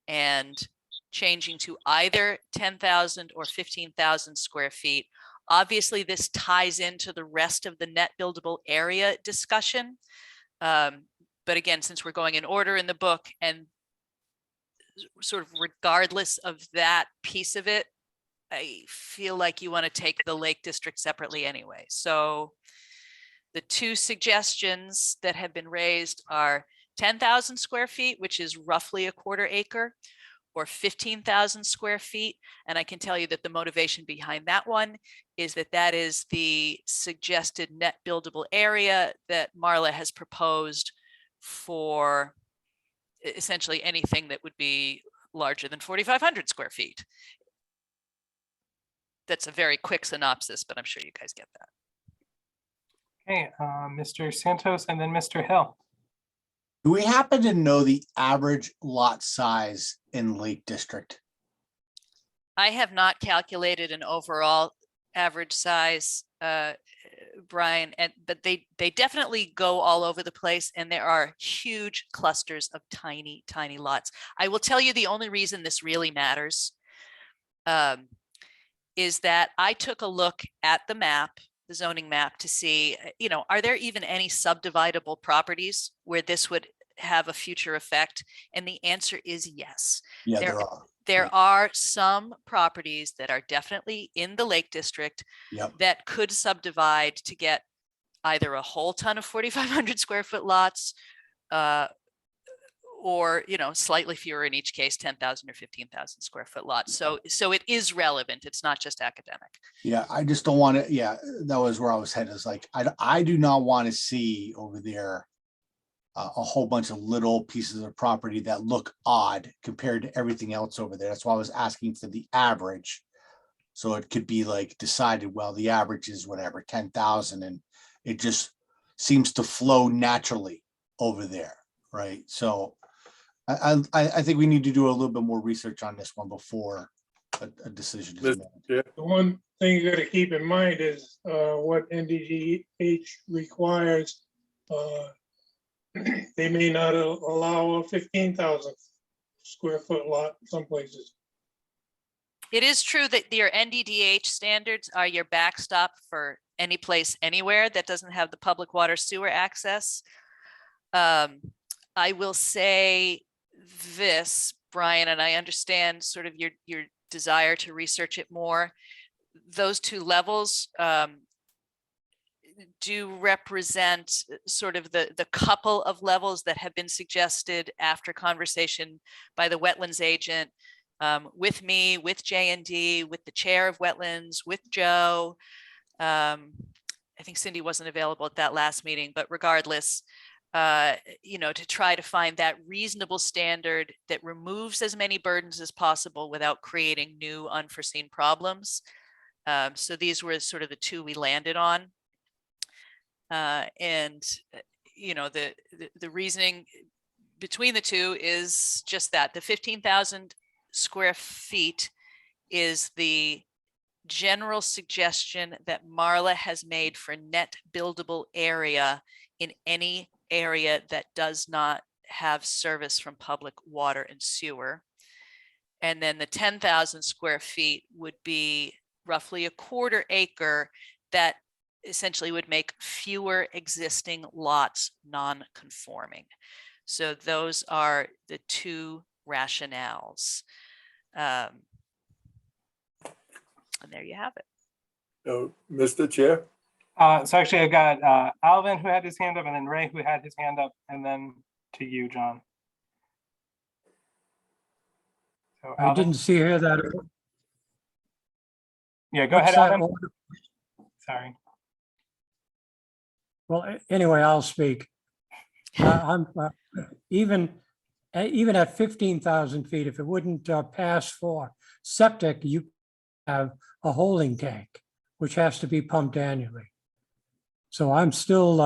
and changing to either 10,000 or 15,000 square feet. Obviously, this ties into the rest of the net buildable area discussion. But again, since we're going in order in the book and sort of regardless of that piece of it, I feel like you want to take the Lake District separately anyway. So the two suggestions that have been raised are 10,000 square feet, which is roughly a quarter acre, or 15,000 square feet. And I can tell you that the motivation behind that one is that that is the suggested net buildable area that Marla has proposed for essentially anything that would be larger than 4,500 square feet. That's a very quick synopsis, but I'm sure you guys get that. Okay, Mr. Santos and then Mr. Hill. Do we happen to know the average lot size in Lake District? I have not calculated an overall average size, Brian, but they definitely go all over the place, and there are huge clusters of tiny, tiny lots. I will tell you the only reason this really matters is that I took a look at the map, the zoning map, to see, are there even any subdividable properties where this would have a future effect? And the answer is yes. Yeah, there are. There are some properties that are definitely in the Lake District Yep. that could subdivide to get either a whole ton of 4,500 square foot lots, or, slightly fewer in each case, 10,000 or 15,000 square foot lots. So it is relevant. It's not just academic. Yeah, I just don't want to, yeah, that was where I was headed. It's like, I do not want to see over there a whole bunch of little pieces of property that look odd compared to everything else over there. That's why I was asking for the average. So it could be like decided, well, the average is whatever, 10,000, and it just seems to flow naturally over there, right? So I think we need to do a little bit more research on this one before a decision is made. The one thing you gotta keep in mind is what NDGH requires. They may not allow a 15,000 square foot lot in some places. It is true that your NDDH standards are your backstop for any place, anywhere that doesn't have the public water sewer access. I will say this, Brian, and I understand sort of your desire to research it more. Those two levels do represent sort of the couple of levels that have been suggested after conversation by the wetlands agent, with me, with J&D, with the chair of wetlands, with Joe. I think Cindy wasn't available at that last meeting, but regardless, to try to find that reasonable standard that removes as many burdens as possible without creating new unforeseen problems. So these were sort of the two we landed on. The reasoning between the two is just that the 15,000 square feet is the general suggestion that Marla has made for net buildable area in any area that does not have service from public water and sewer. And then the 10,000 square feet would be roughly a quarter acre that essentially would make fewer existing lots non-conforming. So those are the two rationales. And there you have it. Mr. Chair? So actually I've got Alvin who had his hand up, and then Ray who had his hand up, and then to you, John. So I Alvin, didn't see hear that. yeah, go What's ahead, that Alvin. order? Sorry. Well, anyway, I'll speak. I'm even at 15,000 feet, if it wouldn't pass for septic, you have a holding tank, which has to be pumped annually. So I'm still,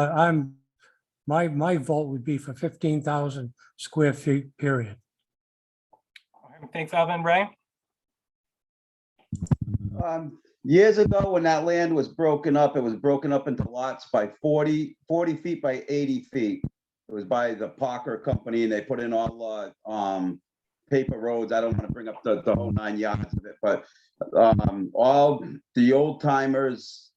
my vote would be for 15,000 square feet, period. Thanks, Alvin. Ray? Years ago, when that land was broken up, it was broken up into lots by 40 feet by 80 feet. It was by the Parker Company, and they put in all paper roads. I don't want to bring up the whole 9 yards of it, but all the old timers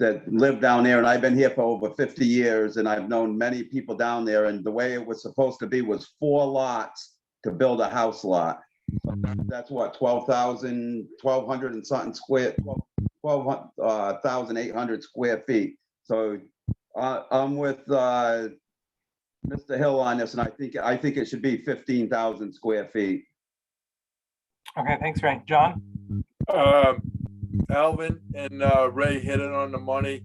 that live down there, and I've been here for over 50 years, and I've known many people down there, and the way it was supposed to be was 4 lots to build a house lot. So that's what, 1,200 and something square, 12,800 square feet. So I'm with Mr. Hill on this, and I think it should be 15,000 square feet. Okay, thanks, Ray. John? Alvin and Ray hit it on the money.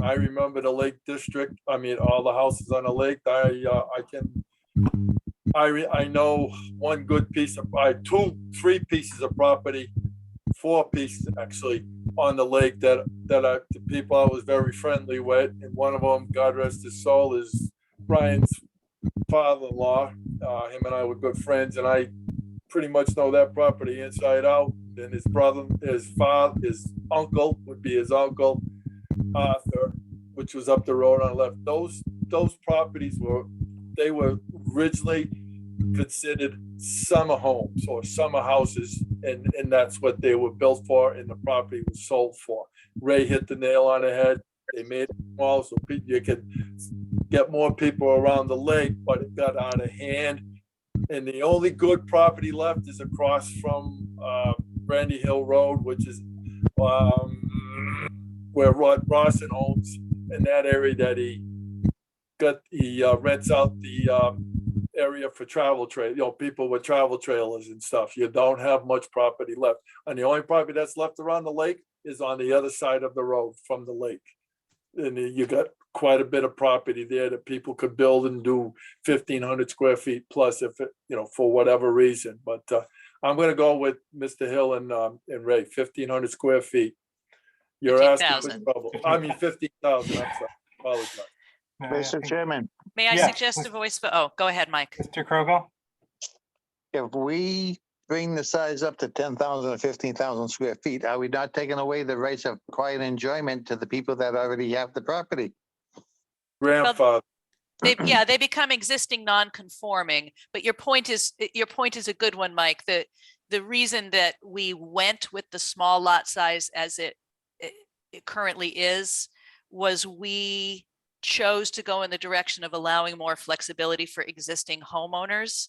I remember the Lake District. I mean, all the houses on the lake. I know one good piece of, 3 pieces of property, 4 pieces actually on the lake that the people I was very friendly with, and one of them, God rest his soul, is Brian's father-in-law. Him and I were good friends, and I pretty much know that property inside out. And his brother, his uncle would be his uncle, Arthur, which was up the road on the left. Those properties were originally considered summer homes or summer houses, and that's what they were built for, and the property was sold for. Ray hit the nail on the head. They made it small so you could get more people around the lake, but it got out of hand. And the only good property left is across from Brandy Hill Road, which is where Rod Rawson owns, in that area that he rents out the area for travel trail, people with travel trailers and stuff. You don't have much property left. And the only property that's left around the lake is on the other side of the road from the lake. And you got quite a bit of property there that people could build and do 1,500 square feet plus if it, for whatever reason. But I'm going to go with Mr. Hill and Ray, 1,500 square feet. You're asking for trouble. I mean, 15,000. I'm sorry. Apologize. Mr. Chairman, May I Yeah. suggest a voice vote? Oh, go ahead, Mike. Mr. Krogel? if we bring the size up to 10,000 or 15,000 square feet, are we not taking away the rights of quiet enjoyment to the people that already have the property? Grandfather. They become existing non-conforming, but your point is a good one, Mike. The reason that we went with the small lot size as it currently is was we chose to go in the direction of allowing more flexibility for existing homeowners.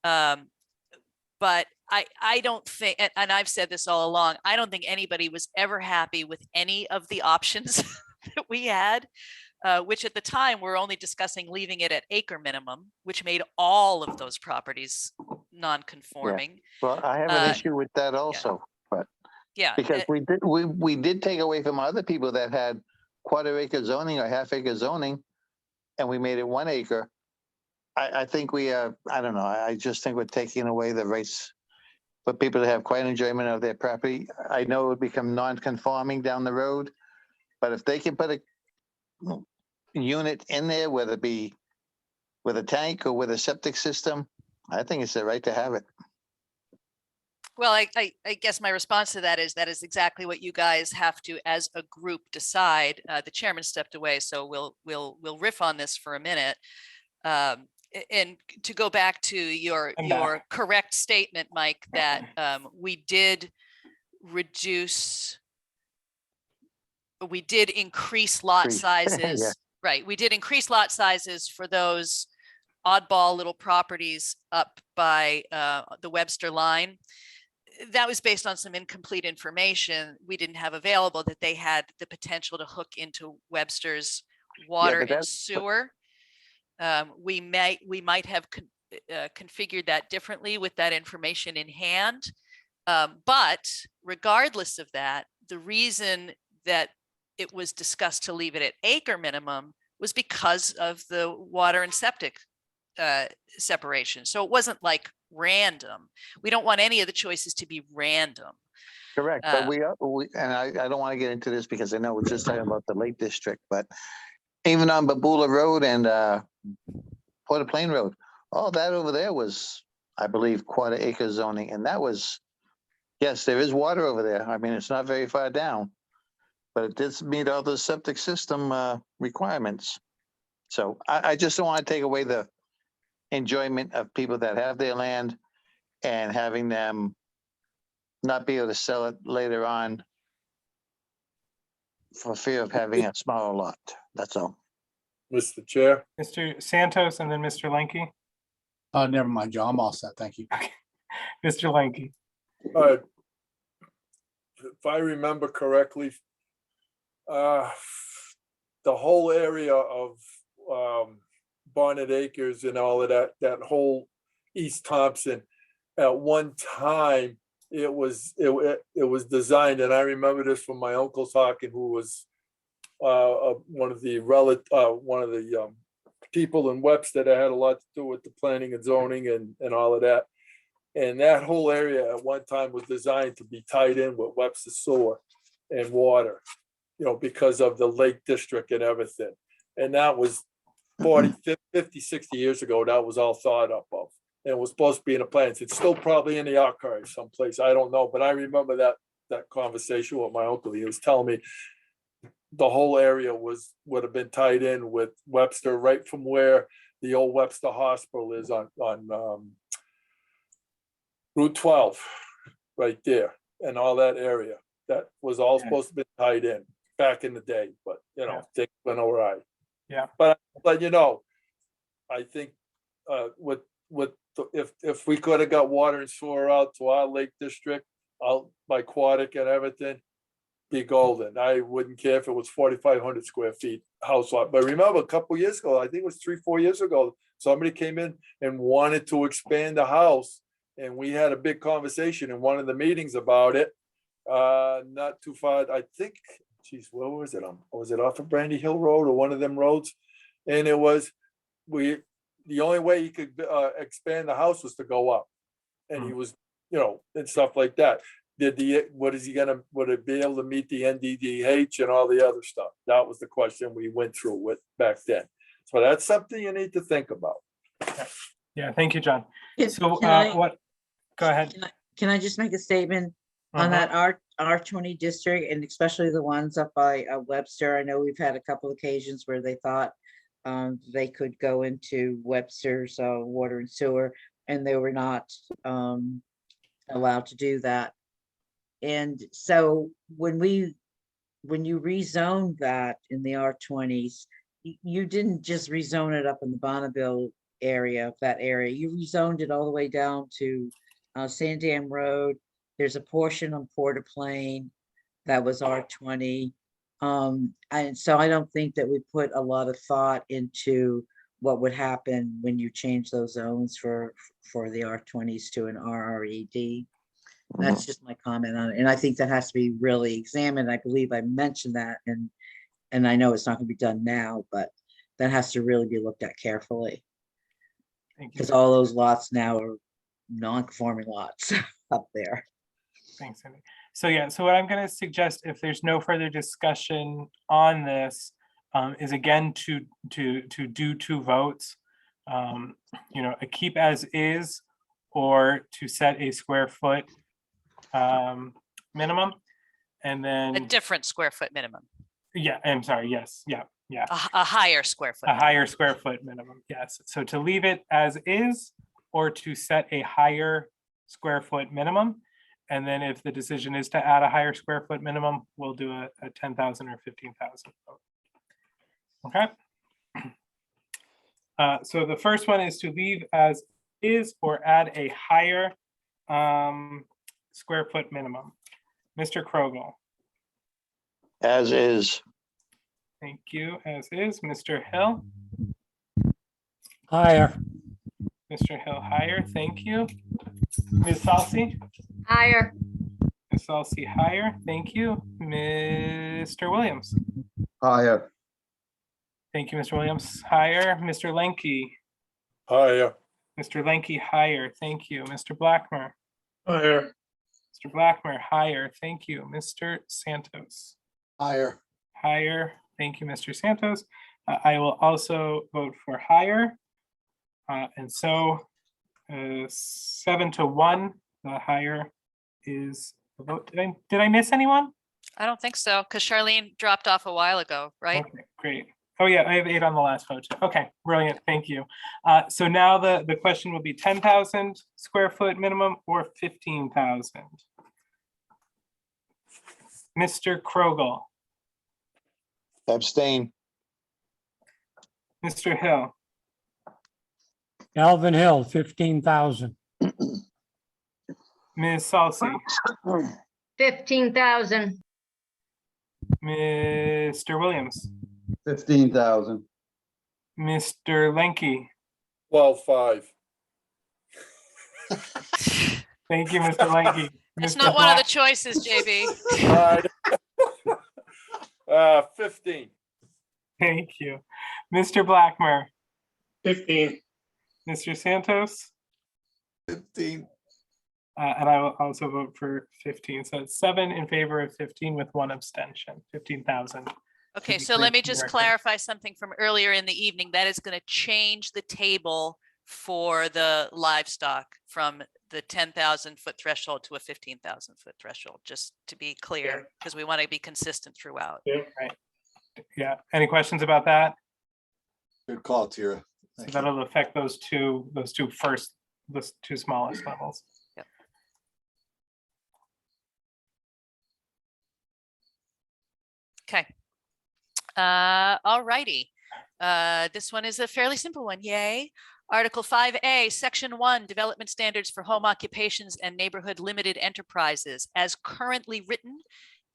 But I don't think, and I've said this all along, I don't think anybody was ever happy with any of the options that we had. Which at the time we're only discussing leaving it at acre minimum, which made all of those properties non-conforming. Well, I have an issue with that also, but because we did take away from other people that had quarter-acre zoning or half-acre zoning, and we made it 1 acre. I think we are. I don't know. I just think we're taking away the rights for people to have quiet enjoyment of their property. I know it would become non-conforming down the road, but if they can put a unit in there, whether it be with a tank or with a septic system, I think it's the right to have it. Well, I guess my response to that is exactly what you guys have to, as a group, decide. The chairman stepped away, so we'll riff on this for a minute. And to go back to your correct statement, Mike, that we did increase lot sizes. Yeah. Right. We did increase lot sizes for those oddball little properties up by the Webster line. That was based on some incomplete information we didn't have available, that they had the potential to hook into Webster's water and sewer. We might have configured that differently with that information in hand. But regardless of that, the reason that it was discussed to leave it at acre minimum was because of the water and septic separation. So it wasn't like random. We don't want any of the choices to be random. Correct, but and I don't want to get into this because I know we're just talking about the Lake District, but even on Babula Road and Port of Plain Road, all that over there was, I believe, quarter acre zoning, and that was, yes, there is water over there. I mean, it's not very far down, but it did meet all the septic system requirements. So I just don't want to take away the enjoyment of people that have their land and having them not be able to sell it later on for fear of having a smaller lot. That's all. Mr. Chair. Mr. Santos and then Mr. Lenke. Never mind, Joe. I'm all set. Thank you. Mr. Lenke. If I remember correctly, the whole area of Bonnet Acres and all of that whole East Thompson, at one time, it was designed, and I remember this from my uncle talking, who was one of the people in Webster that had a lot to do with the planning and zoning and all of that. And that whole area at one time was designed to be tied in with Webster sewer and water, because of the Lake District and everything. And that was 40, 50, 60 years ago. That was all thought up of. And it was supposed to be in the plans. It's still probably in the archives someplace. I don't know. But I remember that conversation with my uncle. He was telling me the whole area would have been tied in with Webster, right from where the old Webster Hospital is on Route 12, right there, and all that area. That was all supposed to be tied in back in the day, but things went awry. Yeah. But I think if we could have got water and sewer out to our Lake District, out by Aquatic and everything, be golden. I wouldn't care if it was 4,500 square feet house lot. But remember, a couple years ago, I think it was 3-4 years ago, somebody came in and wanted to expand the house. And we had a big conversation in one of the meetings about it. Not too far, I think, geez, where was it? Was it off of Brandy Hill Road or one of them roads? And it was, the only way he could expand the house was to go up. And he was, and stuff like that. Would it be able to meet the NDDH and all the other stuff? That was the question we went through with back then. So that's something you need to think about. Yeah, thank you, John. So go ahead. Can I just make a statement on that R20 district, and especially the ones up by Webster? I know we've had a couple occasions where they thought they could go into Webster's water and sewer, and they were not allowed to do that. And so when you rezoned that in the R20s, you didn't just rezone it up in the Bonneville area, that area. You rezoned it all the way down to Sandam Road. There's a portion on Port of Plain that was R20. And so I don't think that we put a lot of thought into what would happen when you change those zones for the R20s to an RRED. That's just my comment on it. And I think that has to be really examined. I believe I mentioned that, and I know it's not going to be done now, but that has to really be looked at carefully. Because all those lots now are non-conforming lots up there. Thanks, Cindy. So what I'm going to suggest, if there's no further discussion on this, is again to do 2 votes. A keep as is, or to set a square foot minimum, and then A different square foot minimum, yeah, I'm sorry, yes, yeah, a higher square foot. a higher square foot minimum, yes. So to leave it as is, or to set a higher square foot minimum. And then if the decision is to add a higher square foot minimum, we'll do a 10,000 or 15,000 vote. Okay. So the first one is to leave as is or add a higher square foot minimum. Mr. Krogel. As is. Thank you. As is. Mr. Hill. Higher. Mr. Hill, higher. Thank you. Ms. Salsi. Higher. Ms. Salsi, higher. Thank you. Mr. Williams. Higher. Thank you, Mr. Williams. Higher. Mr. Lenke. Higher. Mr. Lenke, higher. Thank you. Mr. Blackmer. Higher. Mr. Blackmer, higher. Thank you. Mr. Santos. Higher. Higher. Thank you, Mr. Santos. I will also vote for higher. And so 7-1, the higher is the vote. Did I miss anyone? I don't think so, because Charlene dropped off a while ago, right? Okay, great. Oh yeah, I have 8 on the last vote. Okay, brilliant. Thank you. So now the question will be 10,000 square foot minimum or 15,000. Mr. Krogel, Abstain. Mr. Hill, Alvin Hill, 15,000. Ms. Salsi, 15,000. Mr. Williams, 15,000. Mr. Lenke. 12.5. Thank you, Mr. Lenke. It's Mr. not one of the Black- choices, JB. All right. 15. Thank you. Mr. Blackmer, 15. Mr. Santos, 15. and I will also vote for 15. So it's 7 in favor of 15 with 1 abstention, 15,000. Okay, be so clear let me for the just record. clarify something from earlier in the evening. That is going to change the table for the livestock from the 10,000 foot threshold to a 15,000 foot threshold, just to be clear, because we want to be consistent throughout. Yeah, any questions about that? Good call, Tira. So Thank you. that'll affect those two smallest levels. Okay. All righty. This one is a fairly simple one. Yay. Article 5A, Section 1, Development Standards for Home Occupations and Neighborhood Limited Enterprises. As currently written,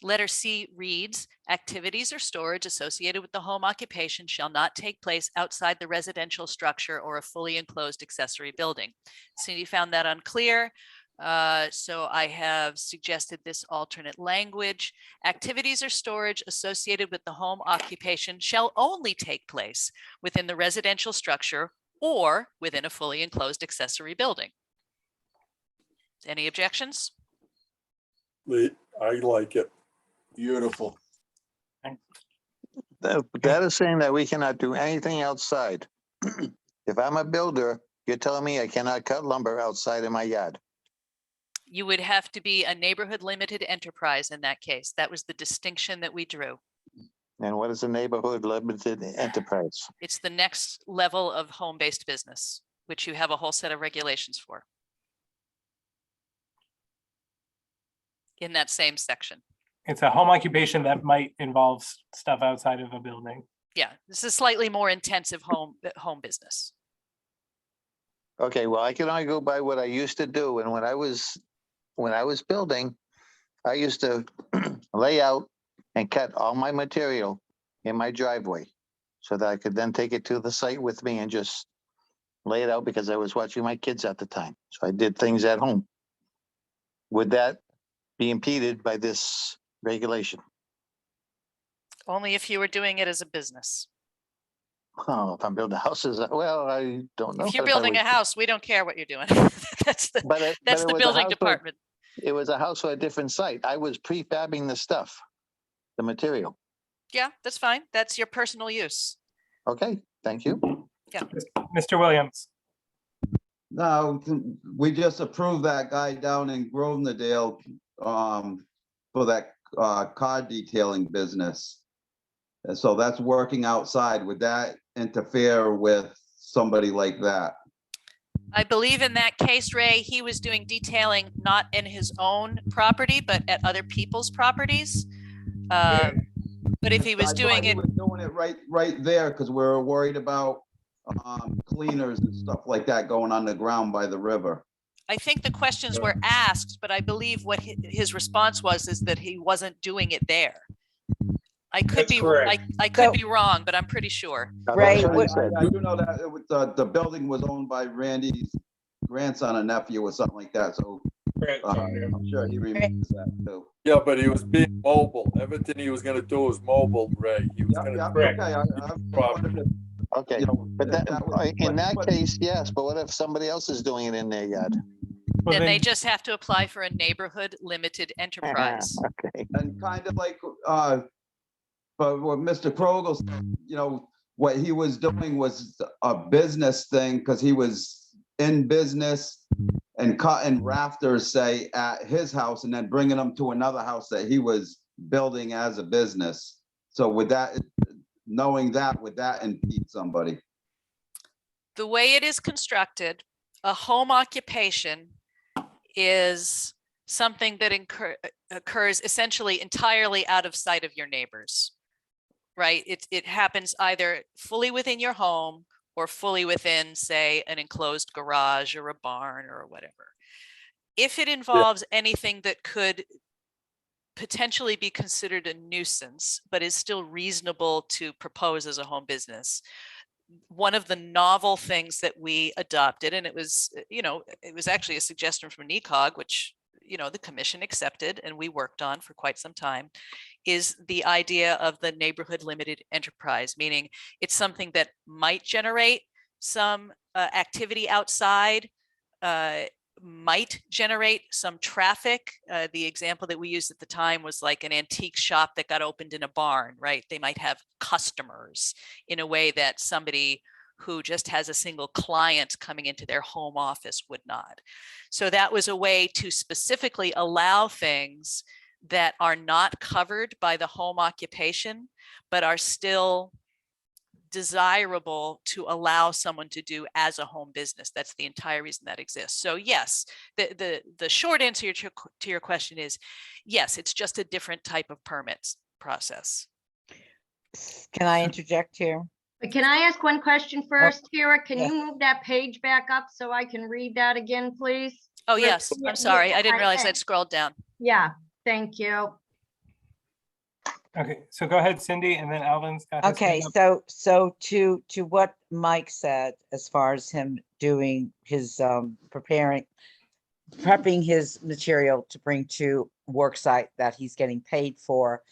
letter C reads, activities or storage associated with the home occupation shall not take place outside the residential structure or a fully enclosed accessory building. Cindy found that unclear. So I have suggested this alternate language. Activities or storage associated with the home occupation shall only take place within the residential structure or within a fully enclosed accessory building. Any objections? I like it. Beautiful. That is saying that we cannot do anything outside. If I'm a builder, you're telling me I cannot cut lumber outside in my yard. You would have to be a neighborhood limited enterprise in that case. That was the distinction that we drew. And what is a neighborhood limited enterprise? It's the next level of home-based business, which you have a whole set of regulations for. In that same section. It's a home occupation that might involve stuff outside of a building. Yeah, this is slightly more intensive home business. Okay, well, I can only go by what I used to do. And when I was building, I used to lay out and cut all my material in my driveway so that I could then take it to the site with me and just lay it out because I was watching my kids at the time. So I did things at home. Would that be impeded by this regulation? Only if you were doing it as a business. Oh, if I'm building houses, well, I don't know. If you're but I building a was- house, we don't care what you're doing. That's the but it that's the was a building house for- department. It was a house for a different site. I was prefabbing the stuff, the material. Yeah, that's fine. That's your personal use. Okay, thank you. Mr. Williams, No, we just approved that guy down in Grovenerdale, for that, car detailing business. And so that's working outside. Would that interfere with somebody like that? I believe in that case, Ray, he was doing detailing not in his own property, but at other people's properties. But if he was I thought doing he it, was doing it right there, because we're worried about, cleaners and stuff like that going underground by the river. I think the questions were asked, but I believe what his response was is that he wasn't doing it there. I could That's be, correct. I could be wrong, but I'm pretty sure. Ray, I what- I do know that it was, the building was owned by Randy's grandson and nephew or something like that, so I'm sure he remembers that too. Yeah, but he was being mobile. Everything he was gonna do was mobile, Ray. He was Yeah, gonna. yeah, correct. okay, I wondered if, Okay, you know, but if that was- in that but- case, yes, but what if somebody else is doing it in their yard? Well, Then they then- just have to apply for a neighborhood limited enterprise. Okay. And kind of like, but what Mr. Krogel said, you know, what he was doing was a business thing, because he was in business and cutting rafters, say, at his house and then bringing them to another house that he was building as a business. So with that, knowing that, would that impede somebody? The way it is constructed, a home occupation is something that occurs essentially entirely out of sight of your neighbors, right? It happens either fully within your home or fully within, say, an enclosed garage or a barn or whatever. If it involves anything that could potentially be considered a nuisance, but is still reasonable to propose as a home business, one of the novel things that we adopted, and it was, it was actually a suggestion from NECOG, which, the commission accepted and we worked on for quite some time, is the idea of the neighborhood limited enterprise, meaning it's something that might generate some activity outside, might generate some traffic. The example that we used at the time was like an antique shop that got opened in a barn, right? They might have customers in a way that somebody who just has a single client coming into their home office would not. So that was a way to specifically allow things that are not covered by the home occupation, but are still desirable to allow someone to do as a home business. That's the entire reason that exists. So yes, the short answer to your question is yes, it's just a different type of permits process. Can I interject here? But can I ask one question first, Tara? Can yes. you move that page back up so I can read that again, please? Oh, With- yes, yeah, I'm sorry. I didn't realize yeah. I'd scrolled down. Yeah, thank you. Okay, so go ahead, Cindy, and then Alvin's got his Okay, hand up. so to what Mike said, as far as him doing his prepping his material to bring to work site that he's getting paid for.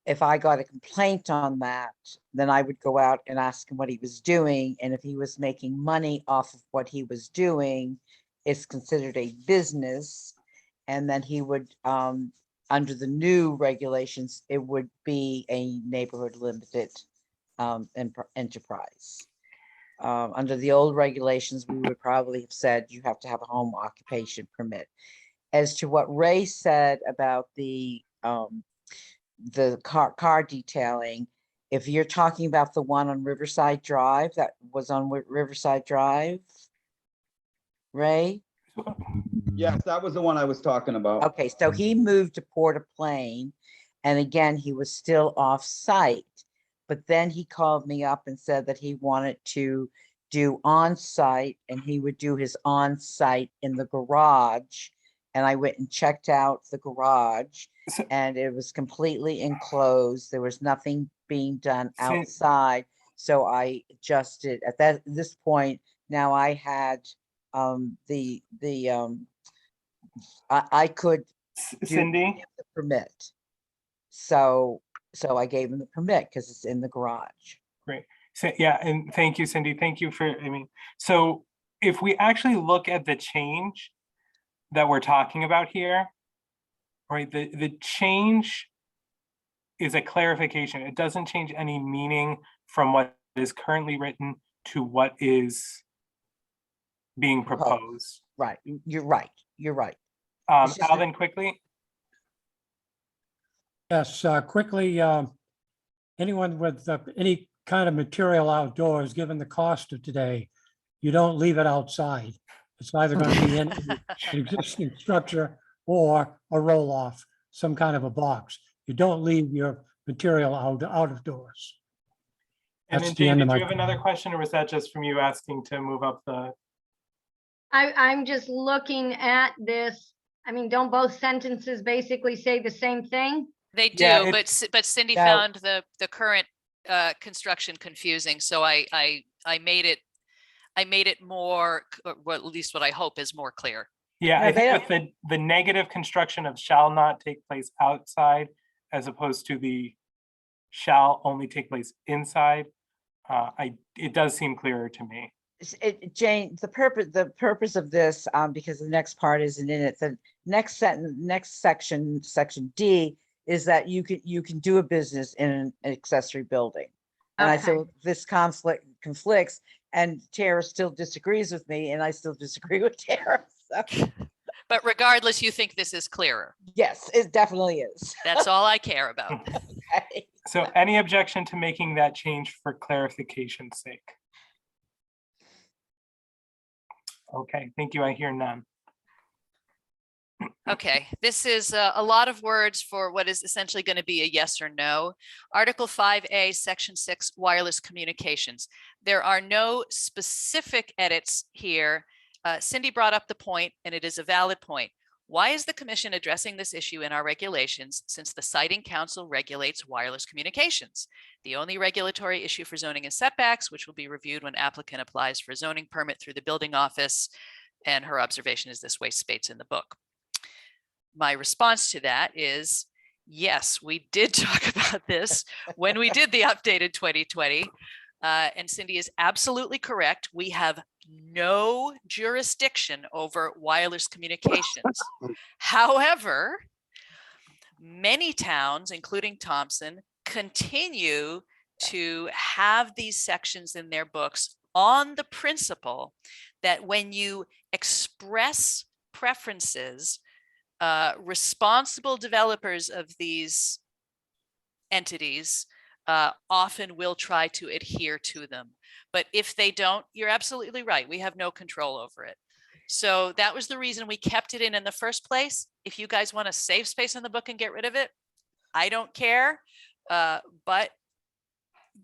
If I got a complaint on that, then I would go out and ask him what he was doing. And if he was making money off of what he was doing, it's considered a business. And then he would, under the new regulations, it would be a neighborhood limited enterprise. Under the old regulations, we would probably have said you have to have a home occupation permit. As to what Ray said about the car detailing, if you're talking about the one on Riverside Drive, that was on Riverside Drive, Ray? Yes, that was the one I was talking about. Okay, so he moved to Port-au-Plaine, and again, he was still off-site. But then he called me up and said that he wanted to do on-site, and he would do his on-site in the garage. And I went and checked out the garage, and it was completely enclosed. There was nothing being done outside. So I adjusted at this point. Now I had I could Cindy, the permit. So I gave him the permit because it's in the garage. great. So, yeah, and thank you, Cindy. Thank you for, so if we actually look at the change that we're talking about here, right, the change is a clarification. It doesn't change any meaning from what is currently written to what is being proposed. Right, you're right, you're right. It's just that- Alvin, quickly. Yes, quickly, anyone with any kind of material outdoors, given the cost of today, you don't leave it outside. It's either going to be in an existing structure or a roll-off, some kind of a box. You don't leave your material out of doors. And That's then the Jane, end of did my you have another question, or was that just from you asking to move up the? I'm just looking at this. I mean, don't both sentences basically say the same thing? They do, Yeah, but Cindy No. found the current construction confusing, so I made it more, well, at least what I hope is more clear. Yeah, No, I they think with the negative construction of shall not take place outside as opposed to the shall only take place inside, it does seem clearer to me. Jane, the purpose of this, because the next part isn't in it, the next sentence, next section, section D, is that you can do a business in an accessory building. And I said, Okay. well, this conflicts, and Tara still disagrees with me, and I still disagree with Tara. So, But regardless, you think this is clearer. yes, it definitely is. That's all I care about. Okay. So any objection to making that change for clarification's sake? Okay, thank you. I hear none. Okay, this is a lot of words for what is essentially going to be a yes or no. Article 5A, Section 6, wireless communications. There are no specific edits here. Cindy brought up the point, and it is a valid point. Why is the commission addressing this issue in our regulations, since the Siting Council regulates wireless communications? The only regulatory issue for zoning is setbacks, which will be reviewed when applicant applies for a zoning permit through the building office. And her observation is this way states in the book. My response to that is, yes, we did talk about this when we did the updated 2020. And Cindy is absolutely correct. We have no jurisdiction over wireless communications. However, many towns, including Thompson, continue to have these sections in their books on the principle that when you express preferences, responsible developers of these entities often will try to adhere to them. But if they don't, you're absolutely right. We have no control over it. So that was the reason we kept it in the first place. If you guys want to save space in the book and get rid of it, I don't care. But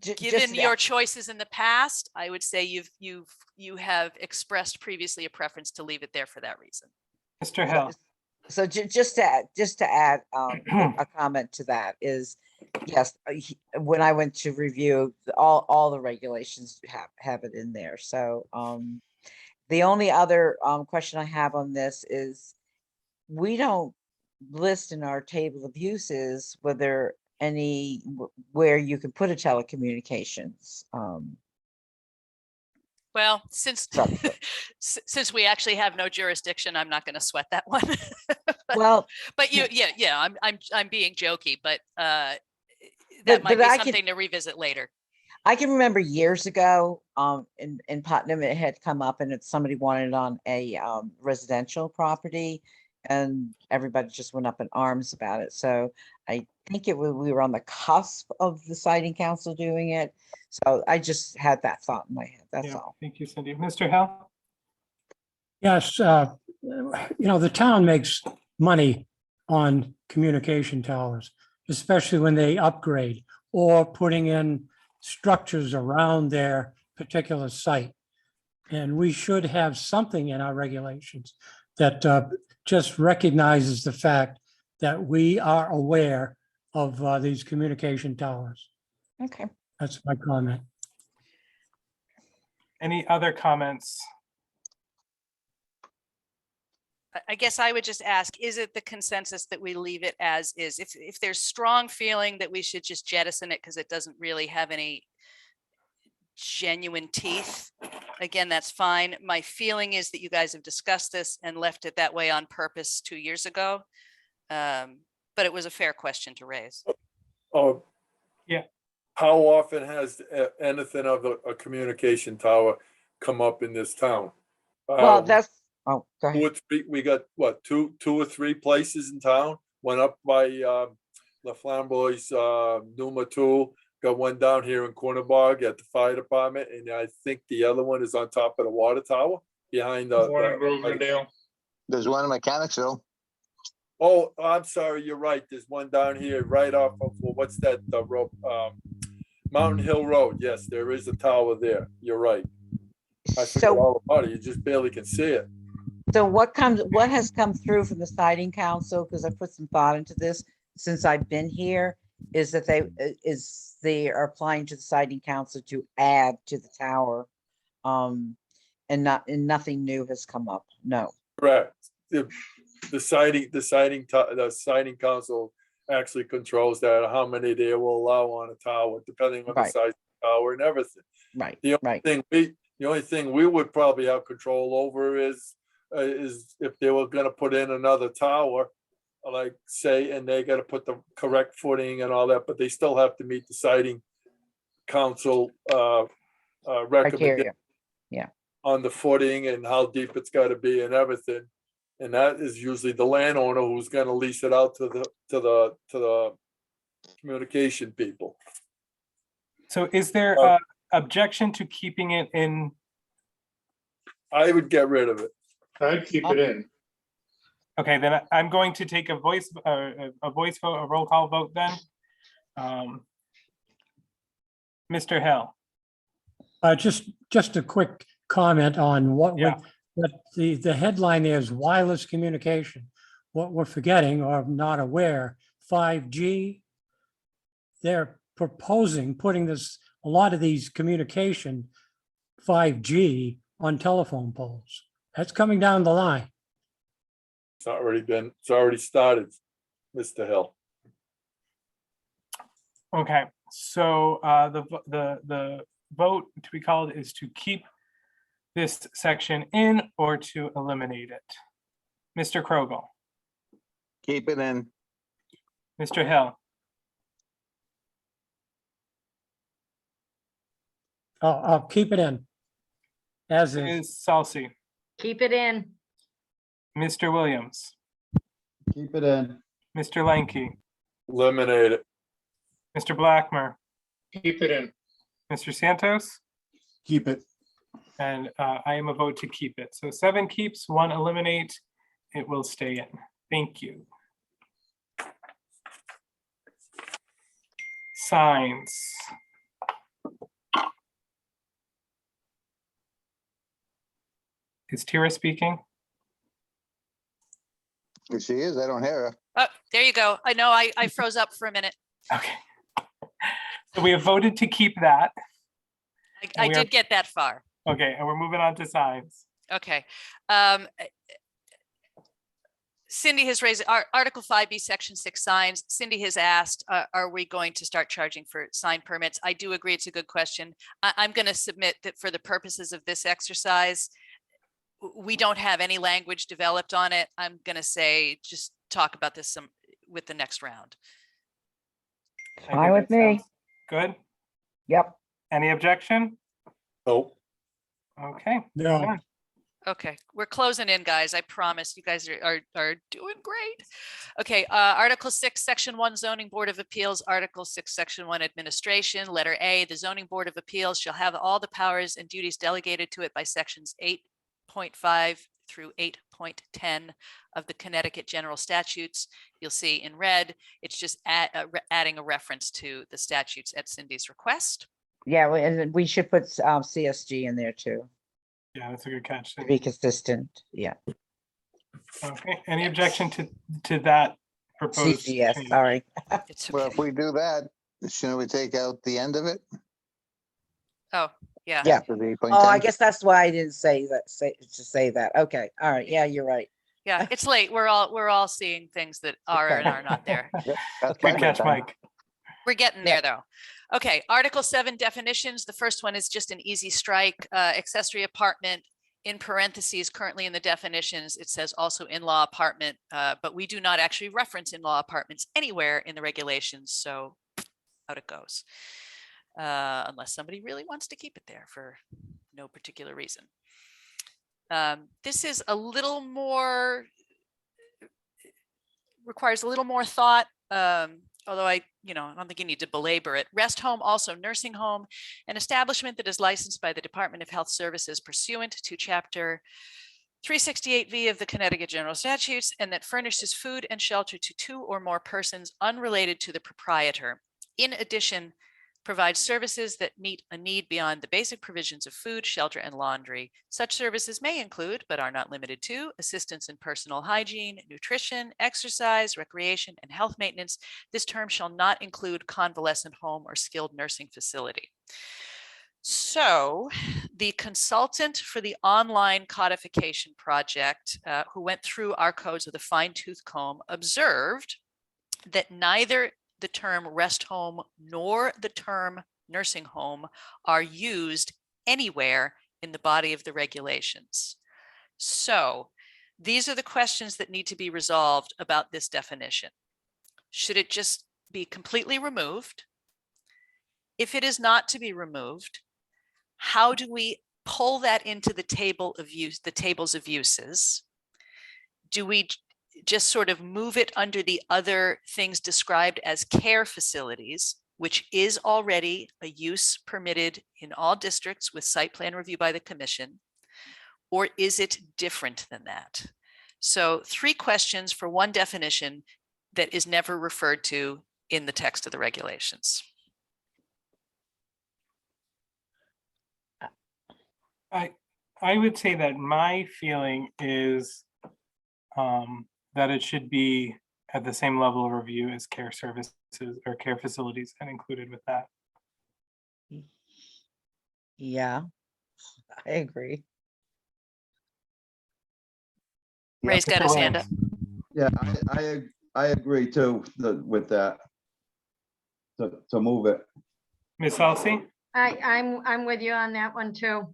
given your choices in the past, I would say you have expressed previously a preference to leave it there for that reason. Mr. Hill. So just to add a comment to that is, yes, when I went to review, all the regulations have it in there. So the only other question I have on this is, we don't list in our table of uses whether where you can put a telecommunications. Well, since we actually have no jurisdiction, I'm not going to sweat that one. Well, but I'm being jokey, but that might be something to revisit later. I can remember years ago, in Putnam, it had come up, and somebody wanted it on a residential property, and everybody just went up in arms about it. So I think we were on the cusp of the Siting Council doing it. So I just had that thought in my head. That's all. Thank you, Cindy. Mr. Hill? Yes, the town makes money on communication towers, especially when they upgrade or putting in structures around their particular site. And we should have something in our regulations that just recognizes the fact that we are aware of these communication towers. Okay. That's my comment. Any other comments? I guess I would just ask, is it the consensus that we leave it as is? If there's strong feeling that we should just jettison it because it doesn't really have any genuine teeth, again, that's fine. My feeling is that you guys have discussed this and left it that way on purpose 2 years ago. But it was a fair question to raise. Oh, yeah. How often has anything of a communication tower come up in this town? Well, that's, oh, go ahead. 2 or 3, we got what, two or three places in town. One up by La Flamboy's Numa Tool, got one down here in Cornerbog at the fire department, and I think the other one is on top of the water tower behind the Rosendale. There's one in Mechanicsville. Oh, I'm sorry, you're right. There's one down here right off of, well, what's that, the road, Mountain Hill Road. Yes, there is a tower there. You're right. I forgot all about it. You just barely can see it. So what has come through from the Siting Council, because I put some thought into this since I've been here, is that they are applying to the Siting Council to add to the tower, and nothing new has come up. No. Correct. The siting council actually controls that, how many they will allow on a tower, depending on the size of the tower and everything. Right. The only thing The only thing we would probably have control over is if they were gonna put in another tower, like say, and they gotta put the correct footing and all that, but they still have to meet the siting council recommendation Criteria. on the footing and how deep it's gotta be and everything. And that is usually the landowner who's gonna lease it out to the communication people. So is there objection to keeping it in? I would get rid of it. I'd keep it in. Okay, then I'm going to take a voice vote, a roll call vote then. Mr. Hill, Just a quick comment on what Yeah. the headline is wireless communication. What we're forgetting or not aware, 5G, they're proposing putting a lot of these communication 5G on telephone poles. That's coming down the line. It's already started, Mr. Hill. okay, so the vote to be called is to keep this section in or to eliminate it. Mr. Krogel, Keep it in. Mr. Hill, I'll keep it in. As is. Ms. Salsi, Keep it in. Mr. Williams, Keep it in. Mr. Lanky, Eliminate it. Mr. Blackmer, Keep it in. Mr. Santos, Keep it. and I am a vote to keep it. So 7 keeps, 1 eliminate, it will stay in. Thank you. Signs. Is Tira speaking? If she is, I don't hear her. Oh, there you go. I know I froze up for a minute. Okay. So we have voted to keep that. I we are- did get that far. Okay, and we're moving on to signs. Okay. Cindy has raised Article 5B, Section 6 signs. Cindy has asked, are we going to start charging for sign permits? I do agree it's a good question. I'm going to submit that for the purposes of this exercise, we don't have any language developed on it. I'm going to say, just talk about this with the next round. I Fine think with that me. sounds Good. Yep. Any objection? Oh, Okay. No. done. Okay, we're closing in, guys. I promise you guys are doing great. Okay, Article 6, Section 1, Zoning Board of Appeals, Article 6, Section 1, Administration, Letter A, the Zoning Board of Appeals shall have all the powers and duties delegated to it by Sections 8.5 through 8.10 of the Connecticut General Statutes. You'll see in red, it's just adding a reference to the statutes at Cindy's request. Yeah, and then we should put CSG in there too, Yeah, that's a good catch. to be consistent. Yeah, Okay, any objection to that proposed CGS, change? sorry. It's Well, okay. if we do that, shouldn't we take out the end of it? Oh, yeah. Yeah. After the Oh, I 8.10? guess that's why I didn't say that. Okay, all right. Yeah, you're right. Yeah, it's late. We're all seeing things that are and are not there. Yep, that's Good fine. catch, Mike. We're getting there though. Okay, Article 7 definitions. The first one is just an easy strike, accessory apartment. In parentheses, currently in the definitions, it says also in-law apartment, but we do not actually reference in-law apartments anywhere in the regulations, so out it goes. Unless somebody really wants to keep it there for no particular reason. This is a little more, requires a little more thought, although I don't think you need to belabor it. Rest home, also nursing home, an establishment that is licensed by the Department of Health Services pursuant to Chapter 368V of the Connecticut General Statutes, and that furnishes food and shelter to 2 or more persons unrelated to the proprietor. In addition, provides services that meet a need beyond the basic provisions of food, shelter, and laundry. Such services may include, but are not limited to, assistance in personal hygiene, nutrition, exercise, recreation, and health maintenance. This term shall not include convalescent home or skilled nursing facility. So the consultant for the online codification project, who went through our codes with a fine-tooth comb, observed that neither the term rest home nor the term nursing home are used anywhere in the body of the regulations. So these are the questions that need to be resolved about this definition. Should it just be completely removed? If it is not to be removed, how do we pull that into the table of use, the tables of uses? Do we just sort of move it under the other things described as care facilities, which is already a use permitted in all districts with site plan review by the commission? Or is it different than that? So 3 questions for one definition that is never referred to in the text of the regulations. I would say that my feeling is that it should be at the same level of review as care services or care facilities and included with that. Yeah, I agree. Ray's got his hand up. Yeah, I agree too, with that. To move it. Ms. Elsey, I'm with you on that one too.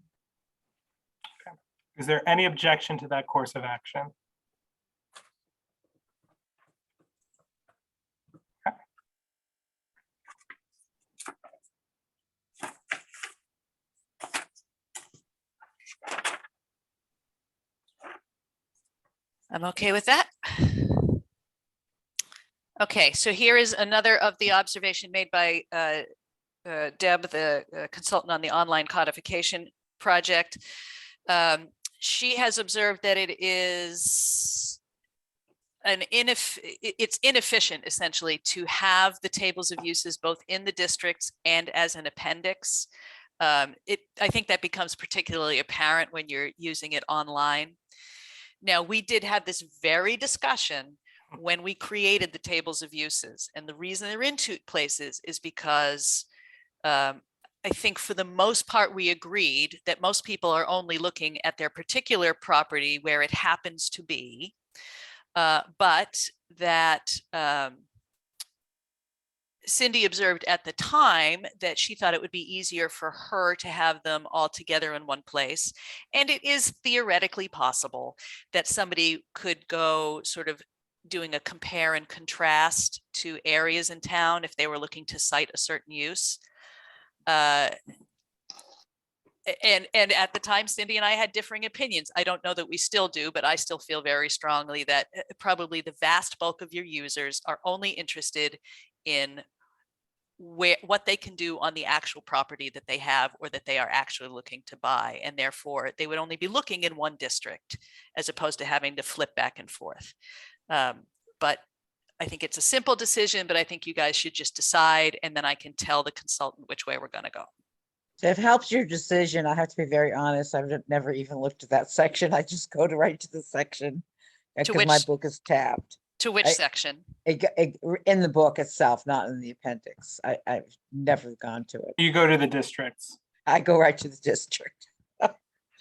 is there any objection to that course of action? I'm okay with that. Okay, so here is another of the observation made by Deb, the consultant on the online codification project. She has observed that it is it's inefficient essentially to have the tables of uses both in the districts and as an appendix. I think that becomes particularly apparent when you're using it online. Now, we did have this very discussion when we created the tables of uses, and the reason they're in 2 places is because I think for the most part, we agreed that most people are only looking at their particular property where it happens to be, but that Cindy observed at the time that she thought it would be easier for her to have them all together in one place. And it is theoretically possible that somebody could go sort of doing a compare and contrast to areas in town if they were looking to cite a certain use. And at the time, Cindy and I had differing opinions. I don't know that we still do, but I still feel very strongly that probably the vast bulk of your users are only interested in what they can do on the actual property that they have or that they are actually looking to buy. And therefore, they would only be looking in one district as opposed to having to flip back and forth. But I think it's a simple decision, but I think you guys should just decide, and then I can tell the consultant which way we're going to go. So if it helps your decision, I have to be very honest. I've never even looked at that section. I just go right to the section because my which- book is tabbed. To which section? In the book itself, not in the appendix. I've never gone to it. You go to the districts. I go right to the district.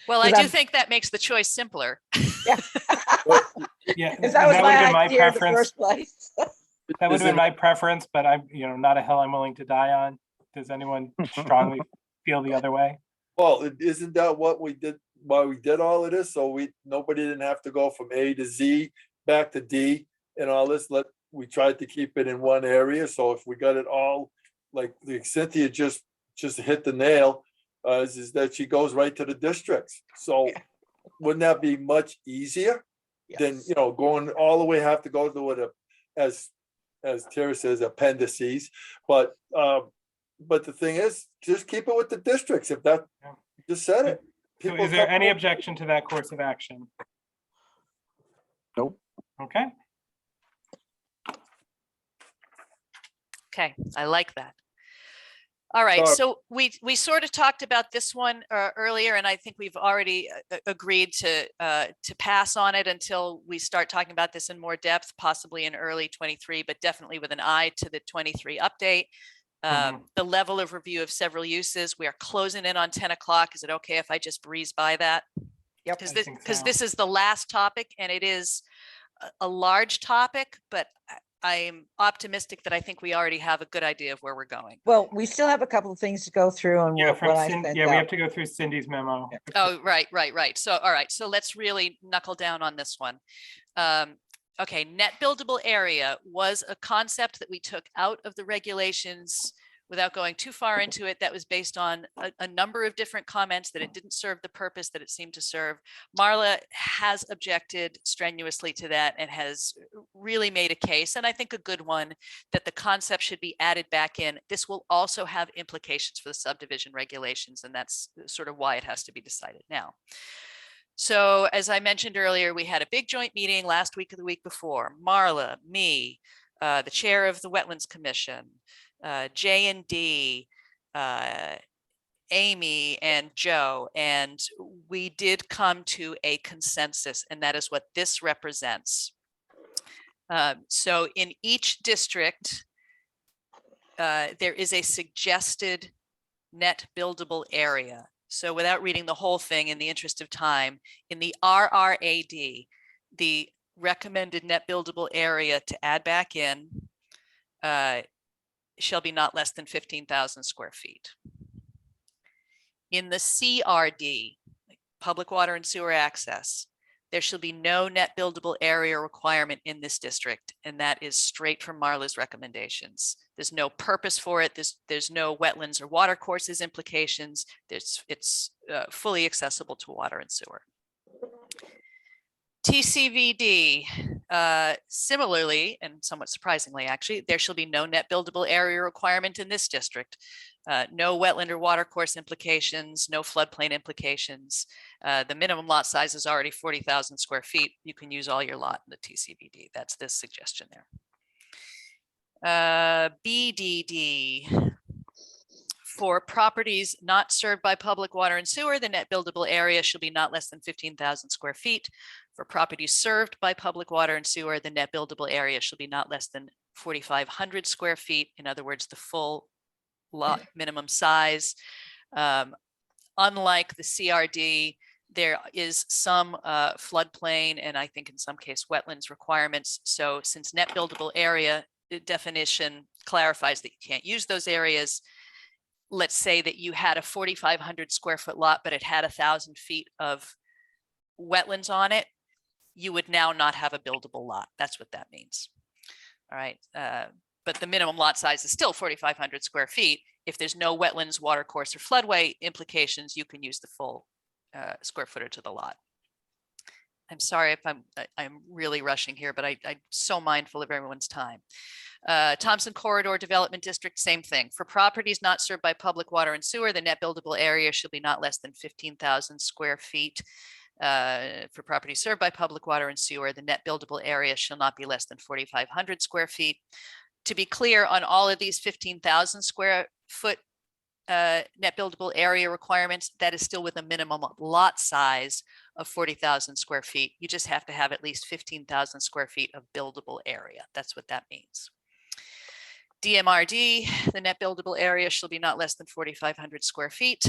Well, I 'Cause do I'm- think that makes the choice simpler. Yeah, Because and that was would've my been idea in the first place. That would have been my preference, but I'm, not a hill I'm willing to die on. Does anyone strongly feel the other way? Well, isn't that what we did, why we did all of this? So nobody didn't have to go from A to Z back to D and all this. We tried to keep it in one area. So if we got it all, like Cynthia just hit the nail, is that she goes right to the districts. So wouldn't that be much easier than, Yes. going all the way, have to go to it as Tara says, appendices. But the thing is, just keep it with the districts. If that, just said it. So People is there come any up- objection to that course of action? Nope. Okay, Okay, I like that. All right, Sorry. so we sort of talked about this one earlier, and I think we've already agreed to pass on it until we start talking about this in more depth, possibly in early 23, but definitely with an eye to the 23 update. The level of review of several uses, we are closing in on 10 o'clock. Is it okay if I just breeze by that? Yep. Because this is the last topic, and it is a large topic, but I'm optimistic that I think we already have a good idea of where we're going. Well, we still have a couple of things to go through on Yeah, what from I Cindy, sent yeah, we have out. to go through Cindy's memo. Oh, right. So, all right, so let's really knuckle down on this one. Okay, net buildable area was a concept that we took out of the regulations without going too far into it. That was based on a number of different comments that it didn't serve the purpose that it seemed to serve. Marla has objected strenuously to that and has really made a case, and I think a good one, that the concept should be added back in. This will also have implications for the subdivision regulations, and that's sort of why it has to be decided now. So as I mentioned earlier, we had a big joint meeting last week or the week before. Marla, me, the chair of the Wetlands Commission, J&D, Amy and Joe, and we did come to a consensus, and that is what this represents. So in each district, there is a suggested net buildable area. So without reading the whole thing in the interest of time, in the RRAD, the recommended net buildable area to add back in shall be not less than 15,000 square feet. In the CRD, public water and sewer access, there shall be no net buildable area requirement in this district, and that is straight from Marla's recommendations. There's no purpose for it. There's no wetlands or water courses implications. It's fully accessible to water and sewer. TCVD, similarly, and somewhat surprisingly, actually, there shall be no net buildable area requirement in this district. No wetland or water course implications, no floodplain implications. The minimum lot size is already 40,000 square feet. You can use all your lot in the TCVD. That's this suggestion there. BDD, for properties not served by public water and sewer, the net buildable area shall be not less than 15,000 square feet. For properties served by public water and sewer, the net buildable area shall be not less than 4,500 square feet. In other words, the full lot minimum size. Unlike the CRD, there is some floodplain and I think in some case wetlands requirements. So since net buildable area definition clarifies that you can't use those areas, let's say that you had a 4,500 square foot lot, but it had 1,000 feet of wetlands on it, you would now not have a buildable lot. That's what that means. All right. But the minimum lot size is still 4,500 square feet. If there's no wetlands, water course, or floodway implications, you can use the full square footage of the lot. I'm sorry if I'm really rushing here, but I'm so mindful of everyone's time. Thompson Corridor Development District, same thing. For properties not served by public water and sewer, the net buildable area shall be not less than 15,000 square feet. For properties served by public water and sewer, the net buildable area shall not be less than 4,500 square feet. To be clear, on all of these 15,000 square foot net buildable area requirements, that is still with a minimum lot size of 40,000 square feet. You just have to have at least 15,000 square feet of buildable area. That's what that means. DMRD, the net buildable area shall be not less than 4,500 square feet.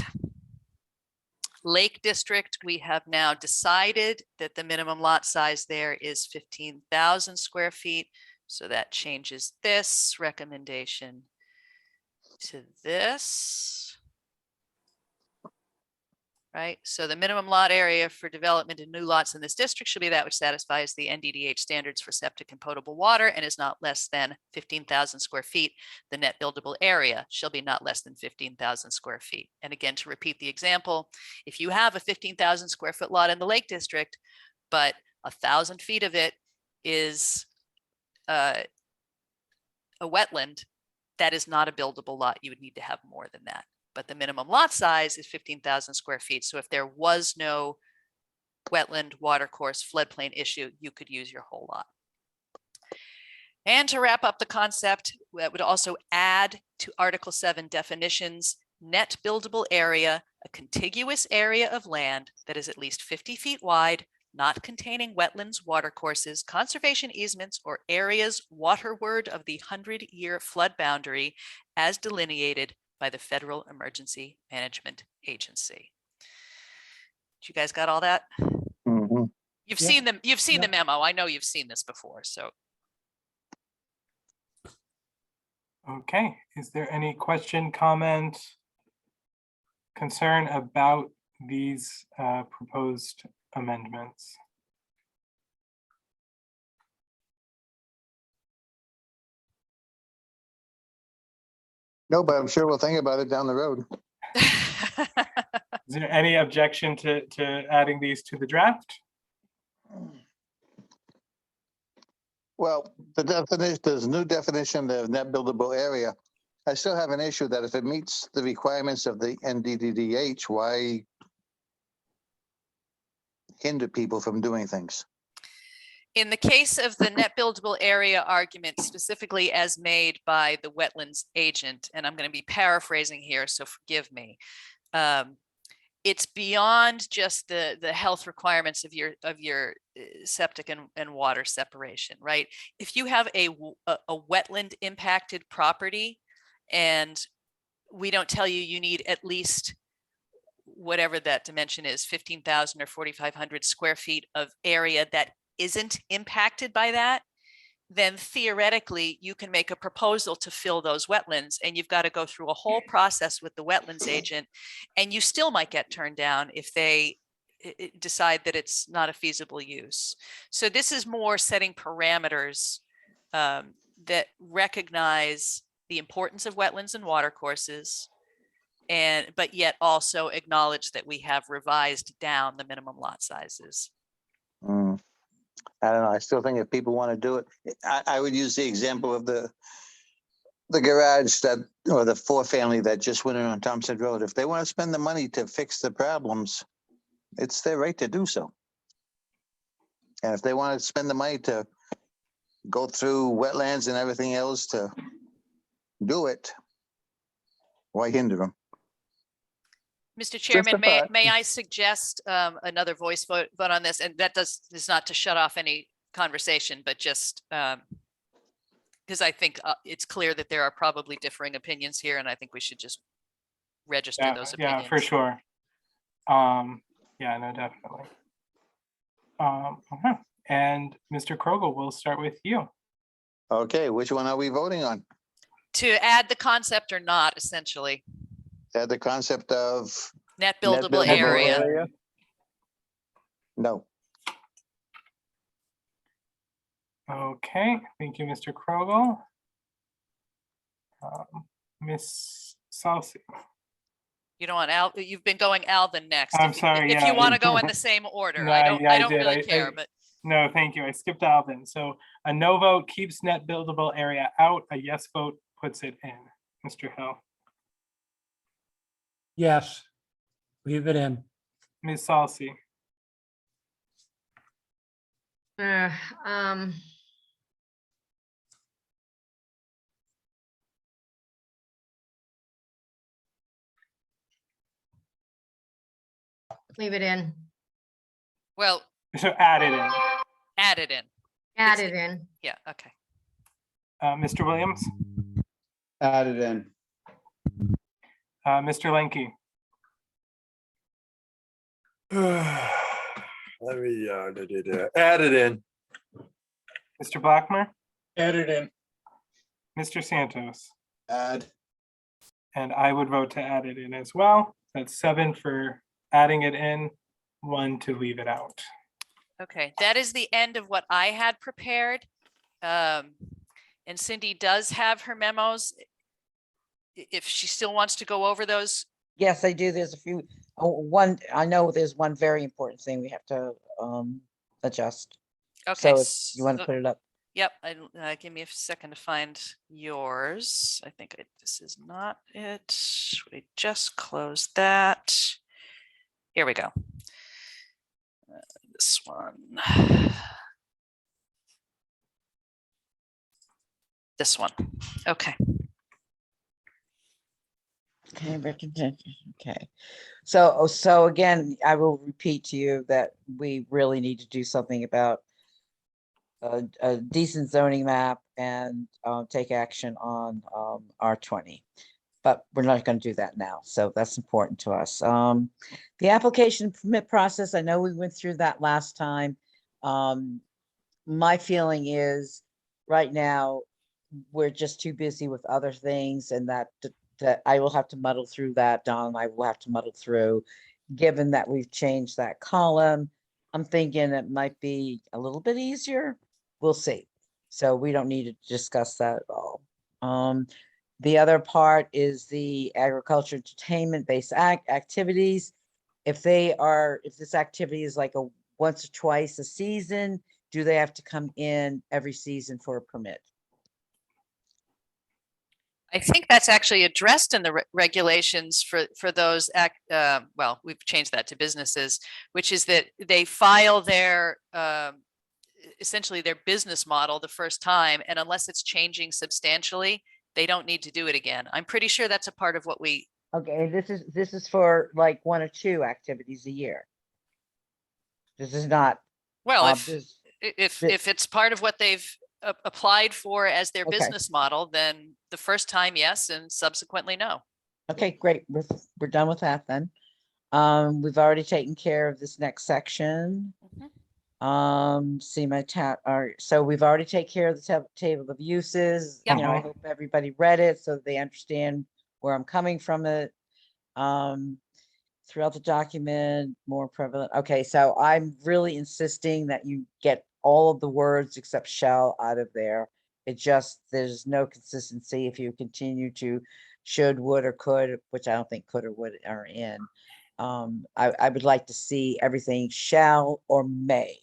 Lake District, we have now decided that the minimum lot size there is 15,000 square feet. So that changes this recommendation to this. Right, so the minimum lot area for development in new lots in this district should be that which satisfies the NDDH standards for septic and potable water and is not less than 15,000 square feet. The net buildable area shall be not less than 15,000 square feet. And again, to repeat the example, if you have a 15,000 square foot lot in the Lake District, but 1,000 feet of it is a wetland, that is not a buildable lot. You would need to have more than that. But the minimum lot size is 15,000 square feet. So if there was no wetland, water course, floodplain issue, you could use your whole lot. And to wrap up the concept, that would also add to Article 7 definitions, net buildable area, a contiguous area of land that is at least 50 feet wide, not containing wetlands, water courses, conservation easements, or areas waterward of the 100-year flood boundary as delineated by the Federal Emergency Management Agency. You guys got all that? Mhm. You've Yeah. seen them. You've seen Yeah. the memo. I know you've seen this before. So Okay, is there any question, comment, concern about these proposed amendments? No, but I'm sure we'll think about it down the road. Is there any objection to adding these to the draft? Well, the definition, there's a new definition of net buildable area. I still have an issue that if it meets the requirements of the NDDDH, why hinder people from doing things? In the case of the net buildable area argument, specifically as made by the wetlands agent, and I'm going to be paraphrasing here, so forgive me. It's beyond just the health requirements of your septic and water separation, right? If you have a wetland impacted property and we don't tell you you need at least whatever that dimension is, 15,000 or 4,500 square feet of area that isn't impacted by that, then theoretically you can make a proposal to fill those wetlands, and you've got to go through a whole process with the wetlands agent, and you still might get turned down if they decide that it's not a feasible use. So this is more setting parameters that recognize the importance of wetlands and watercourses, but yet also acknowledge that we have revised down the minimum lot sizes. I don't know. I still think if people want to do it, I would use the example of the garage that, or the 4-family that just went in on Thompson Road. If they want to spend the money to fix the problems, it's their right to do so. And if they want to spend the money to go through wetlands and everything else to do it, why hinder them? Mr. Chairman, thought. may I suggest another voice vote on this? And that is not to shut off any conversation, but just because I think it's clear that there are probably differing opinions here, and I think we should just register those opinions. Yeah, for sure. Yeah, no, definitely. Okay. And Mr. Krogel, we'll start with you. Okay, which one are we voting on? To add the concept or not, essentially. Add the concept of Net buildable area. No. Okay, thank you, Mr. Krogel. Miss Salsi. You don't want Al, you've been going Alvin next. I'm If you- sorry, If yeah. you want to go in the same order, No, I don't yeah, I did. really I- care, but No, thank you. I skipped Alvin. So a no vote keeps net buildable area out. A yes vote puts it in. Mr. Hill. Yes, leave it in. Ms. Salsi. Leave it in. well, So add it in. add it in. Add It's- it in. Yeah, okay. Mr. Williams, Add it in. Mr. Lenke, Let me add it in. Mr. Blackmer, Add it in. Mr. Santos, Add. and I would vote to add it in as well. That's 7 for adding it in, 1 to leave it out. Okay, that is the end of what I had prepared. And Cindy does have her memos. If she still wants to go over those. Yes, I do. There's a few, I know there's one very important thing we have to adjust. Okay. So if you want to put it up. Yep, give me a second to find yours. I think this is not it. We just closed that. Here we go. This one. This one. Okay. Okay. So again, I will repeat to you that we really need to do something about a decent zoning map and take action on R20. But we're not going to do that now. So that's important to us. The application permit process, I know we went through that last time. My feeling is right now, we're just too busy with other things and that I will have to muddle through that, Don, I will have to muddle through. Given that we've changed that column, I'm thinking it might be a little bit easier. We'll see. So we don't need to discuss that at all. The other part is the agriculture entertainment based activities. If this activity is like a once or twice a season, do they have to come in every season for a permit? I think that's actually addressed in the regulations for those well, we've changed that to businesses, which is that they file their essentially their business model the first time, and unless it's changing substantially, they don't need to do it again. I'm pretty sure that's a part of what we. Okay, this is for like 1 or 2 activities a year. This is not. Well, this- if it's part of what they've applied for as their Okay. business model, then the first time, yes, and subsequently, no. Okay, great. We're done with that then. We've already taken care of this next section. See my tab, so we've already taken care of the table of uses. Yep. You know, I hope everybody read it so they understand where I'm coming from it. Throughout the document, more prevalent. Okay, so I'm really insisting that you get all of the words except shall out of there. There's no consistency if you continue to should, would, or could, which I don't think could or would are in. I would like to see everything shall or may.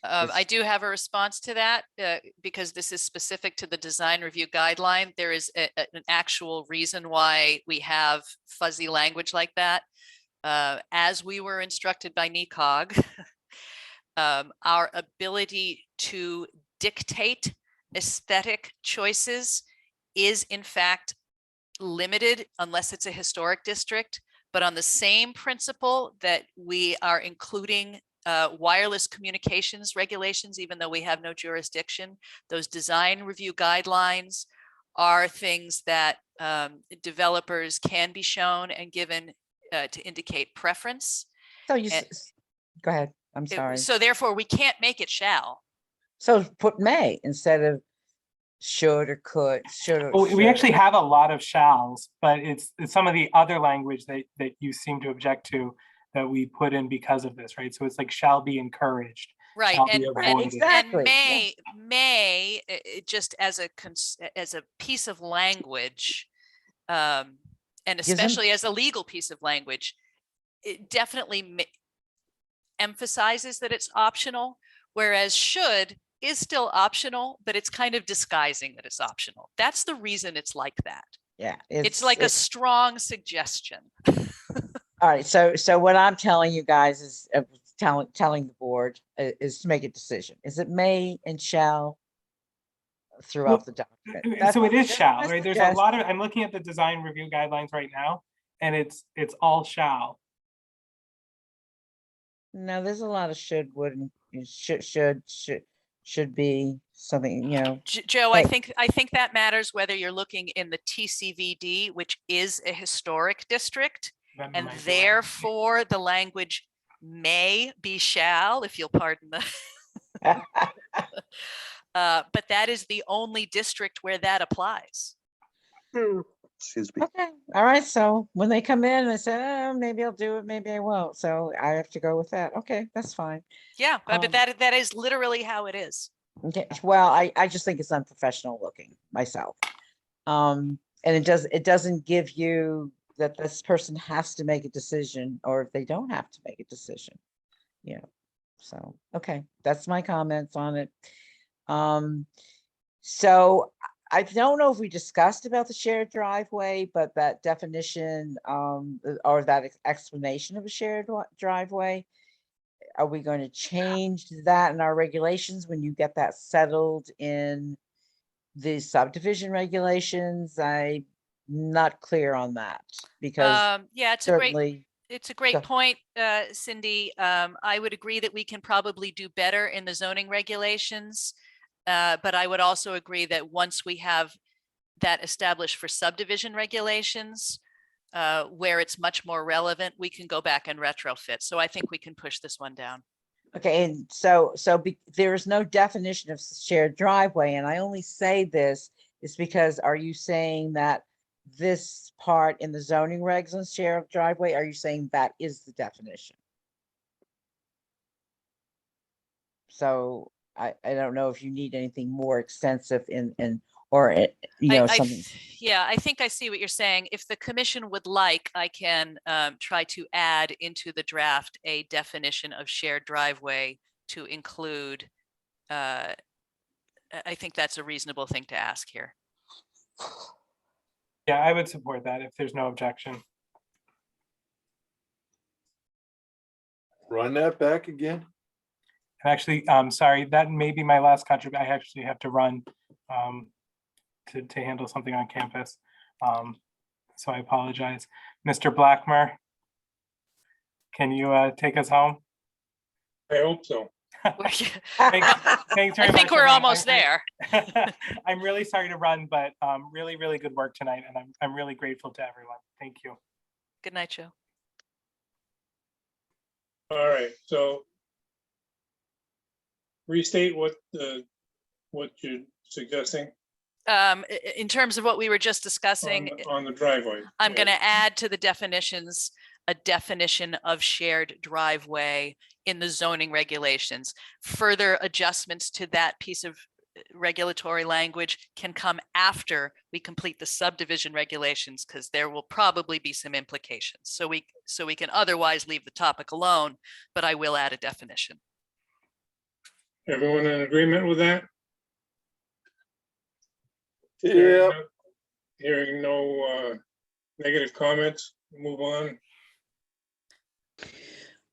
I do have a response to that because this is specific to the design review guideline. There is an actual reason why we have fuzzy language like that. As we were instructed by NECOG, our ability to dictate aesthetic choices is in fact limited unless it's a historic district. But on the same principle that we are including wireless communications regulations, even though we have no jurisdiction, those design review guidelines are things that developers can be shown and given to indicate preference. So go ahead. I'm sorry. So therefore, we can't make it shall. So put may instead of should or could, should or. Well, we should. actually have a lot of shalls, but it's some of the other language that you seem to object to that we put in because of this, right? So it's like shall be encouraged. Right, shall be and avoided. Exactly, may just as a piece of language, and Gives them- especially as a legal piece of language, it definitely emphasizes that it's optional, whereas should is still optional, but it's kind of disguising that it's optional. That's the reason it's like that. Yeah. It's like a strong suggestion. All right, so what I'm telling you guys is telling the board is to make a decision. Is it may and shall throughout the document? So it is that's shall, my right? There's a suggestion. lot of, I'm looking at the design review guidelines right now, and it's all shall. No, there's a lot of should, would, and should be something, you know. Joe, Right. I think that matters whether you're looking in the TCVD, which is a historic district, That and might be right. therefore the language may be shall, if you'll pardon the. But that is the only district where that applies. Excuse me. Okay, all right, so when they come in, I say, oh, maybe I'll do it, maybe I won't, so I have to go with that. Okay, that's fine. Yeah, but that is literally how it is. Okay, well, I just think it's unprofessional looking myself. And it doesn't give you that this person has to make a decision, or if they don't have to make a decision. You know, so, okay, that's my comments on it. So I don't know if we discussed about the shared driveway, but that definition, or that explanation of a shared driveway, are we going to change that in our regulations when you get that settled in the subdivision regulations? I'm not clear on that because Yeah, certainly. it's a great Go. point, Cindy. I would agree that we can probably do better in the zoning regulations. But I would also agree that once we have that established for subdivision regulations, where it's much more relevant, we can go back and retrofit. So I think we can push this one down. Okay, and there is no definition of shared driveway, and I only say this is because are you saying that this part in the zoning regs on shared driveway, are you saying that is the definition? So I don't know if you need anything more extensive something. Yeah, I think I see what you're saying. If the commission would like, I can try to add into the draft a definition of shared driveway to include. I think that's a reasonable thing to ask here. Yeah, I would support that if there's no objection. Run that back again. Actually, sorry, that may be my last contribution. I actually have to run to handle something on campus. So I apologize. Mr. Blackmer, can you take us home? I hope so. Thanks very I think much, we're everyone. almost there. I'm really sorry to run, but really, really good work tonight, and I'm really grateful to everyone. Thank you. Good night, Joe. All right, so restate what you're suggesting In terms of what we were just discussing, on the driveway. I'm going to add to the definitions a definition of shared driveway in the zoning regulations. Further adjustments to that piece of regulatory language can come after we complete the subdivision regulations, because there will probably be some implications. So we can otherwise leave the topic alone, but I will add a definition. Everyone in agreement with that? Yeah. Hearing no negative comments, move on.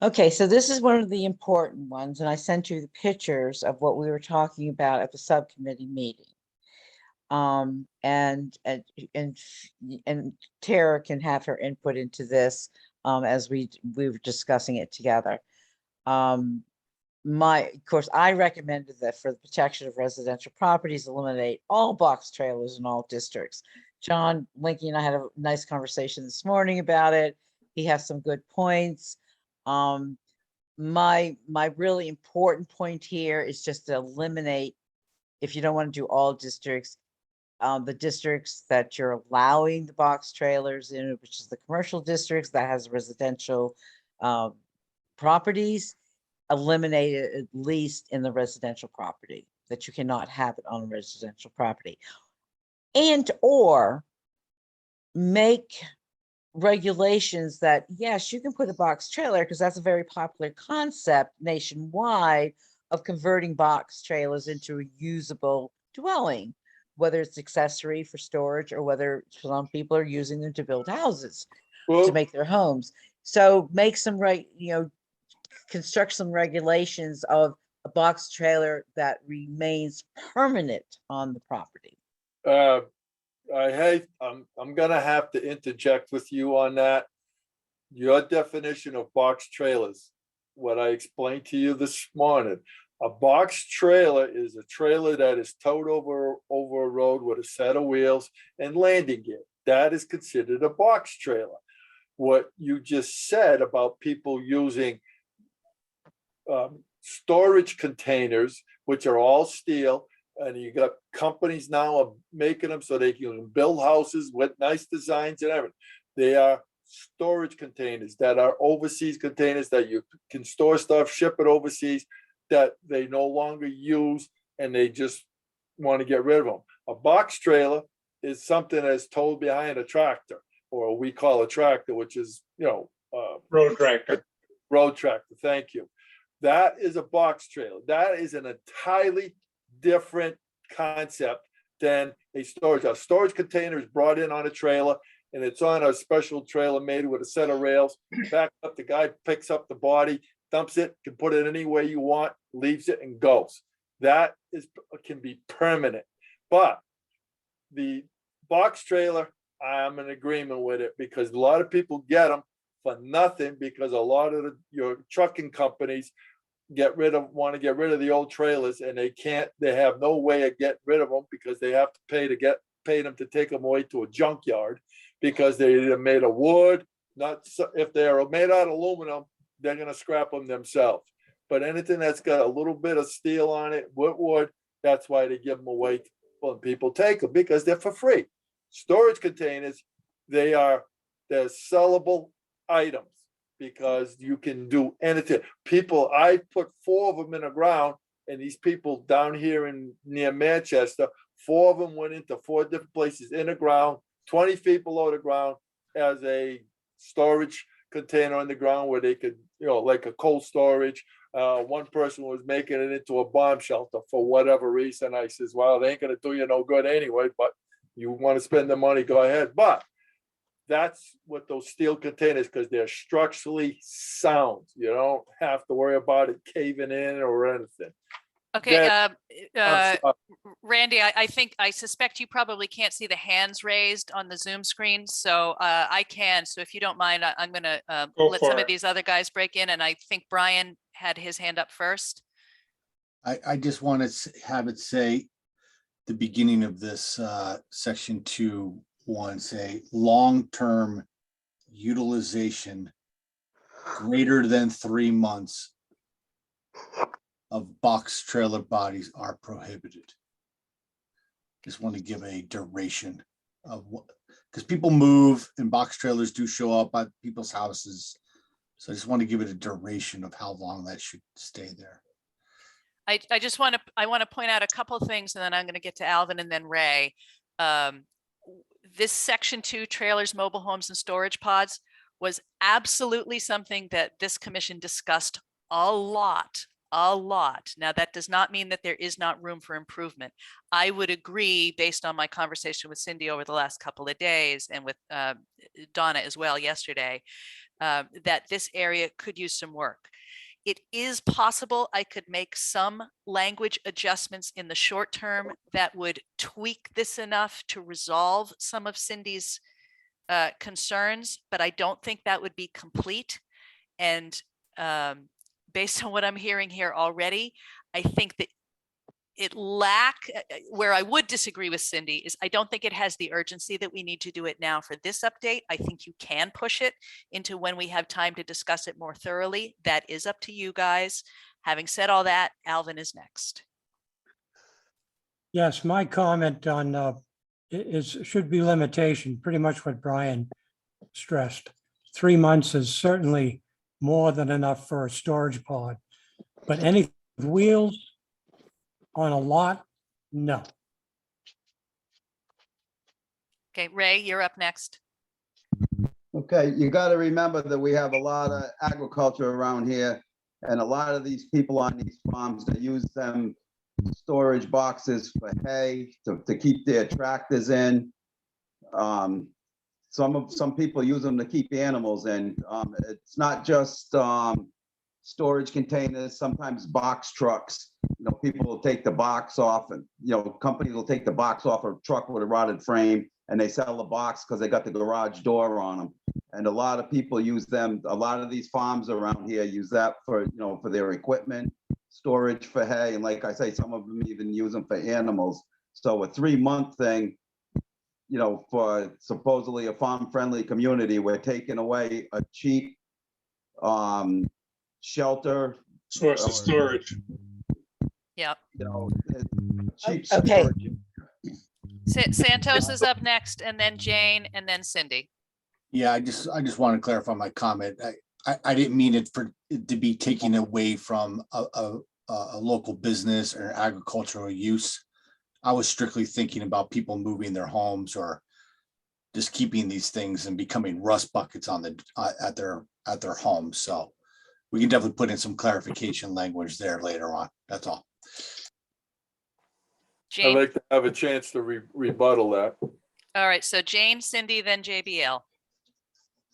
Okay, so this is one of the important ones, and I sent you the pictures of what we were talking about at the subcommittee meeting. And Tara can have her input into this as we were discussing it together. Of course, I recommended that for the protection of residential properties, eliminate all box trailers in all districts. John Linky and I had a nice conversation this morning about it. He has some good points. My really important point here is just to eliminate, if you don't want to do all districts, the districts that you're allowing the box trailers in, which is the commercial districts that has residential properties, eliminate it at least in the residential property, that you cannot have it on a residential property. And or make regulations that, yes, you can put a box trailer, because that's a very popular concept nationwide of converting box trailers into a usable dwelling, whether it's accessory for storage or whether some people are using them to build houses, to make their homes. So make some construct some regulations of a box trailer that remains permanent on the property. I'm gonna have to interject with you on that. Your definition of box trailers, what I explained to you this morning, a box trailer is a trailer that is towed over a road with a set of wheels and landing gear. That is considered a box trailer. What you just said about people using storage containers, which are all steel, and you got companies now of making them so they can build houses with nice designs and everything. They are storage containers that are overseas containers that you can store stuff, ship it overseas, that they no longer use, and they just want to get rid of them. A box trailer is something that's towed behind a tractor, or we call a tractor, which is, Road tractor. Road tractor, thank you. That is a box trailer. That is an entirely different concept than a storage. A storage container is brought in on a trailer, and it's on a special trailer made with a set of rails. Back up, the guy picks up the body, dumps it, can put it any way you want, leaves it and goes. That can be permanent. But the box trailer, I'm in agreement with it, because a lot of people get them for nothing, because a lot of your trucking companies want to get rid of the old trailers, and they have no way of getting rid of them, because they have to pay them to take them away to a junkyard, because they're made of wood. If they're made out of aluminum, they're going to scrap them themselves. but anything that's got a little bit of steel on it, wood, that's why they give them away. Well, people take them because they're for free. Storage containers, they're sellable items because you can do anything. I put 4 of them in the ground, and these people down here near Manchester, 4 of them went into 4 different places in the ground, 20 feet below the ground, as a storage container on the ground where they could, like a cold storage. One person was making it into a bomb shelter for whatever reason. I says, well, they ain't gonna do you no good anyway, but you want to spend the money, go ahead. But that's what those steel containers, because they're structurally sound. You don't have to worry about it caving in or anything. Okay, I'm sorry. Randy, I suspect you probably can't see the hands raised on the Zoom screen, so I can. So if you don't mind, I'm gonna Go let some for of it. these other guys break in, and I think Brian had his hand up first. I just want to have it say the beginning of this section 2:1 say long-term utilization greater than 3 months of box trailer bodies are prohibited. Just want to give a duration of what, because people move and box trailers do show up at people's houses. So I just want to give it a duration of how long that should stay there. I want to point out a couple of things, and then I'm going to get to Alvin and then Ray. This section 2, trailers, mobile homes, and storage pods, was absolutely something that this commission discussed a lot. Now, that does not mean that there is not room for improvement. I would agree, based on my conversation with Cindy over the last couple of days and with Donna as well yesterday, that this area could use some work. It is possible I could make some language adjustments in the short term that would tweak this enough to resolve some of Cindy's concerns, but I don't think that would be complete. And based on what I'm hearing here already, I think that where I would disagree with Cindy is I don't think it has the urgency that we need to do it now for this update. I think you can push it into when we have time to discuss it more thoroughly. That is up to you guys. Having said all that, Alvin is next. Yes, my comment on should be limitation, pretty much what Brian stressed. 3 months is certainly more than enough for a storage pod, but any wheels on a lot, no. Okay, Ray, you're up next. Okay, you got to remember that we have a lot of agriculture around here, and a lot of these people on these farms that use them storage boxes for hay to keep their tractors in. Some people use them to keep animals in. It's not just storage containers, sometimes box trucks. People will take the box off, and companies will take the box off a truck with a rotted frame, and they sell the box because they got the garage door on them. And a lot of people use them. A lot of these farms around here use that for their equipment, storage for hay, and like I say, some of them even use them for animals. So a 3-month thing, for supposedly a farm-friendly community, we're taking away a cheap shelter. Source of storage. Yep. Cheap Okay. storage. Santos is up next, and then Jane, and then Cindy. Yeah, I just want to clarify my comment. I didn't mean it to be taken away from a local business or agricultural use. I was strictly thinking about people moving their homes or just keeping these things and becoming rust buckets on at their homes. So we can definitely put in some clarification language there later on. That's all. I'd Jane. like to have a chance to rebuttal that. All right, so Jane, Cindy, then JBL.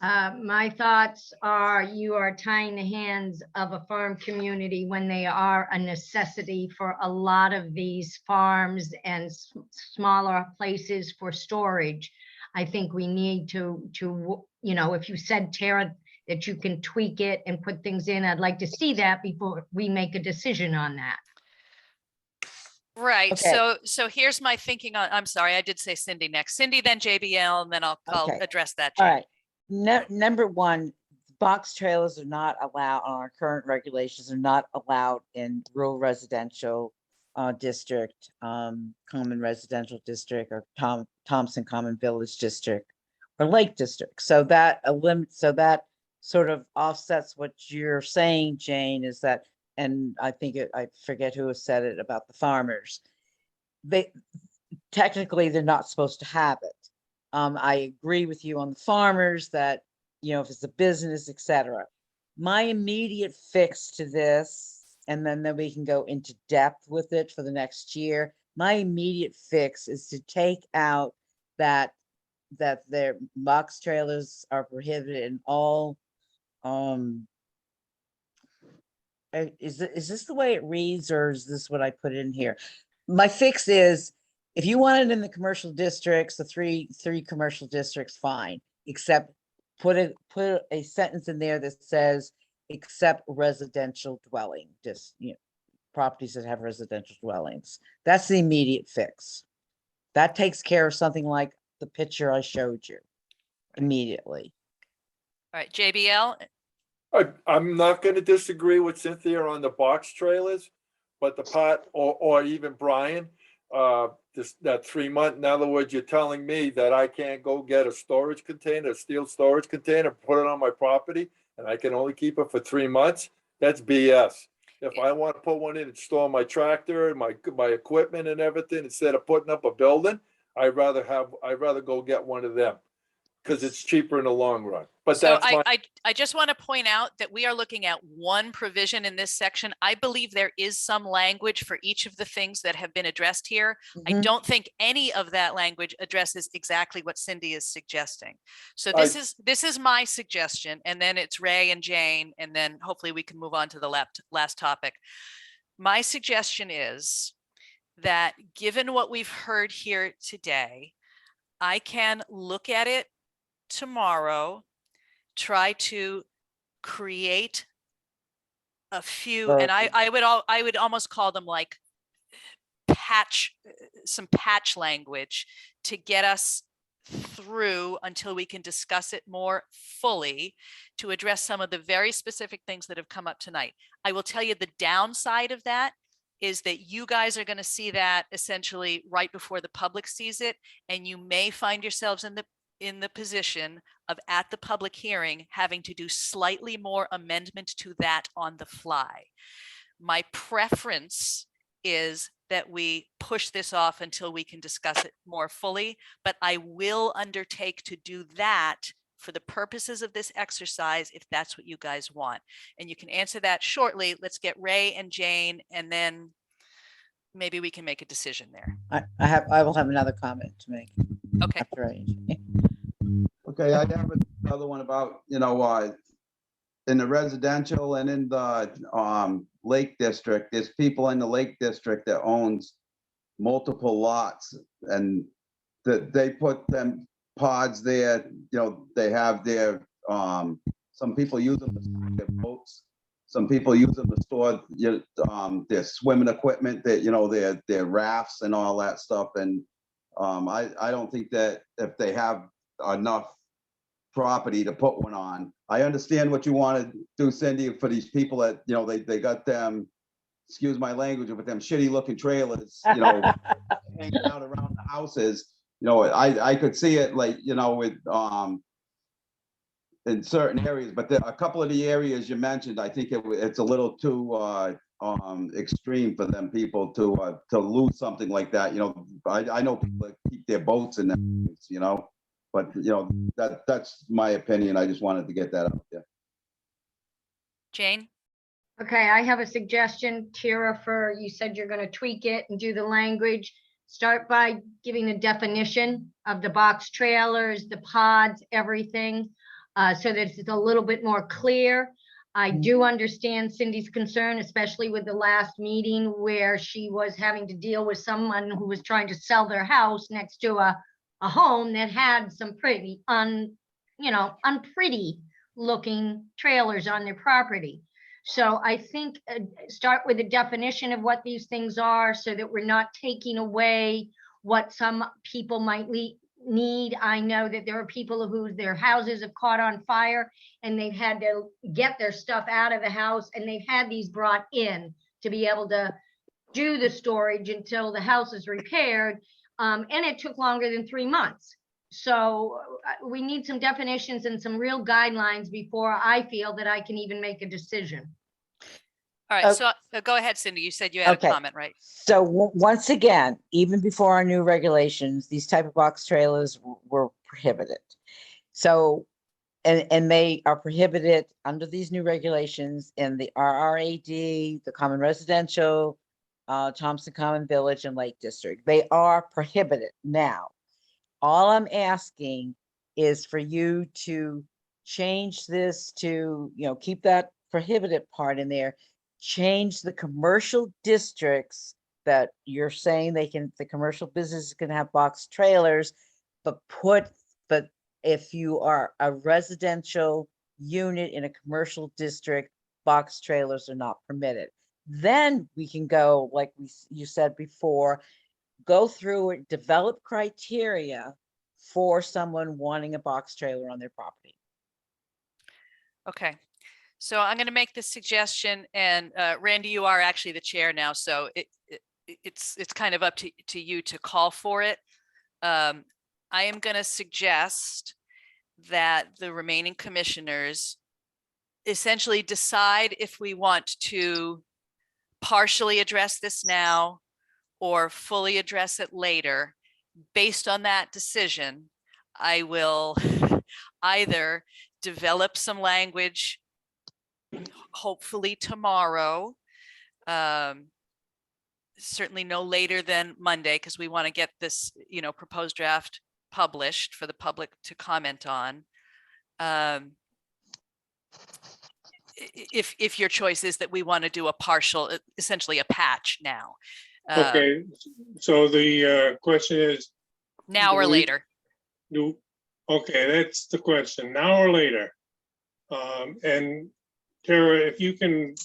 My thoughts are you are tying the hands of a farm community when they are a necessity for a lot of these farms and smaller places for storage. I think we need to if you said, Tara, that you can tweak it and put things in, I'd like to see that before we make a decision on that. Right. Okay. So here's my thinking on, I'm sorry, I did say Cindy next. Cindy, then JBL, and then I'll Okay. address that. All Jane. right. Number one, box trailers are not allowed, on our current regulations are not allowed in rural residential district, common residential district, or Thompson Common Village District, or Lake District. So that so that sort of offsets what you're saying, Jane, is that, and I think I forget who has said it about the farmers. They technically, they're not supposed to have it. I agree with you on the farmers that, you know, if it's a business, etc. My immediate fix to this, and then we can go into depth with it for the next year. My immediate fix is to take out that their box trailers are prohibited in all. Is this the way it reads, or is this what I put in here? My fix is, if you want it in the commercial districts, the three commercial districts, fine, except put a sentence in there that says, except residential dwelling, just, you know, properties that have residential dwellings. That's the immediate fix. That takes care of something like the picture I showed you immediately. All right, JBL, I'm not gonna disagree with Cynthia on the box trailers, but the part, or even Brian, that 3 month, in other words, you're telling me that I can't go get a storage container, a steel storage container, put it on my property, and I can only keep it for 3 months? That's BS. If I want to put one in and store my tractor and my equipment and everything, instead of putting up a building, I'd rather go get one of them, because it's cheaper in the long run. But so that's my, I just want to point out that we are looking at one provision in this section. I believe there is some language for each of the things that have been addressed here. I Mhm. don't think any of that language addresses exactly what Cindy is suggesting. So I- this is my suggestion, and then it's Ray and Jane, and then hopefully we can move on to the last topic. My suggestion is that, given what we've heard here today, I can look at it tomorrow, try to create a few, and I would almost call them like some patch language to get us through until we can discuss it more fully, to address some of the very specific things that have come up tonight. I will tell you, the downside of that is that you guys are going to see that essentially right before the public sees it, and you may find yourselves in the position of, at the public hearing, having to do slightly more amendment to that on the fly. My preference is that we push this off until we can discuss it more fully, but I will undertake to do that for the purposes of this exercise, if that's what you guys want. And you can answer that shortly. Let's get Ray and Jane, and then maybe we can make a decision there. I will have another comment to make. Okay. After I. Okay, I have another one about, you know, in the residential and in the Lake District, there's people in the Lake District that owns multiple lots, and that they put them pods there, you know, they have their, some people use them to store their boats. Some people use them to store their swimming equipment, that, you know, their rafts and all that stuff. And I don't think that if they have enough property to put one on. I understand what you want to do, Cindy, for these people that, you know, they got them, excuse my language, with them shitty looking trailers, you know, hanging out around the houses. You know, I could see it, like, you know, with in certain areas, but a couple of the areas you mentioned, I think it's a little too extreme for them people to lose something like that. You know, I know people that keep their boats in them, you know. But, you know, that's my opinion. I just wanted to get that out there. Jane? Okay, I have a suggestion, Tara, you said you're going to tweak it and do the language. Start by giving a definition of the box trailers, the pods, everything, so that it's a little bit more clear. I do understand Cindy's concern, especially with the last meeting where she was having to deal with someone who was trying to sell their house next to a home that had some pretty unpretty looking trailers on their property. So I think start with a definition of what these things are, so that we're not taking away what some people might need. I know that there are people who their houses have caught on fire and they've had to get their stuff out of the house, and they've had these brought in to be able to do the storage until the house is repaired. And it took longer than 3 months. So we need some definitions and some real guidelines before I feel that I can even make a decision. All right, Okay. so go ahead, Cindy. You said you had Okay. a comment, right? So once again, even before our new regulations, these type of box trailers were prohibited. So, and they are prohibited under these new regulations in the RRAD, the Common Residential, Thompson Common Village and Lake District. They are prohibited now. All I'm asking is for you to change this to, keep that prohibited part in there. Change the commercial districts that you're saying the commercial businesses can have box trailers, but if you are a residential unit in a commercial district, box trailers are not permitted. Then we can go, like you said before, go through it, develop criteria for someone wanting a box trailer on their property. Okay. So I'm going to make this suggestion, and Randy, you are actually the chair now, so it's kind of up to you to call for it. I am going to suggest that the remaining commissioners essentially decide if we want to partially address this now or fully address it later. Based on that decision, I will either develop some language, hopefully tomorrow, certainly no later than Monday, because we want to get this, proposed draft published for the public to comment on. If your choice is that we want to do a partial, essentially a patch now. Okay, so the question is, Now or later. Okay, that's the question, now or later? And Tara, if you can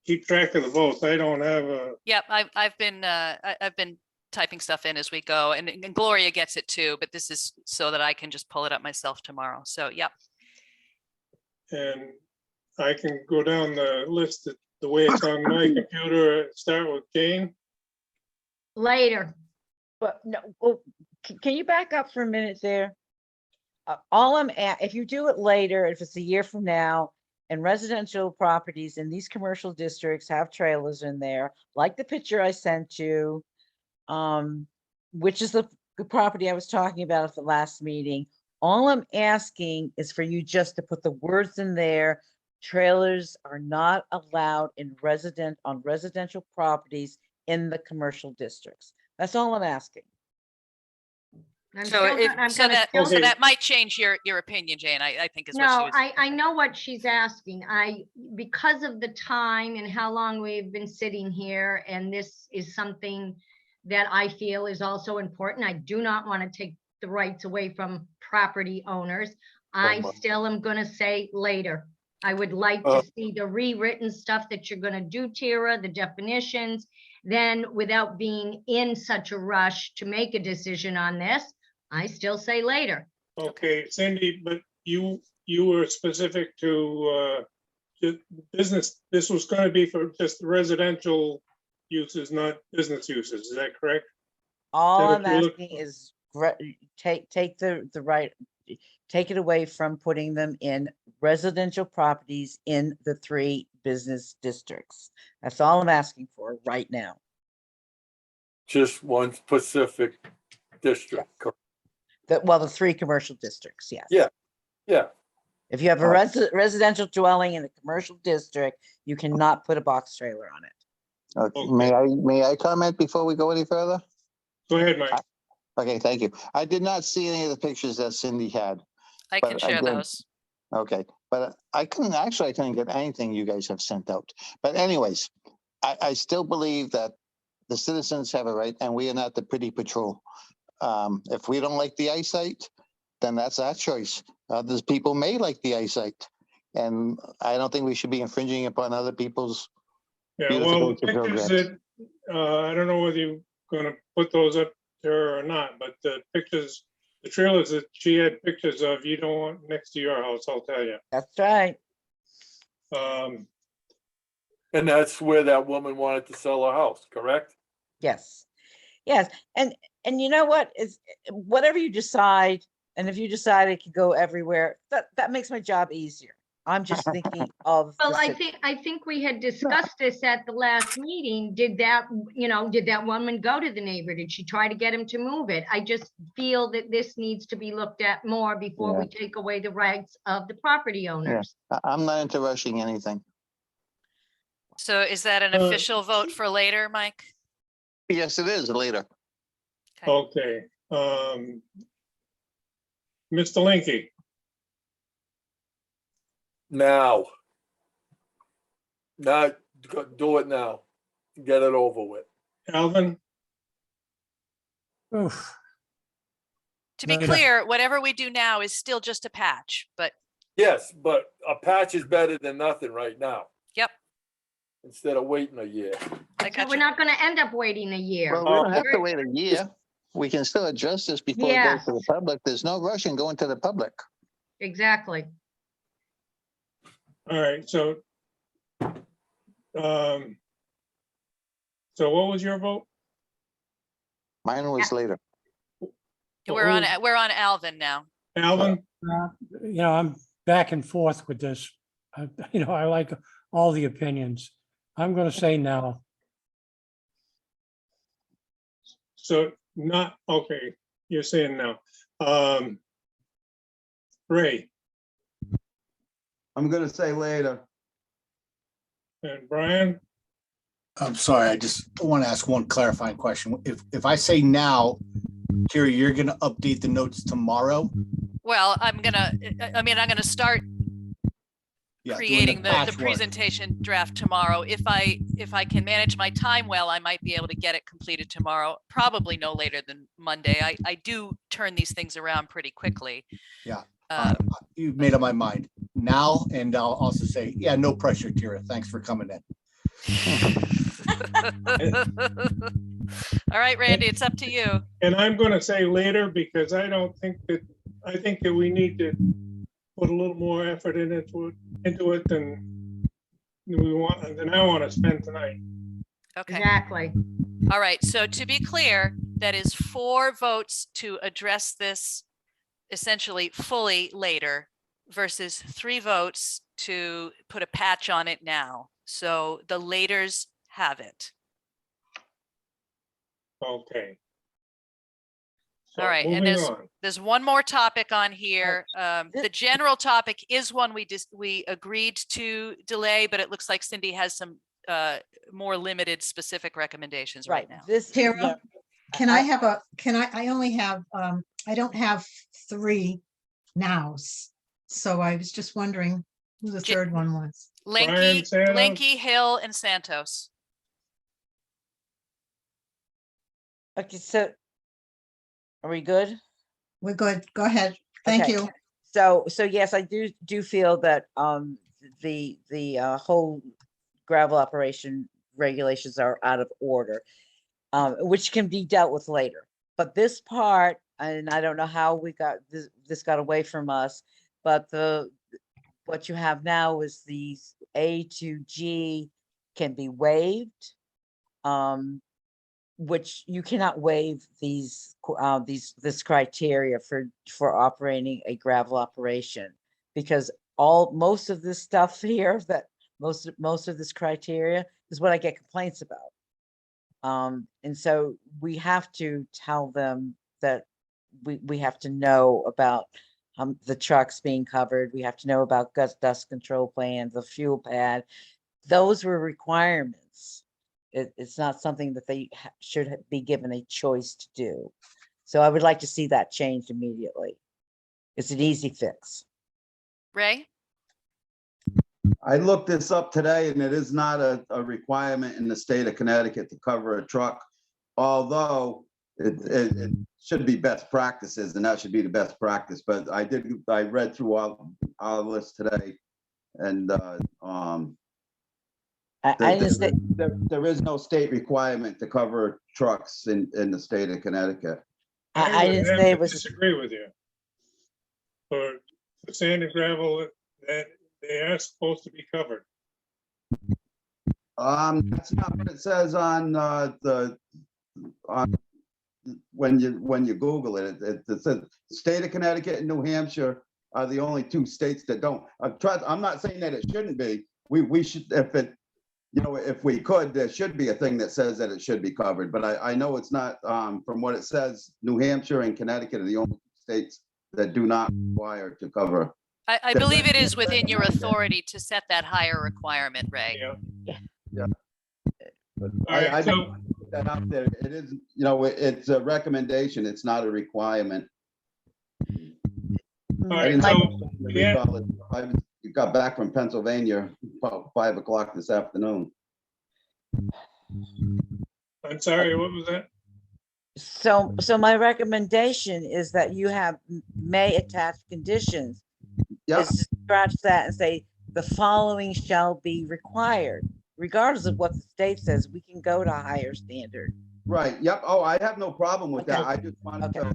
keep track of the votes, I don't have a, Yep, I've been typing stuff in as we go, and Gloria gets it too, but this is so that I can just pull it up myself tomorrow. So, yep. and I can go down the list the way it's on my computer, start with Jane. Later. But no, well, can you back up for a minute there? All I'm at, if you do it later, if it's a year from now, and residential properties in these commercial districts have trailers in there, like the picture I sent you, which is the property I was talking about at the last meeting. All I'm asking is for you just to put the words in there. Trailers are not allowed on residential properties in the commercial districts. That's all I'm asking. So that might change your opinion, Jane. I think is what she No, was. I know what she's asking. Because of the time and how long we've been sitting here, and this is something that I feel is also important. I do not want to take the rights away from property owners. I still am going to say later. I would like to see the rewritten stuff that you're going to do, Tara, the definitions, then without being in such a rush to make a decision on this, I still say later. Okay, Cindy, but you were specific to business. This was going to be for just residential uses, not business uses. Is that correct? All I'm asking is take it away from putting them in residential properties in the 3 business districts. That's all I'm asking for right now. Just one specific district. The 3 commercial districts, yes. Yeah. Yeah. If you have a residential dwelling in a commercial district, you cannot put a box trailer on it. Okay. May I comment before we go any further? Go ahead, Mike. Okay, thank you. I did not see any of the pictures that Cindy had. I can share those. Okay, but I couldn't get anything you guys have sent out. But anyways, I still believe that the citizens have a right, and we are not the pretty patrol. If we don't like the eyesight, then that's our choice. Others people may like the eyesight, and I don't think we should be infringing upon other people's. Yeah, well, pictures that I don't know whether you're going to put those up there or not, but the pictures the trailers that she had pictures of, you don't want next to your house, I'll tell you. That's right. And that's where that woman wanted to sell her house, correct? Yes. Yes. And you know what is whatever you decide, and if you decide it could go everywhere, that makes my job easier. I'm just thinking of. Well, the I think we had discussed this at the last meeting. Did that woman go to the neighbor? Did she try to get him to move it? I just feel that this needs to be looked at more before we take away the rights of the property owners. I'm not into rushing anything. So is that an official vote for later, Mike? Yes, it is later. Okay. Mr. Linky, Now. Not, do it now. Get it over with. Alvin, Oof. To be No, no. clear, whatever we do now is still just a patch, but Yes, but a patch is better than nothing right now, yep, instead of waiting a year. I So got we're you. not gonna end up waiting a year. Well, we don't have to wait a year. We can still address this before it goes Yes. to the public. There's no rush in going to the public. Exactly. all right, so what was your vote? Mine was later. We're on Alvin now. Alvin, I'm back and forth with this. I like all the opinions. I'm going to say no. so not, okay, you're saying no. Ray I'm gonna say later. and Brian, I'm sorry, I just want to ask one clarifying question. If I say now, Terry, you're gonna update the notes tomorrow? Well, I'm gonna start Yeah, doing creating the patchwork. presentation draft tomorrow. If I can manage my time well, I might be able to get it completed tomorrow, probably no later than Monday. I do turn these things around pretty quickly. Yeah. Um, You've made up my mind now, and I'll also say, yeah, no pressure, Tira. Thanks for coming in. All right, Randy, it's up to you. and I'm gonna say later because I think that we need to put a little more effort into it than I want to spend tonight. Okay. Exactly. All right. So to be clear, that is 4 votes to address this essentially fully later versus 3 votes to put a patch on it now. So the laters have it. Okay. All right, and moving on. there's one more topic on here. The general topic is one we agreed to delay, but it looks like Cindy has some more limited specific recommendations right now. Tara, I only have, I don't have 3 nows. So I was just wondering who the third one was. Lenky, Santos? Lenky, Hill, and Santos. Okay, so are we good? We're good. Go ahead. Thank Okay. you. So yes, I do feel that the whole gravel operation regulations are out of order, which can be dealt with later. But this part, and I don't know how we got this got away from us, but what you have now is these A to G can be waived, which you cannot waive this criteria for operating a gravel operation, because most of this stuff here, that most of this criteria is what I get complaints about. And so we have to tell them that we have to know about the trucks being covered. We have to know about dust control plans, the fuel pad. Those were requirements. It's not something that they should be given a choice to do. So I would like to see that changed immediately. It's an easy fix. Ray? I looked this up today and it is not a requirement in the state of Connecticut to cover a truck. Although it should be best practices and that should be the best practice. But I read through our list today and I didn't say, there is no state requirement to cover trucks in the state of Connecticut. I would didn't have say to it was, Disagree with you. For sand and gravel, that they are supposed to be covered. That's not what it says on on when you Google it. It says the state of Connecticut and New Hampshire are the only two states that don't. I'm not saying that it shouldn't be. We should, if it, if we could, there should be a thing that says that it should be covered. But I know it's not. From what it says, New Hampshire and Connecticut are the only states that do not require to cover. I believe it is within your authority to set that higher requirement, Ray. Yeah. All I right, so, think that out there, it is, it's a recommendation. It's not a requirement. all I right, didn't so, have yeah, I got back from Pennsylvania about 5 o'clock this afternoon. I'm sorry, what was that? so my recommendation is that you have may attach conditions. Yeah, Is to scratch that and say, the following shall be required. Regardless of what the state says, we can go to a higher standard. right. Yep. Oh, I have no problem with that. Okay. I just wanted to.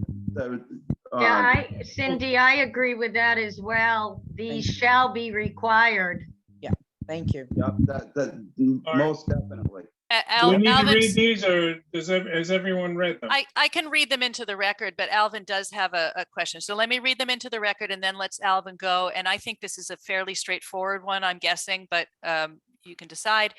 Yeah, Cindy, I agree with that as well. These shall be required. Thank you. Yep, that most definitely. Do we need to Alvin's- read these, or has everyone read them? I can read them into the record, but Alvin does have a question. So let me read them into the record and then let's Alvin go. And I think this is a fairly straightforward one, I'm guessing, but you can decide.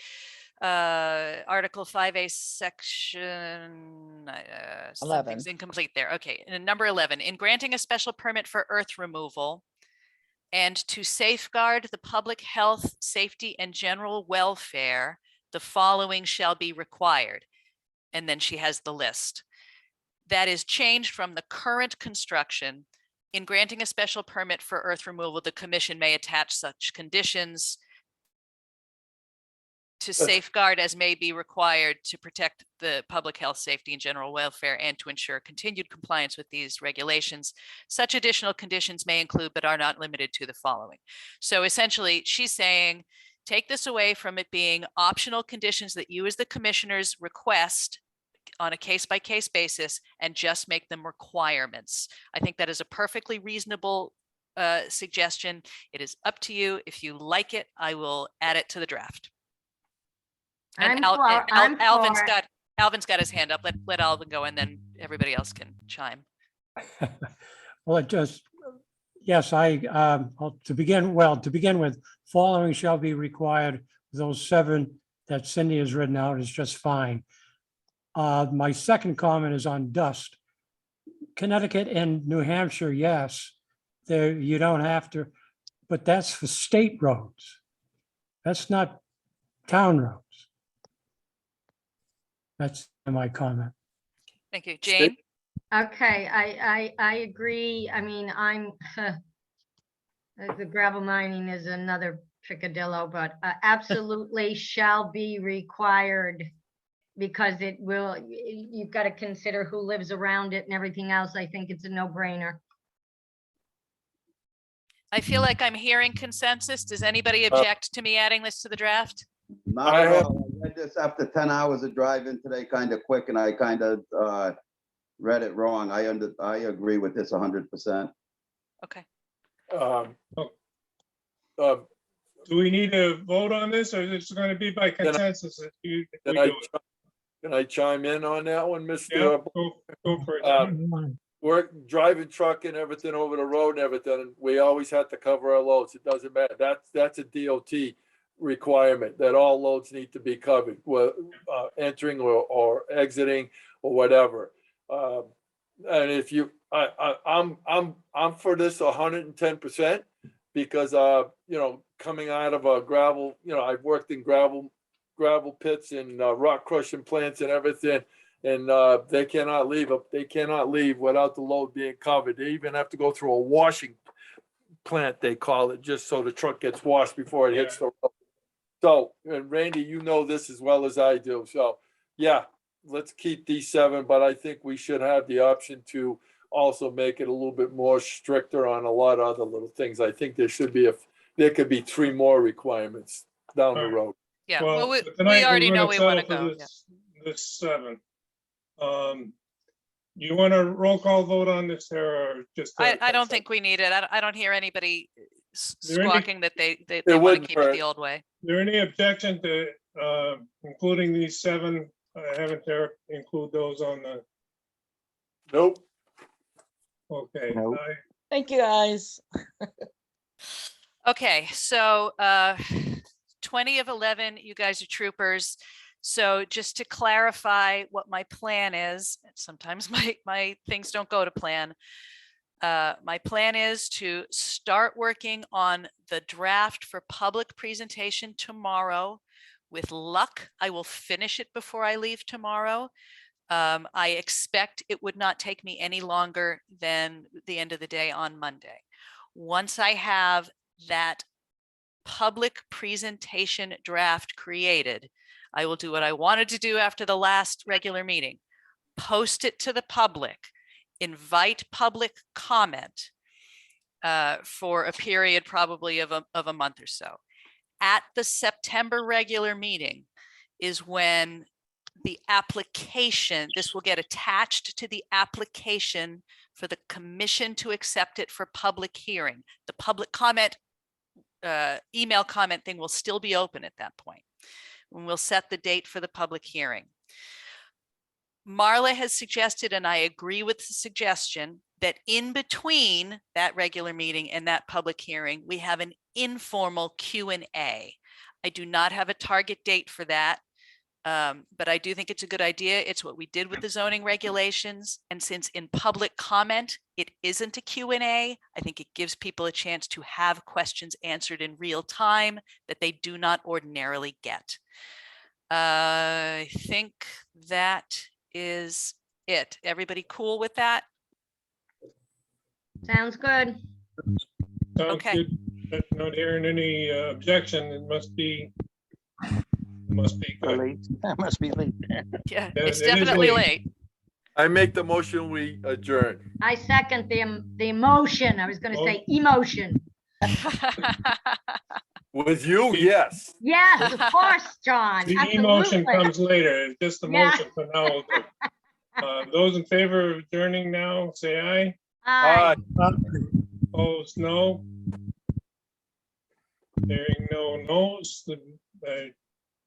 Article 5A, section 11. something's incomplete there. Okay, and number 11, in granting a special permit for earth removal and to safeguard the public health, safety, and general welfare, the following shall be required. And then she has the list. That is changed from the current construction. In granting a special permit for earth removal, the commission may attach such conditions to safeguard as may be required to protect the public health, safety, and general welfare, and to ensure continued compliance with these regulations. Such additional conditions may include, but are not limited to, the following. So essentially, she's saying, take this away from it being optional conditions that you as the commissioners request on a case-by-case basis and just make them requirements. I think that is a perfectly reasonable suggestion. It is up to you. If you like it, I will add it to the draft. And Alvin's got his hand up. Let Alvin go and then everybody else can chime. Well, it just, yes, to begin with, following shall be required. Those 7 that Cindy has written out is just fine. My second comment is on dust. Connecticut and New Hampshire, yes, there you don't have to, but that's for state roads. That's not town roads. That's my comment. Thank you. Jane? Okay, I agree. I mean, the gravel mining is another picadillo, but absolutely shall be required because you've got to consider who lives around it and everything else. I think it's a no-brainer. I feel like I'm hearing consensus. Does anybody object to me adding this to the draft? Not at all. I read this after 10 hours of driving today, kind of quick, and I kind of read it wrong. I agree with this 100%. Okay. Do we need to vote on this, or is it going to be by consensus? That we do it? Can I chime in on that one, Yeah, Mr.? go for it. We're driving truck and everything over the road and everything, and we always have to cover our loads. It doesn't matter. That's a DOT requirement that all loads need to be covered, entering or exiting or whatever. And if you, I'm for this 110% because coming out of a gravel, I've worked in gravel pits and rock crushing plants and everything. And they cannot leave without the load being covered. They even have to go through a washing plant, they call it, just so the truck gets washed before it hits the road. So, and Randy, you know this as well as I do. So, yeah, let's keep these 7, but I think we should have the option to also make it a little bit more stricter on a lot of other little things. I think there could be 3 more requirements down the road. Yeah, Well, well, tonight we already we're know gonna we want to settle go. for This 7. You want a roll call vote on this, Sarah, or just? I don't think we need it. I don't hear anybody there any- squawking that they want to wouldn't keep it hurt. the old way. There any objection to including these 7? Having Tara include those on the, Nope. okay. Nope. Thank you, guys. Okay, so 20 of 11, you guys are troopers. So just to clarify what my plan is, sometimes my things don't go to plan. My plan is to start working on the draft for public presentation tomorrow. With luck, I will finish it before I leave tomorrow. I expect it would not take me any longer than the end of the day on Monday. Once I have that public presentation draft created, I will do what I wanted to do after the last regular meeting. Post it to the public, invite public comment for a period probably of a month or so. At the September regular meeting is when the application, this will get attached to the application for the commission to accept it for public hearing. The public comment, email comment thing will still be open at that point. And we'll set the date for the public hearing. Marla has suggested, and I agree with the suggestion, that in between that regular meeting and that public hearing, we have an informal Q&A. I do not have a target date for that, but I do think it's a good idea. It's what we did with the zoning regulations. And since in public comment, it isn't a Q&A, I think it gives people a chance to have questions answered in real time that they do not ordinarily get. I think that is it. Everybody cool with that? Sounds good. Sounds Okay. good. Not hearing any objection, it must be good. Late. That must be late. Yeah, Yeah, it's it is definitely late. late. I make the motion, we adjourn. I second the emotion. I was going to say emotion. With you, yes. Yes, of course, John. The emotion Absolutely. comes later, it's just the Yeah. motion for now. Will do. Those in favor of adjourning now, say aye. Aye. Opposed, no. Hearing no no's, the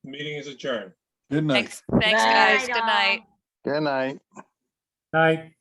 meeting is adjourned. Good night. Thanks, guys. Night, Good night. all. Good night. Night.